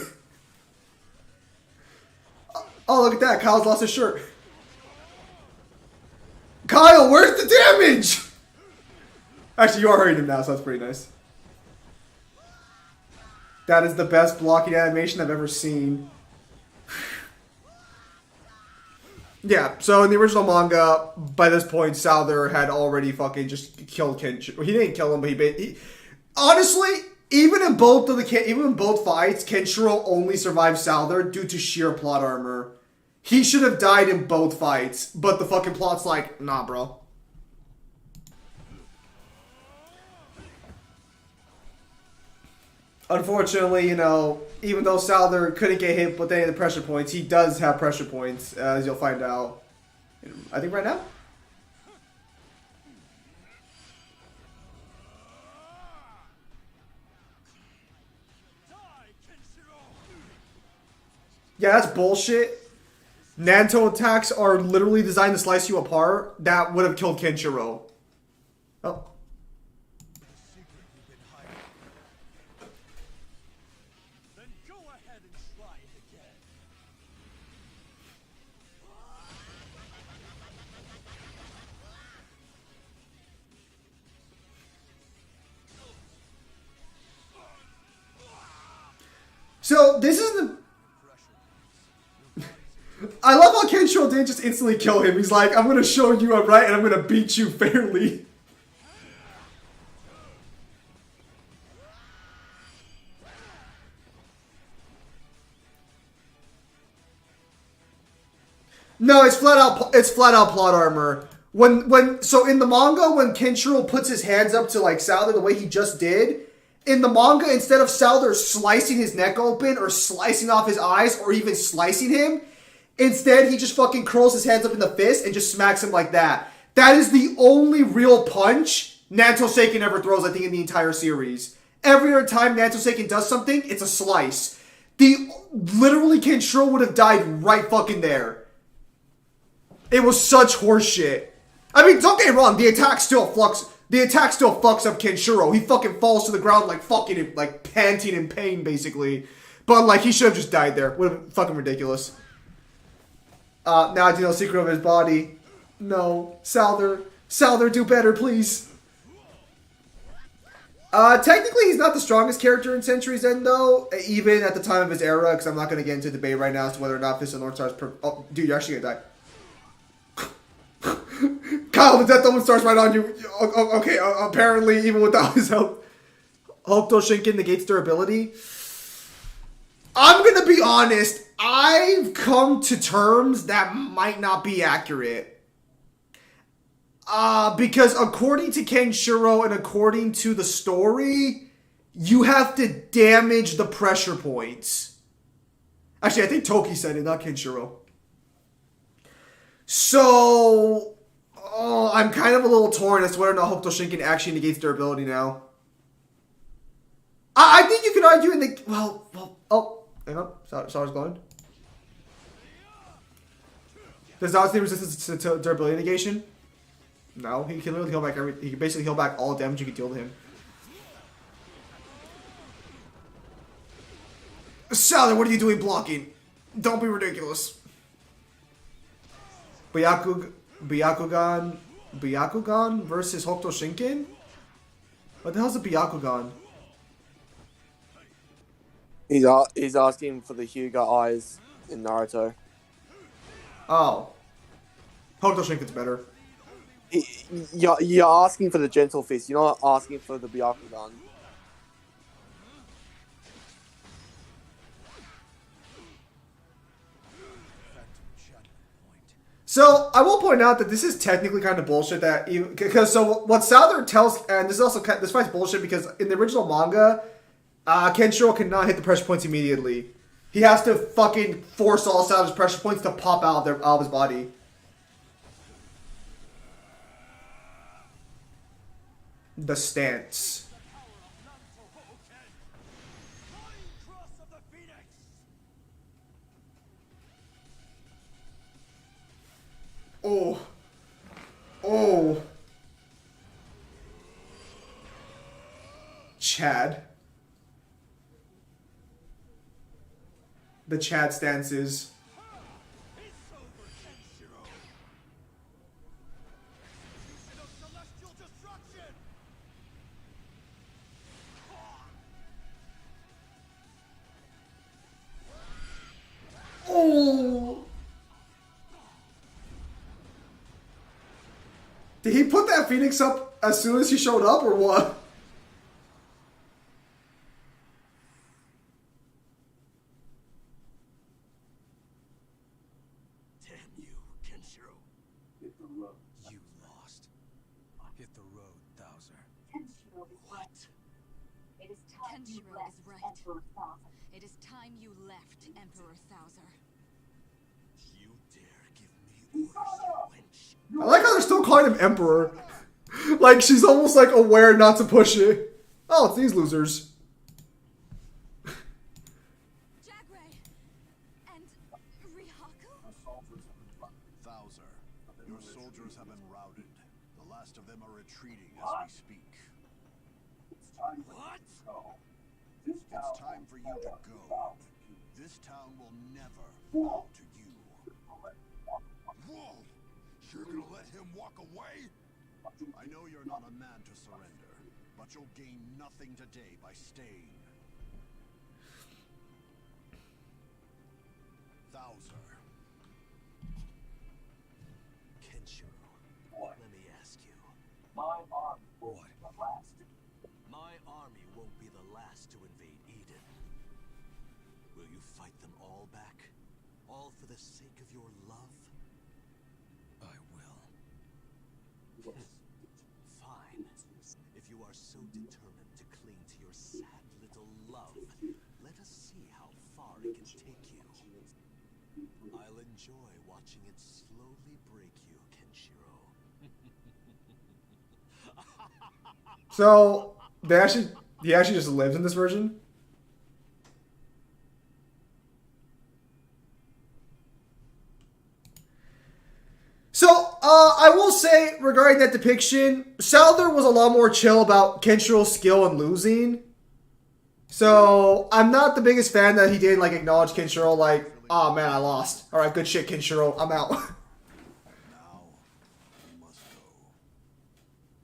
Oh, look at that. Kyle's lost his shirt. Kyle, where's the damage? Actually, you are hurting him now, so that's pretty nice. That is the best blocking animation I've ever seen. Yeah, so in the original manga, by this point, Souther had already fucking just killed Kenshiro. He didn't kill him, but he honestly, even in both fights, Kenshiro only survived Souther due to sheer plot armor. He should have died in both fights, but the fucking plot's like, nah, bro. Unfortunately, you know, even though Souther couldn't get hit with any of the pressure points, he does have pressure points, as you'll find out. I think right now? Yeah, that's bullshit. Nanto attacks are literally designed to slice you apart. That would have killed Kenshiro. Oh. Then go ahead and try it again. So, this is the... I love how Kenshiro didn't just instantly kill him. He's like, I'm going to show you I'm right and I'm going to beat you fairly. No, it's flat out plot armor. So in the manga, when Kenshiro puts his hands up to like Souther the way he just did, in the manga, instead of Souther slicing his neck open or slicing off his eyes or even slicing him, instead he just fucking curls his hands up in the fist and just smacks him like that. That is the only real punch Nanto Seiken ever throws, I think, in the entire series. Every other time Nanto Seiken does something, it's a slice. Literally Kenshiro would have died right fucking there. It was such horseshit. I mean, don't get me wrong, the attack still fucks up Kenshiro. He fucking falls to the ground like fucking, like, panting in pain, basically. But, like, he should have just died there. Would have been fucking ridiculous. Now I do know the secret of his body. No. Souther, do better, please. Technically, he's not the strongest character in Century's End, though, even at the time of his era, because I'm not going to get into debate right now as to whether or not Fist of North Star is... Oh, dude, you're actually going to die. Kyle, the Death Omen starts right on you. Okay, apparently, even without his help, Hokuto Shinken negates durability. I'm going to be honest. I've come to terms that might not be accurate. Because according to Kenshiro and according to the story, you have to damage the pressure points. Actually, I think Toki said it, not Kenshiro. So, I'm kind of a little torn as to whether or not Hokuto Shinken actually negates durability now. I think you could argue in the... Oh, hang on. Sar's going. Does Zod's need resistance to durability negation? No, he can literally heal back he can basically heal back all damage you can deal to him. Sally, what are you doing blocking? Don't be ridiculous. Byakugan versus Hokuto Shinken? What the hell's a Byakugan? He's asking for the Hyuga eyes in Naruto. Oh. Hokuto Shinken's better. You're asking for the Gentle Fist. You're not asking for the Byakugan. So, I will point out that this is technically kind of bullshit that even... Because, so, what Souther tells... And this is also... This fight's bullshit because in the original manga, Kenshiro cannot hit the pressure points immediately. He has to fucking force all Souther's pressure points to pop out of his body. The stance. Oh. Oh. Chad. The Chad stances. Oh. Did he put that Phoenix up as soon as he showed up, or what? Damn you, Kenshiro. Hit the road. You lost. Hit the road, Thouser. What? It is time you Kenshiro left, is right. Emperor Thouser. It is time you left, Emperor Thouser. You dare give me orders, you wench? I like how they're still calling him Emperor. Like, she's almost like aware not to push it. Oh, it's these losers. Jagray! And Rihaku? Thouser, your soldiers have been routed. The last of them are retreating as we speak. It's time for What? you to go. This It's time for you to go. This town will never fall to you. Whoa! You're gonna let him walk away? I know you're not a man to surrender, but you'll gain nothing today by staying. Thouser. Kenshiro, What? let me ask you. My army will What? be the last. My army won't be the last to invade Eden. Will you fight them all back? All for the sake of your love? I will. Fine. If you are so determined to cling to your sad little love, let us see how far it can take you. I'll enjoy watching it slowly break you, Kenshiro. So, he actually just lives in this version? So, I will say, regarding that depiction, Souther was a lot more chill about Kenshiro's skill and losing. So, I'm not the biggest fan that he didn't, like, acknowledge Kenshiro, like, oh man, I lost. Alright, good shit, Kenshiro, I'm out. Now, you must go.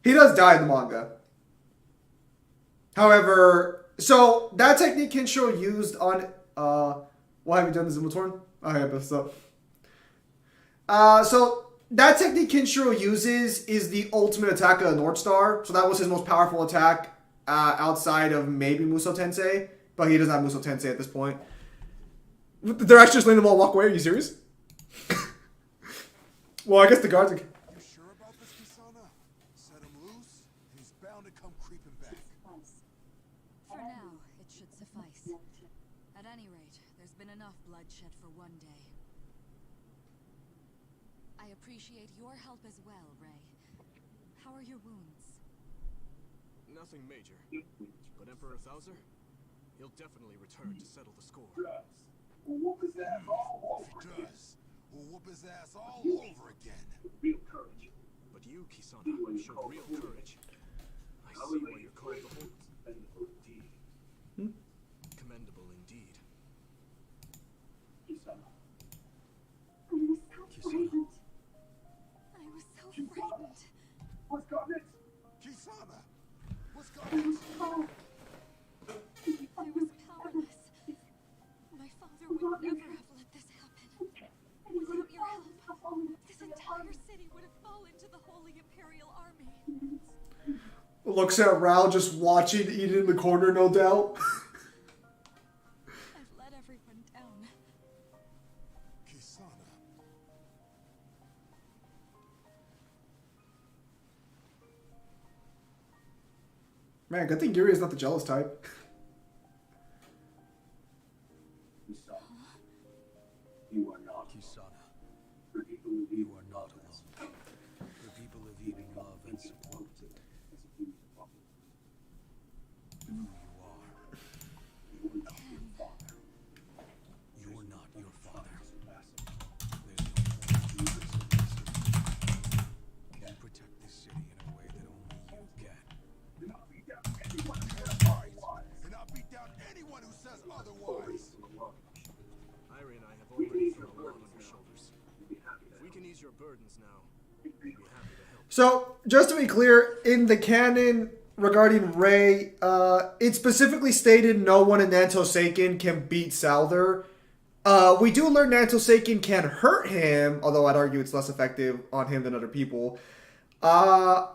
He does die in the manga. However, so that technique Kenshiro used on why have you done this in Torn? Oh yeah, but so so that technique Kenshiro uses is the ultimate attack of the North Star. So that was his most powerful attack outside of maybe Muso Tensei, but he doesn't have Muso Tensei at this point. They're actually just letting them all walk away. Are you serious? Well, I guess the guards. You sure about this, Kisana? Set him loose, and he's bound to come creeping back. For now, it should suffice. At any rate, there's been enough bloodshed for one day. I appreciate your help as well, Ray. How are your wounds? Nothing major. But Emperor Thouser, he'll definitely return to settle the score. Whoop his ass all If over he again. does, we'll whoop his ass all over again. Real courage. But you, Kisana, showed real courage. I see why you're called the whole And the deed. commendable indeed. Kisana. I was so frightened. I was so frightened. What's got it? Kisana! What's I going was cold. I was powerless. My father would never have let this happen. Without your help, this entire city would have fallen to the Holy Imperial Army. Looks at Rao just watching, eating in the corner, no doubt. I've let everyone down. Kisana. Man, good thing Yuri is not the jealous type. Kisana. You are not. Kisana, The people who you leave are not alone. The people of Eden love and support who you are. You're not your father. There's no point in this. You protect this city in a way that only you can. Right. And I'll beat down anyone who says otherwise. Irie and I have already thrown a lot on your shoulders. If we can ease your burdens now, we'd be happy to help. So, just to be clear, in the canon regarding Rei, it specifically stated no one in Nanto Seiken can beat Souther. We do learn Nanto Seiken can hurt him, although I'd argue it's less effective on him than other people. No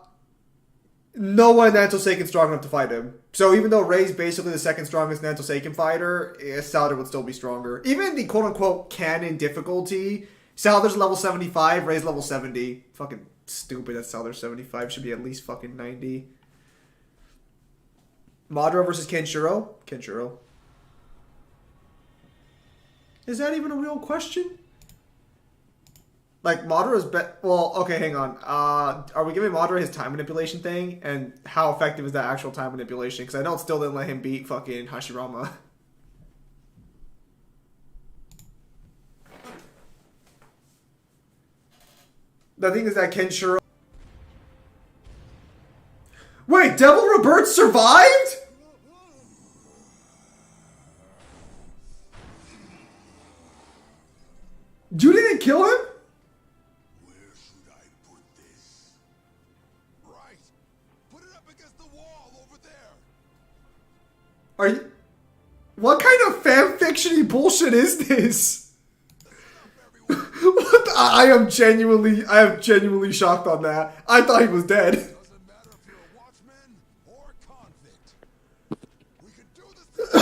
one in Nanto Seiken is strong enough to fight him. So even though Rei's basically the second strongest Nanto Seiken fighter, Souther would still be stronger. Even the quote-unquote canon difficulty, Souther's level 75, Rei's level 70. Fucking stupid that Souther's 75. Should be at least fucking 90. Madara versus Kenshiro? Kenshiro. Is that even a real question? Like, Madara's well, okay, hang on. Are we giving Madara his time manipulation thing? And how effective is that actual time manipulation? Because I know it still didn't let him beat fucking Hashirama. The thing is that Kenshiro... Wait, Devil Rebirth survived? You didn't kill him? Where should I put this? Right. Put it up against the wall over there. Are you... What kind of fanfiction-y bullshit is this? What the... I am genuinely shocked on that. I thought he was dead. Doesn't matter if you're a watchman or a convict. We can do this together.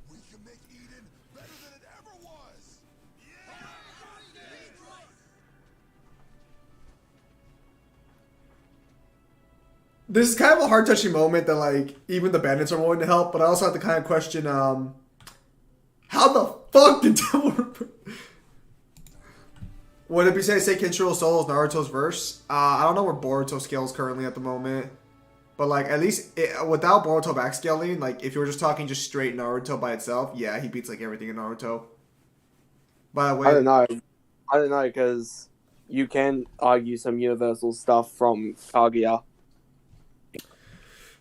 We can make Eden better than it ever was. This is kind of a heart-touching moment that, like, even the bandits are willing to help, but I also have to kind of question, how the fuck did Devil Rebirth... Would it be safe to say Kenshiro solos Naruto's verse? I don't know where Boruto scales currently at the moment. But, like, at least without Boruto backscaling, like, if you were just talking just straight Naruto by itself, yeah, he beats, like, everything in Naruto. By the way... I don't know, because you can argue some universal stuff from Kaguya.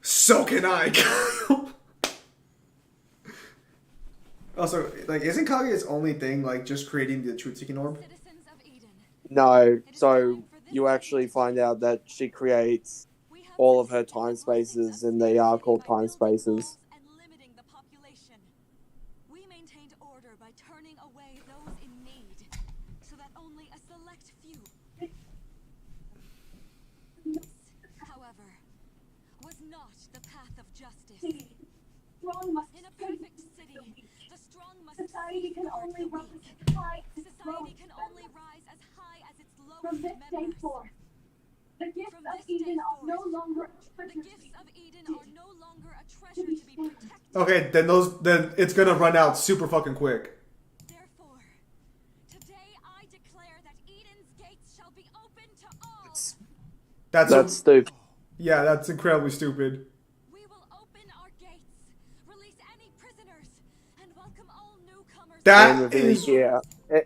So can I. Also, like, isn't Kaguya's only thing, like, just creating the truth-seeking orb? Citizens of Eden, No, so you actually find out that she creates all of her time spaces, and they are called time spaces. And limiting the population. We maintained order by turning away those in need, so that only a select few. This, however, was not the path of justice. Strong must In a perfect city, the strong must Society can safeguard only the rise weak. as high as its Society lowest can members. only rise as high as its lowest From this day members. forth, the gifts From of this day Eden are no forth, longer a The treasure to gifts be of Eden are no longer a treasure to be protected. Okay, then it's gonna run out super fucking quick. Therefore, today I declare that Eden's gates shall be open to all. That's stupid. Yeah, that's incredibly stupid. We will open our gates, release any prisoners, and welcome all newcomers. That And within is- a year,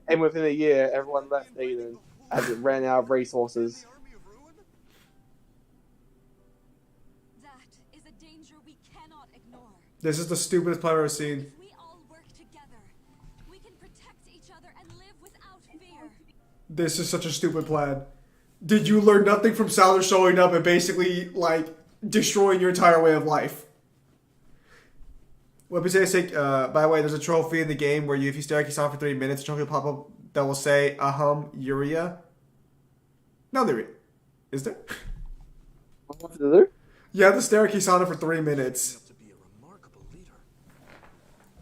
and within a year, everyone left Eden as it ran out of resources. That is a danger we cannot ignore. This is the stupidest plan I've ever seen. If we all work together, we can protect each other and live without fear. This is such a stupid plan. Did you learn nothing from Souther showing up and basically, like, destroying your entire way of life? What we say, by the way, there's a trophy in the game where if you stare at Kisan for 3 minutes, a trophy will pop up that will say, Uria. No, there is there? What to do? You have to stare at Kisana for 3 minutes. To be a remarkable leader.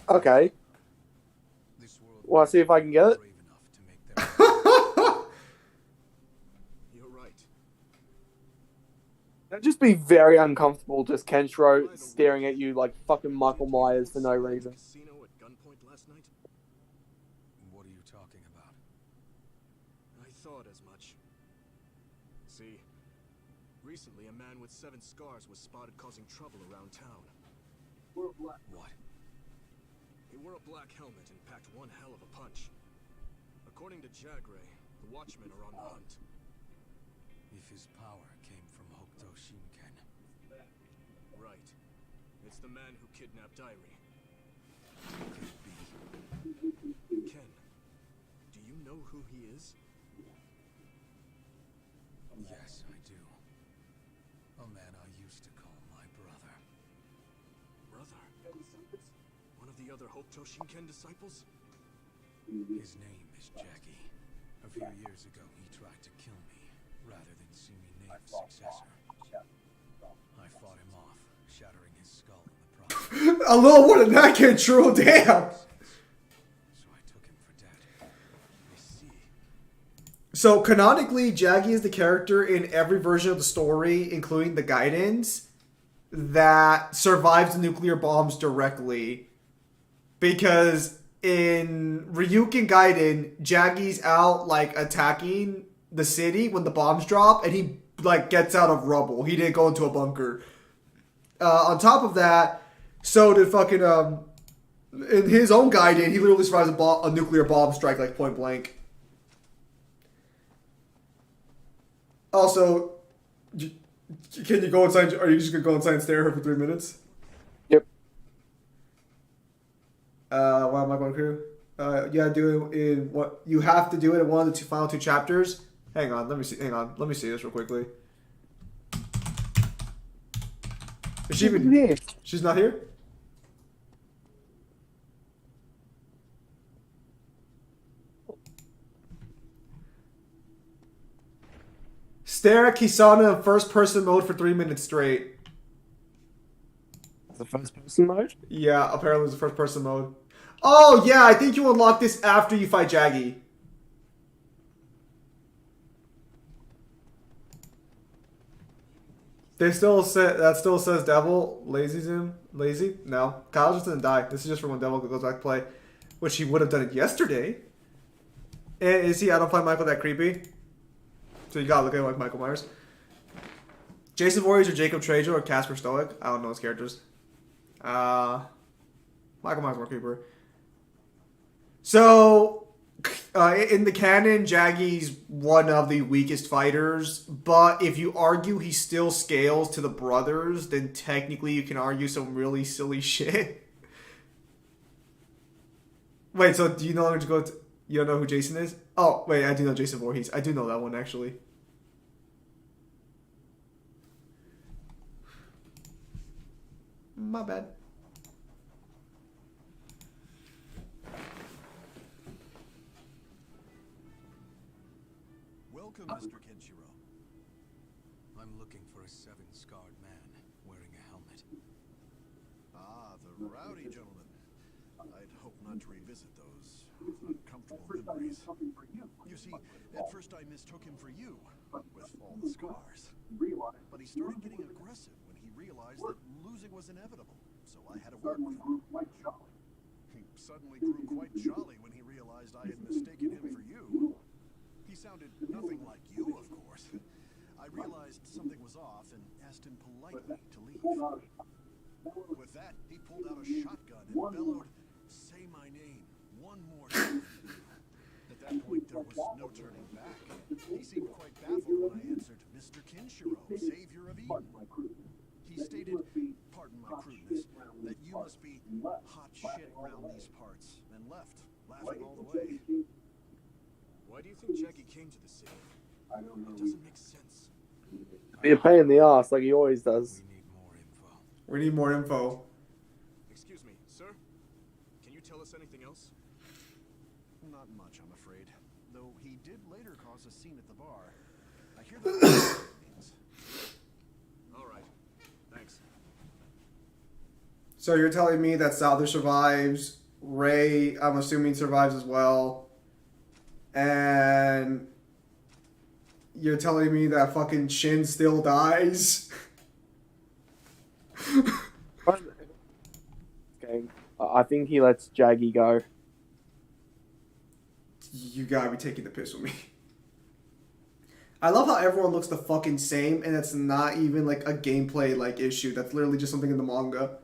Okay. This world Well, I'll see if I can get it. brave enough to make their You're right. That'd just be very uncomfortable, just Kenshiro staring at you like fucking Michael Myers for no reason. Casino at gunpoint last night? What are you talking about? I thought as much. See, recently a man with 7 scars was spotted causing trouble around town. What? He wore a black helmet and packed one hell of a punch. According to Jagray, the Watchmen are on the hunt. If his power came from Hokuto Shinken. Right. It's the man who kidnapped Irie. Could be. Ken, do you know who he is? Yes, I do. A man I used to call my brother. Brother? One of the other Hokuto Shinken disciples? His name is Jackie. A few years ago, he tried to kill me, rather than see me named successor. I fought him off, shattering his skull in the process. A little more than that, kid, true, damn. So I took him for dead. I see. So, canonically, Jaggy is the character in every version of the story, including the Guidance, that survives the nuclear bombs directly. Because in Ryukin Gaiden, Jaggy's out, like, attacking the city when the bombs drop, and he, like, gets out of rubble. He didn't go into a bunker. On top of that, so did fucking, in his own Gaiden, he literally survives a nuclear bomb strike, like, point blank. Also, can you go inside? Are you just gonna go inside and stare at her for 3 minutes? Yep. Why am I going through? You gotta do it in what you have to do it in one of the final 2 chapters. Hang on, let me see. Hang on, let me see this real quickly. Is she even here? She's not here. Stare at Kisana in first-person mode for 3 minutes straight. The first person mode? Yeah, apparently it's the first-person mode. Oh, yeah, I think you unlock this after you fight Jaggy. That still says Devil. Lazy's him. Lazy? No. Kyle just didn't die. This is just for when Devil goes back to play. Which he would have done it yesterday. And is he? I don't find Michael that creepy. So you gotta look at him like Michael Myers. Jason Voorhees or Jacob Trager or Casper Stoic? I don't know his characters. Michael Myers more creeper. So, in the canon, Jaggy's one of the weakest fighters, but if you argue he still scales to the brothers, then technically you can argue some really silly shit. Wait, so do you no longer go to... You don't know who Jason is? Oh, wait, I do know Jason Voorhees. I do know that one, actually. My bad. Welcome, Mr. Kenshiro. I'm looking for a seven-scarred man wearing a helmet. Ah, the rowdy gentleman. I'd hope not to revisit those uncomfortable memories. You see, at first I mistook him for you, with all the scars. But he started getting aggressive when he realized that losing was inevitable, so I had to work with him. He suddenly grew quite jolly when he realized I had mistaken him for you. He sounded nothing like you, of course. I realized something was off and asked him politely to leave. With that, he pulled out a shotgun and bellowed, "Say my name one more time." At that point, there was no turning back. He seemed quite baffled when I answered, "Mr. Kenshiro, savior of Eden." He stated, pardon my crudeness, that you must be hot shit around these parts, and left, laughing all the way. Why do you think Jackie came to the city? It doesn't make sense. Be a pain in the ass like he always does. We need more info. We need more info. Excuse me, sir? Can you tell us anything else? Not much, I'm afraid. Though he did later cause a scene at the bar. I hear that means. All right. Thanks. So you're telling me that Souther survives, Ray, I'm assuming, survives as well, and you're telling me that fucking Shin still dies? Okay, I think he lets Jaggy go. You gotta be taking the piss with me. I love how everyone looks the fucking same, and it's not even like a gameplay like issue. That's literally just something in the manga.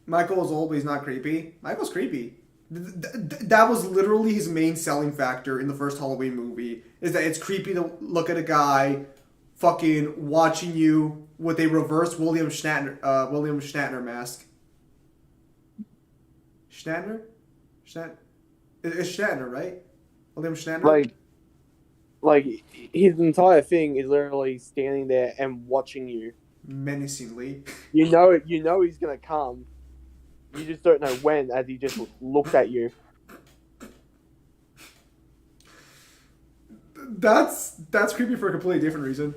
Michael is old, but he's not creepy. Michael's creepy. That was literally his main selling factor in the first Halloween movie, is that it's creepy to look at a guy fucking watching you with a reverse William Shatner mask. Shatner? It's Shatner, right? William Shatner? Like his entire thing is literally standing there and watching you. Menacingly. You know he's gonna come. You just don't know when, as he just looked at you. That's creepy for a completely different reason.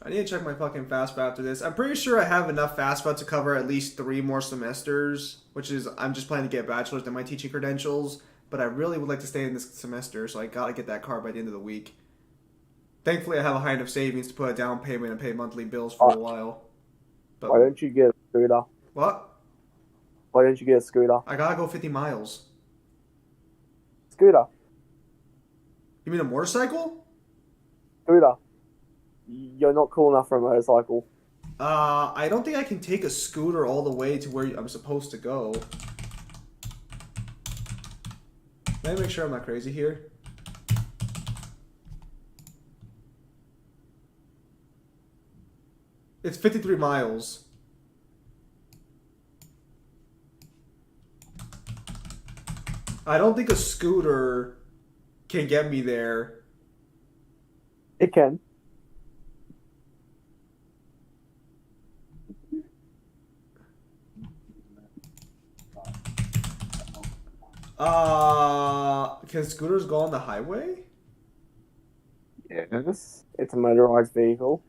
I need to check my fucking FAFSA after this. I'm pretty sure I have enough FAFSA to cover at least 3 more semesters, which is, I'm just planning to get a bachelor's in my teaching credentials, but I really would like to stay in this semester, so I gotta get that card by the end of the week. Thankfully, I have a high enough savings to put a down payment and pay monthly bills for a while. But Why don't you get a scooter? what? Why don't you get a scooter? I gotta go 50 miles. Scooter. You mean a motorcycle? Scooter. You're not cool enough for a motorcycle. I don't think I can take a scooter all the way to where I'm supposed to go. Let me make sure I'm not crazy here. It's 53 miles. I don't think a scooter can get me there. It can. Can scooters go on the highway? Yes. It's a motorized vehicle.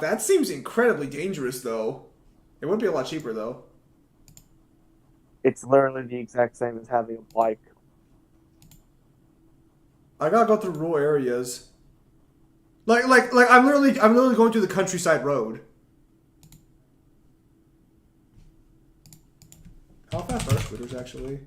That seems incredibly dangerous, though. It would be a lot cheaper, though. It's literally the exact same as having a bike. I gotta go through rural areas. Like I'm literally going through the countryside road. How fast are scooters actually?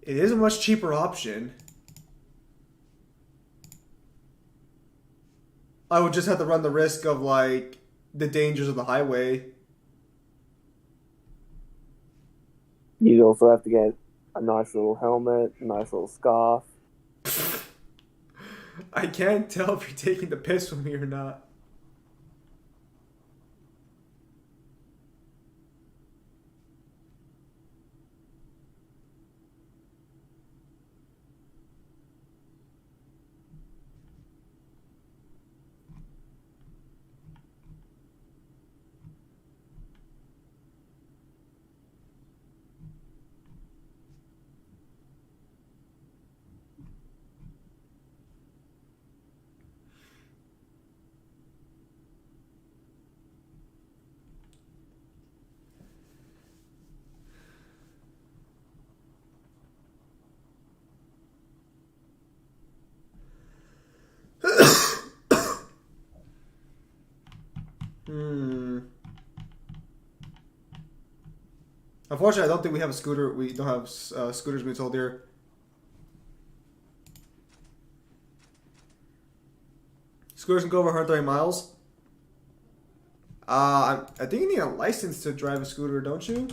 It is a much cheaper option. I would just have to run the risk of, like, the dangers of the highway. You'd also have to get a nice little helmet, a nice little scarf. I can't tell if you're taking the piss with me or not. Unfortunately, I don't think we have a scooter. We don't have scooters being sold here. Scooters can go over 130 miles. I think you need a license to drive a scooter, don't you?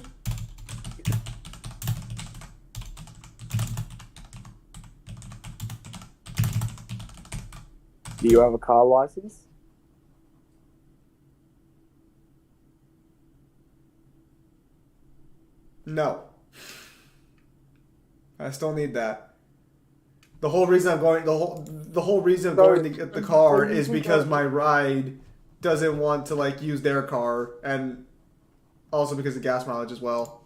Do you have a car license? No. I still need that. The whole reason I'm going the whole reason I'm going to get the car is because my ride doesn't want to like use their car, and also because of gas mileage as well.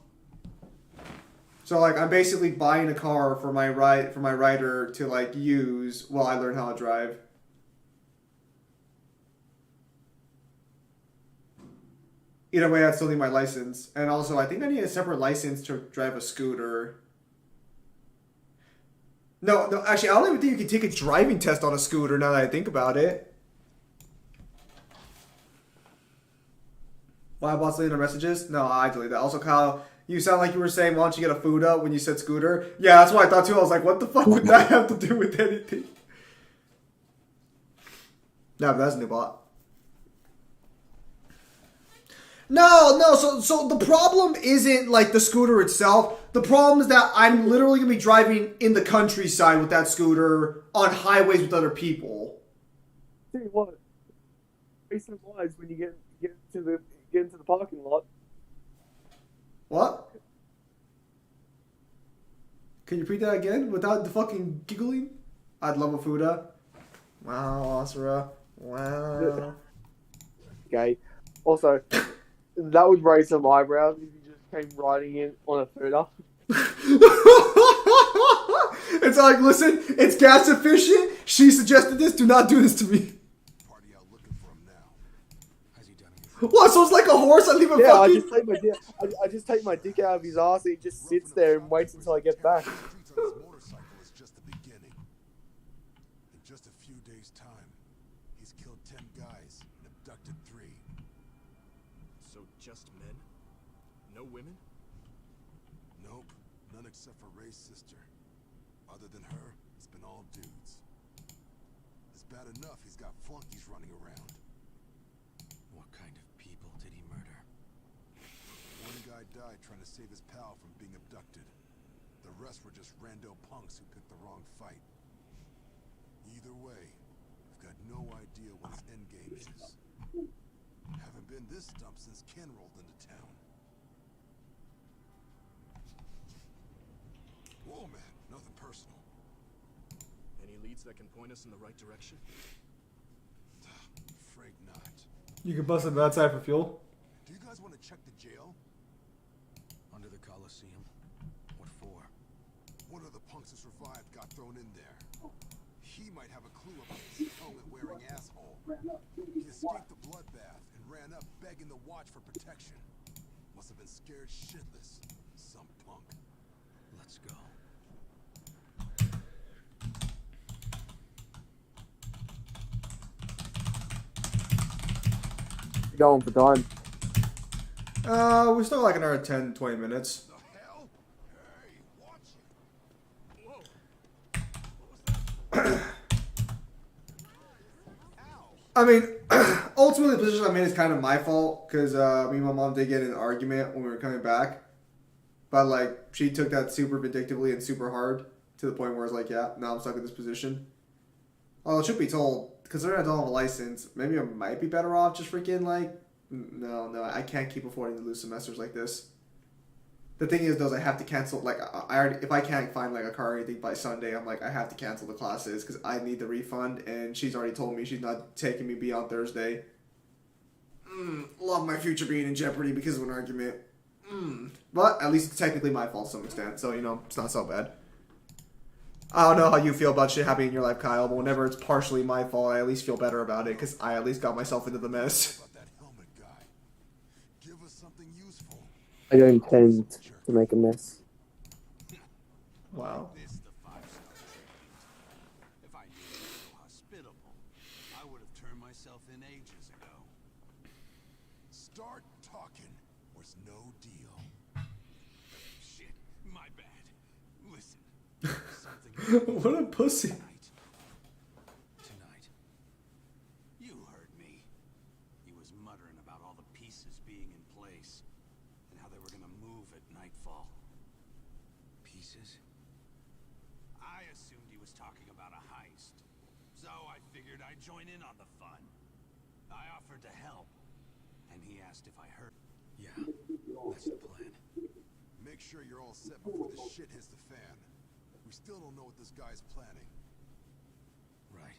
So like I'm basically buying a car for my rider to like use while I learn how to drive. Either way, I'd still need my license. And also, I think I need a separate license to drive a scooter. No, actually, I don't even think you can take a driving test on a scooter now that I think about it. Why boss deleting the messages? No, I deleted that. Also, Kyle, you sound like you were saying, why don't you get a food up when you said scooter? Yeah, that's what I thought too. I was like, what the fuck would that have to do with anything? No, but that's a new bot. No, so the problem isn't like the scooter itself. The problem is that I'm literally gonna be driving in the countryside with that scooter on highways with other people. Tell you what, reason wise when you get into the parking lot. What? Can you repeat that again without the fucking giggling? I'd love a Fuda. Wow, Asura. Wow. Okay. Also, that would raise some eyebrows if you just came riding in on a Fuda. It's like, listen, it's gas efficient. She suggested this. Do not do this to me. Party out looking for him now. Has he done anything? What? So it's like a horse? I leave a Yeah, fucking... I just take my dick out of his ass and he just sits there and waits until I get back. The streets on his motorcycle is just the beginning. In just a few days' time, he's killed 10 guys and abducted 3. So just men? No women? Nope, none except for Ray's sister. Other than her, it's been all dudes. It's bad enough he's got flunkies running around. What kind of people did he murder? One guy died trying to save his pal from being abducted. The rest were just rando punks who picked the wrong fight. Either way, we've got no idea what his endgame is. Haven't been this stumped since Ken rolled into town. Whoa, man, nothing personal. Any leads that can point us in the right direction? Afraid not. You can bust it outside for fuel. Do you guys want to check the jail? Under the Colosseum? What for? One of the punks who survived got thrown in there. He might have a clue about this helmet-wearing asshole. He escaped the bloodbath and ran up begging the watch for protection. Must have been scared shitless. Some punk. Let's go. Going for time. We still got like another 10, 20 minutes. The hell? Hey, watch it. I mean, ultimately, the position I'm in is kind of my fault because me and my mom did get in an argument when we were coming back. But, like, she took that super vindictively and super hard to the point where it's like, yeah, now I'm stuck in this position. Although, truth be told, considering I don't have a license, maybe I might be better off just freaking, like, no, I can't keep affording to lose semesters like this. The thing is, though, is I have to cancel, like, I already, if I can't find, like, a car or anything by Sunday, I'm like, I have to cancel the classes because I need the refund, and she's already told me she's not taking me beyond Thursday. Love my future being in jeopardy because of an argument. But at least it's technically my fault to some extent, so, you know, it's not so bad. I don't know how you feel about shit happening in your life, Kyle, but whenever it's partially my fault, I at least feel better about it because I at least got myself into the mess. About that helmet guy. Give us something useful. I don't intend to make a mess. Wow. This the 5-star treatment. If I knew you were so hospitable, I would have turned myself in ages ago. Start talking, or it's no deal. Shit, my bad. Listen, something What a pussy. Tonight. You heard me. He was muttering about all the pieces being in place and how they were gonna move at nightfall. Pieces? I assumed he was talking about a heist, so I figured I'd join in on the fun. I offered to help, and he asked if I heard. Yeah, that's the plan. Make sure you're all set before this shit hits the fan. We still don't know what this guy's planning. Right.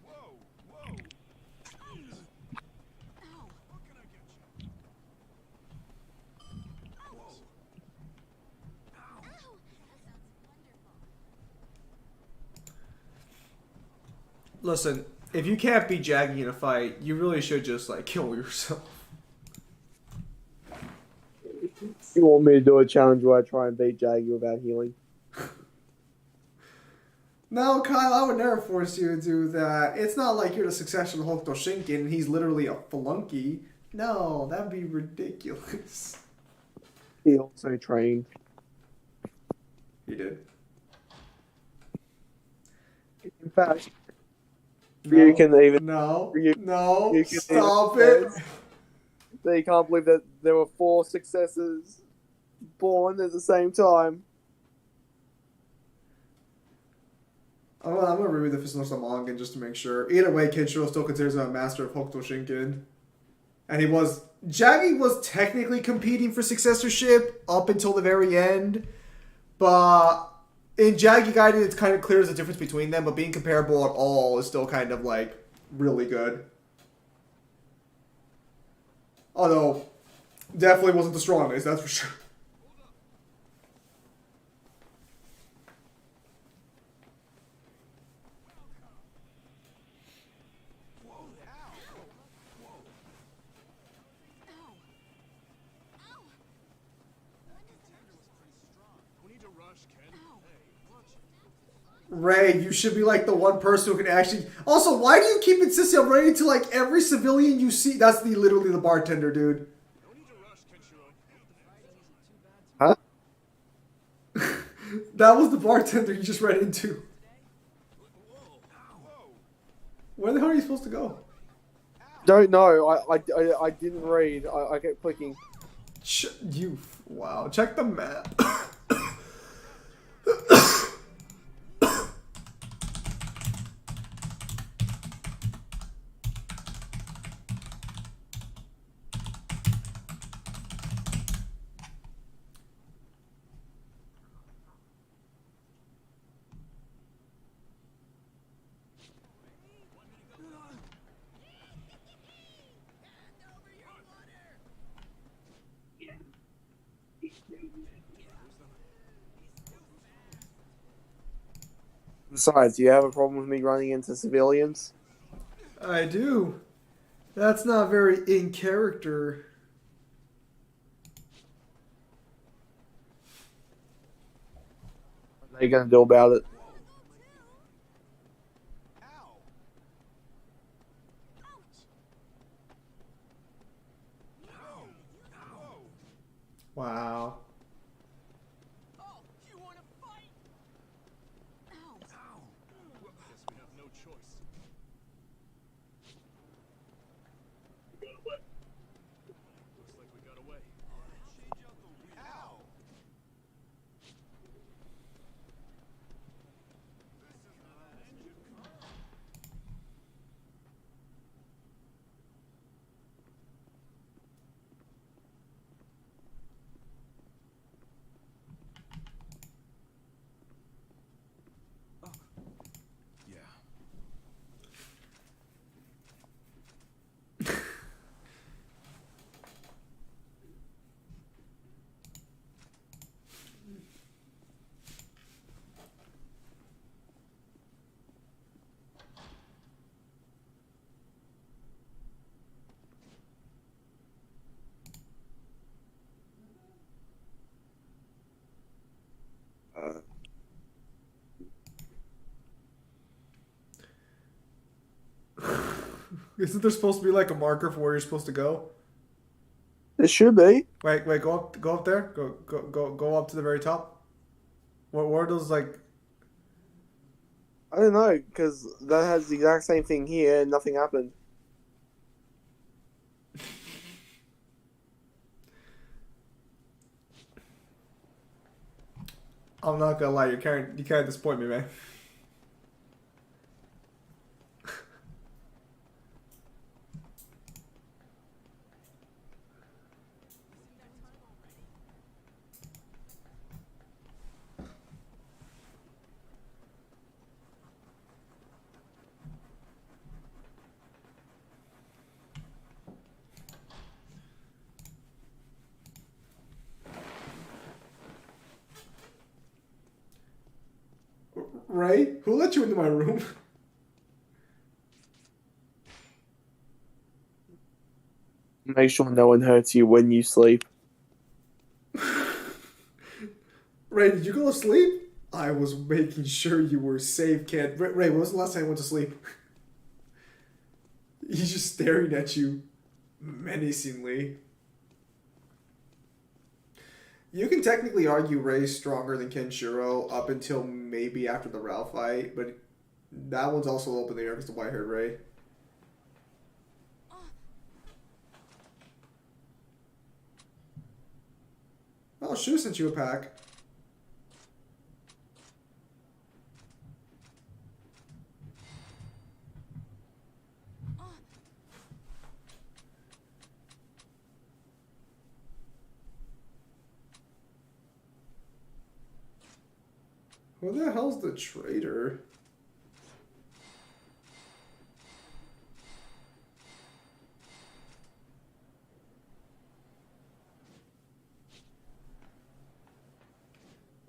Whoa, whoa! Ow! What can I get you? Whoa! Ow! That sounds wonderful. Listen, if you can't beat Jaggy in a fight, you really should just, like, kill yourself. You want me to do a challenge where I try and beat Jaggy without healing? No, Kyle, I would never force you to do that. It's not like you're the successor of Hokuto Shinken and he's literally a flunky. No, that'd be ridiculous. He also trained. He did. In fact, No, you can even. No, you- no, you can stop even- it. They can't believe that there were 4 successors born at the same time. I'm gonna reread the Fusanosa manga just to make sure. Either way, Kenshiro still considers him a master of Hokuto Shinken. And Jaggy was technically competing for successorship up until the very end. But in Jaggy Gaiden, it's kind of clear there's a difference between them, but being comparable at all is still kind of, like, really good. Although, definitely wasn't the strongest, that's for sure. Ow! Ow! We need to rush, Ken. Ow! Ray, you should be like the one person who can actually. Also, why do you keep insisting on running to like every civilian you see? That's literally the bartender, dude. No need to rush, Kenshiro. Huh? That was the bartender you just ran into. Where the hell are you supposed to go? Don't know. I didn't read. I kept clicking. Wow. Check the map. Besides, do you have a problem with me running into civilians? I do. That's not very in character. What are you gonna do about it? Ow! Wow. Oh, you want to fight? Ow! Ow! Well, guess we have no choice. Looks like we got away. Change out the wheel. Ow! This is not an engine car. Yeah. Uh, Isn't there supposed to be like a marker for where you're supposed to go? it should be. Wait, go up there. Go up to the very top. Where are those like? I don't know, because that has the exact same thing here and nothing happened. I'm not gonna lie, you can't disappoint me, man. Ray, who let you into my room? Make sure no one hurts you when you sleep. Ray, did you go to sleep? I was making sure you were safe, kid. Ray, when was the last time you went to sleep? He's just staring at you menacingly. You can technically argue Ray's stronger than Kenshiro up until maybe after the Ralph fight, but that one's also open the air because the white-haired Ray. Oh, Shu sent you a pack. Who the hell's the traitor?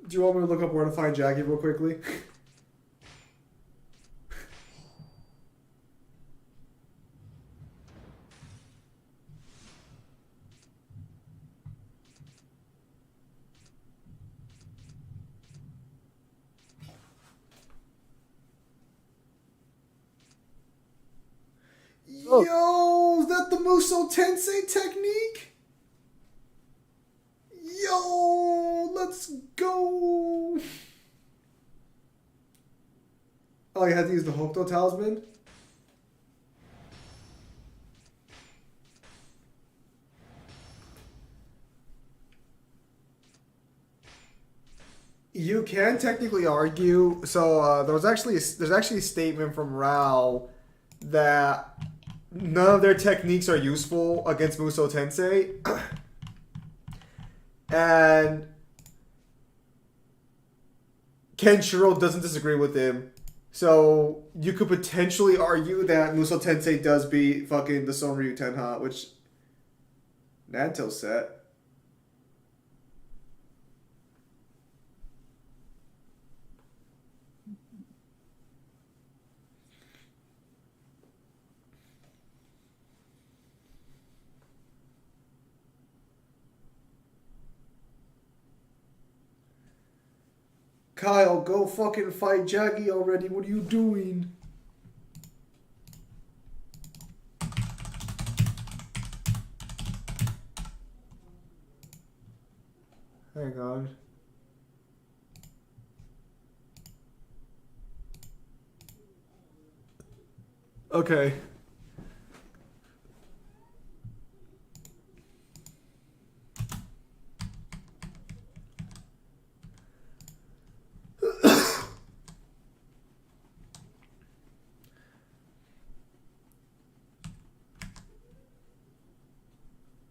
Do you want me to look up where to find Jackie real quickly? Yo, is that the Muso Tensei technique? Yo, let's go. Oh, you had to use the Hokuto talisman? You can technically argue. So there's actually a statement from Rao that none of their techniques are useful against Muso Tensei, and Kenshiro doesn't disagree with him. So you could potentially argue that Muso Tensei does beat fucking the Sonryu Tenha, which Nanto set. Kyle, go fucking fight Jackie already. What are you doing? Hang on. Okay.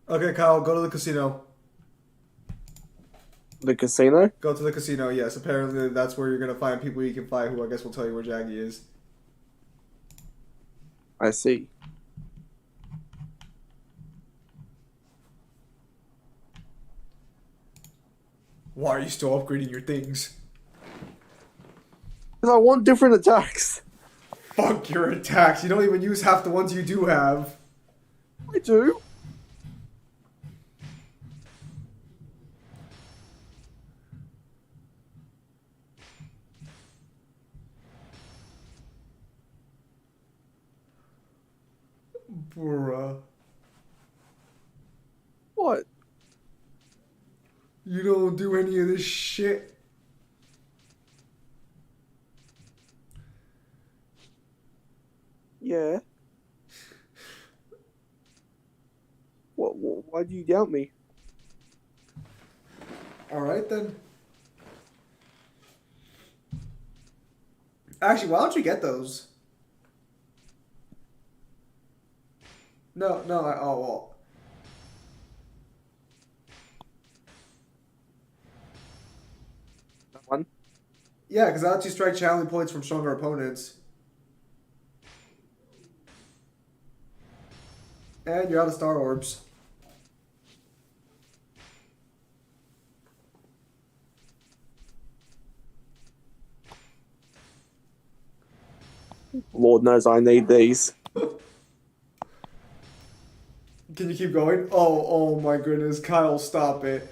Okay, Kyle, go to the casino. The casino? Go to the casino, yes. Apparently that's where you're gonna find people you can fight who I guess will tell you where Jackie is. I see. Why are you still upgrading your things? Because I want different attacks. Fuck your attacks. You don't even use half the ones you do have. I do. Bruh. What? You don't do any of this shit. Yeah. Why do you doubt me? Alright then. Actually, why don't you get those? No, oh well. That one? Yeah, because that lets you strike challenge points from stronger opponents. And you're out of star orbs. Lord knows I need these. Can you keep going? Oh my goodness, Kyle, stop it.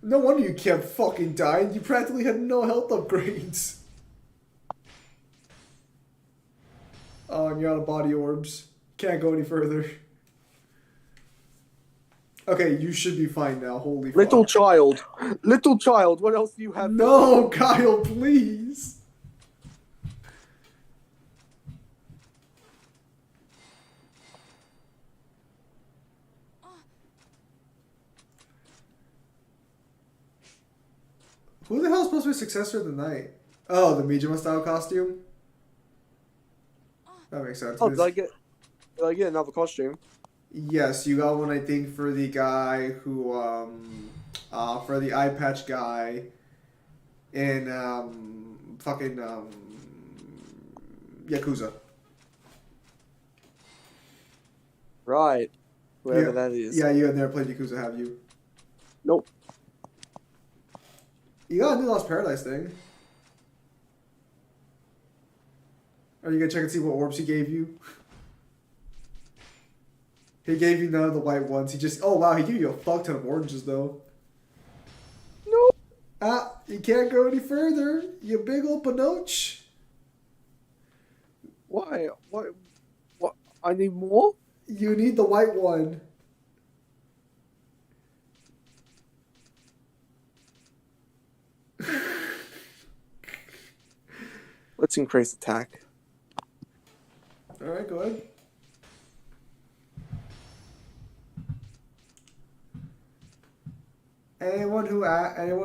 No wonder you kept fucking dying. You practically had no health upgrades. Oh, and you're out of body orbs. Can't go any further. Okay, you should be fine now. Holy Little fuck. child. Little child, what else do you have? No, Kyle, please. Who the hell is supposed to be successor of the night? Oh, the Mijima style costume? That makes sense. Oh, did I get another costume? Yes, you got one, I think, for the guy who, for the eye patch guy in, fucking, Yakuza. Right. Whoever Yeah. that is. Yeah, you had never played Yakuza, have you? Nope. You got a new Lost Paradise thing. Are you gonna check and see what orbs he gave you? He gave you none of the white ones. He just, oh wow, he gave you a fuck ton of oranges though. Nope. Ah, you can't go any further, you big old panoche. Why? What? I need more? You need the white one. Let's increase attack. Alright, go ahead. Anyone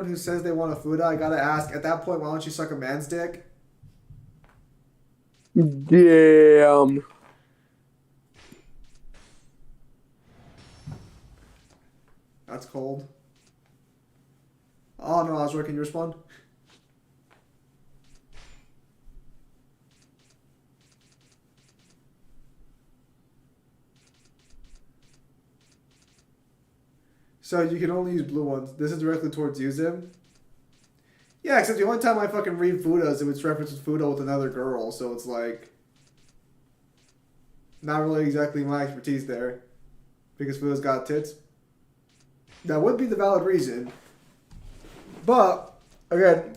who says they want a Fuda, I gotta ask, at that point, why don't you suck a man's dick? Damn. That's cold. Oh no, Osric, can you respond? So you can only use blue ones. This is directly towards you, Zim. Yeah, except the only time I fucking read Fudas, it was references Fuda with another girl, so it's like not really exactly my expertise there. Because Fuda's got tits. That would be the valid reason. But, again,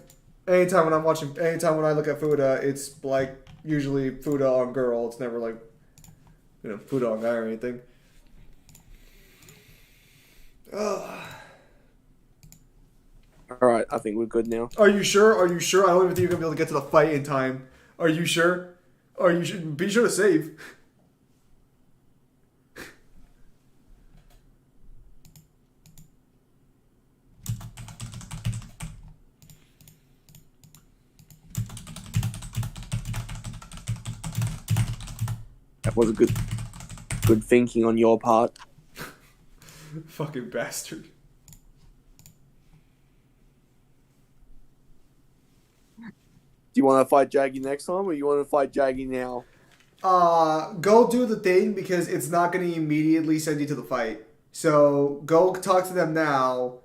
Anytime when I look at Fuda, it's like usually Fuda on girl. It's never like, Fuda on guy or anything. Ugh. All right, I think we're good now. Are you sure? Are you sure? I don't even think you're gonna be able to get to the fight in time. Are you sure? Are you sure? Be sure to save. That was a good thinking on your part. Fucking bastard. Do you want to fight Jaggy next time, or you want to fight Jaggy now? Go do the thing because it's not gonna immediately send you to the fight. So go talk to them now.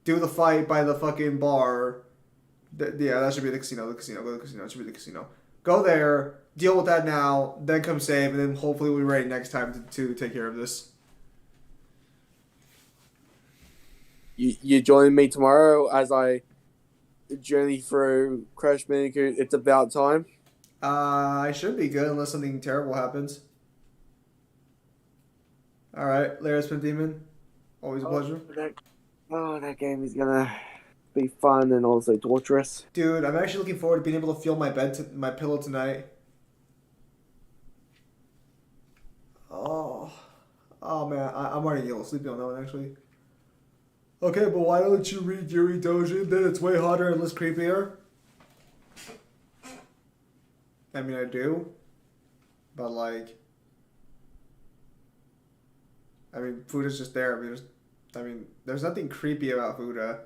Do the fight by the fucking bar. Yeah, that should be the casino. The casino. Go to the casino. It should be the casino. Go there. Deal with that now. Then come save, and then hopefully we'll be ready next time to take care of this. You join me tomorrow as I journey through Crash Bandicoot. It's about time. I should be good unless something terrible happens. Alright, Lara Spin Demon. Always a pleasure. That game is gonna be fun and also torturous. Dude, I'm actually looking forward to being able to feel my my pillow tonight. Oh man, I'm already a little sleepy on that one actually. Okay, but why don't you read Yuri Dojin? Then it's way hotter and less creepier. I mean, I do. But like, Fuda's just there. There's nothing creepy about Fuda.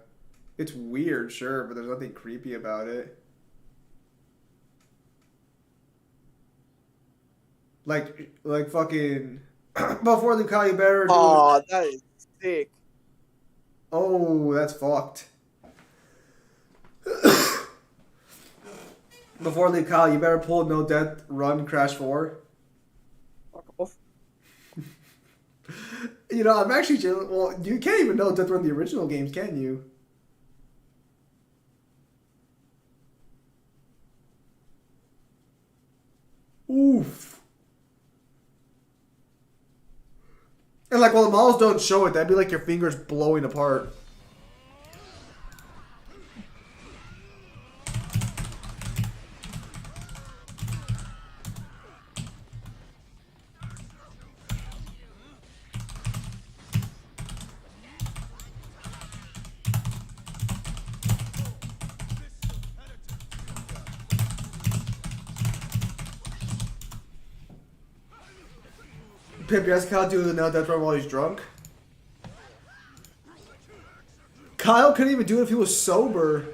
It's weird, sure, but there's nothing creepy about it. Like fucking before the call you better do. Oh, that is sick. Oh, that's fucked. Before leave Kyle, you better pull No Death Run Crash 4. Fuck off. I'm actually well, you can't even No Death Run the original games, can you? Oof. And like, well, the models don't show it. That'd be like your fingers blowing apart. Pip, you asked Kyle to do the No Death Run while he's drunk? Kyle couldn't even do it if he was sober.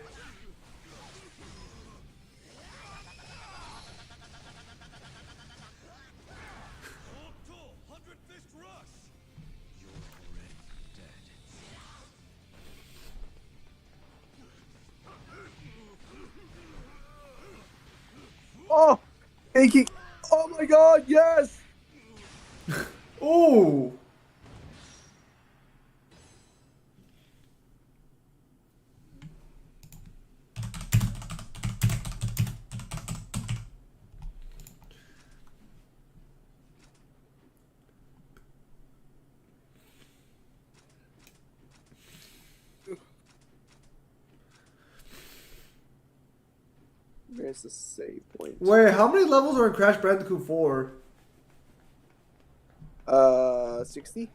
Oh, thinking. Oh my God! Yes. Ooh. Where's the save point? Wait, how many levels are in Crash Bandicoot 4? 60.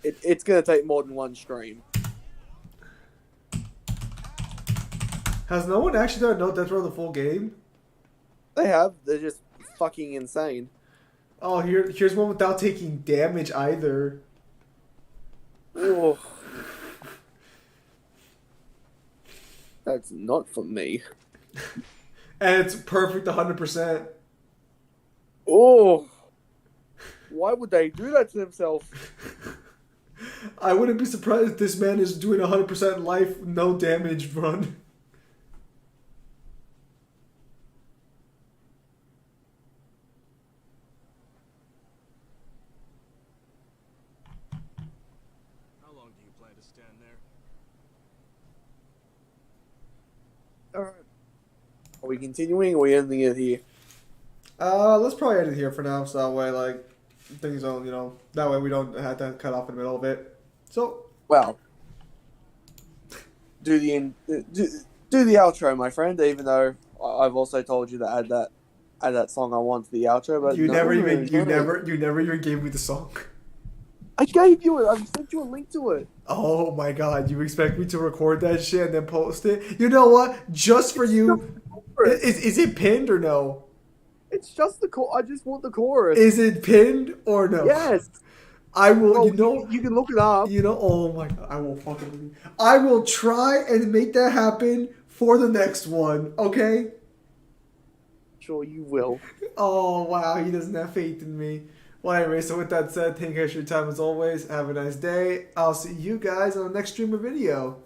It's gonna take more than one stream. Has no one actually done No Death Run the full game? They have. They're just fucking insane. Oh, here's one without taking damage either. Oh. That's not for me. And it's perfect 100%. Oh. Why would they do that to themselves? I wouldn't be surprised if this man is doing 100% life, no damage run. How long do you plan to stand there? Alright. Are we continuing or are we ending it here? Let's probably end it here for now, so that way, like, things don't, that way we don't have to cut off in the middle of it. So, Well, do the outro, my friend. Even though I've also told you to add that song I want to the outro, but you no, never even, you no. never even gave me the song. I gave you it. I've sent you a link to it. Oh my god, you expect me to record that shit and then post it? You know what? Just for you, is it pinned or no? It's just the I just want the chorus. Is it pinned or no? Yes. I will, Well, you can look it up. Oh my god, I will fucking. I will try and make that happen for the next one, okay? Sure, you will. Oh wow, he doesn't have faith in me. Well, anyway, so with that said, thank you guys for your time as always. Have a nice day. I'll see you guys on the next streamer video.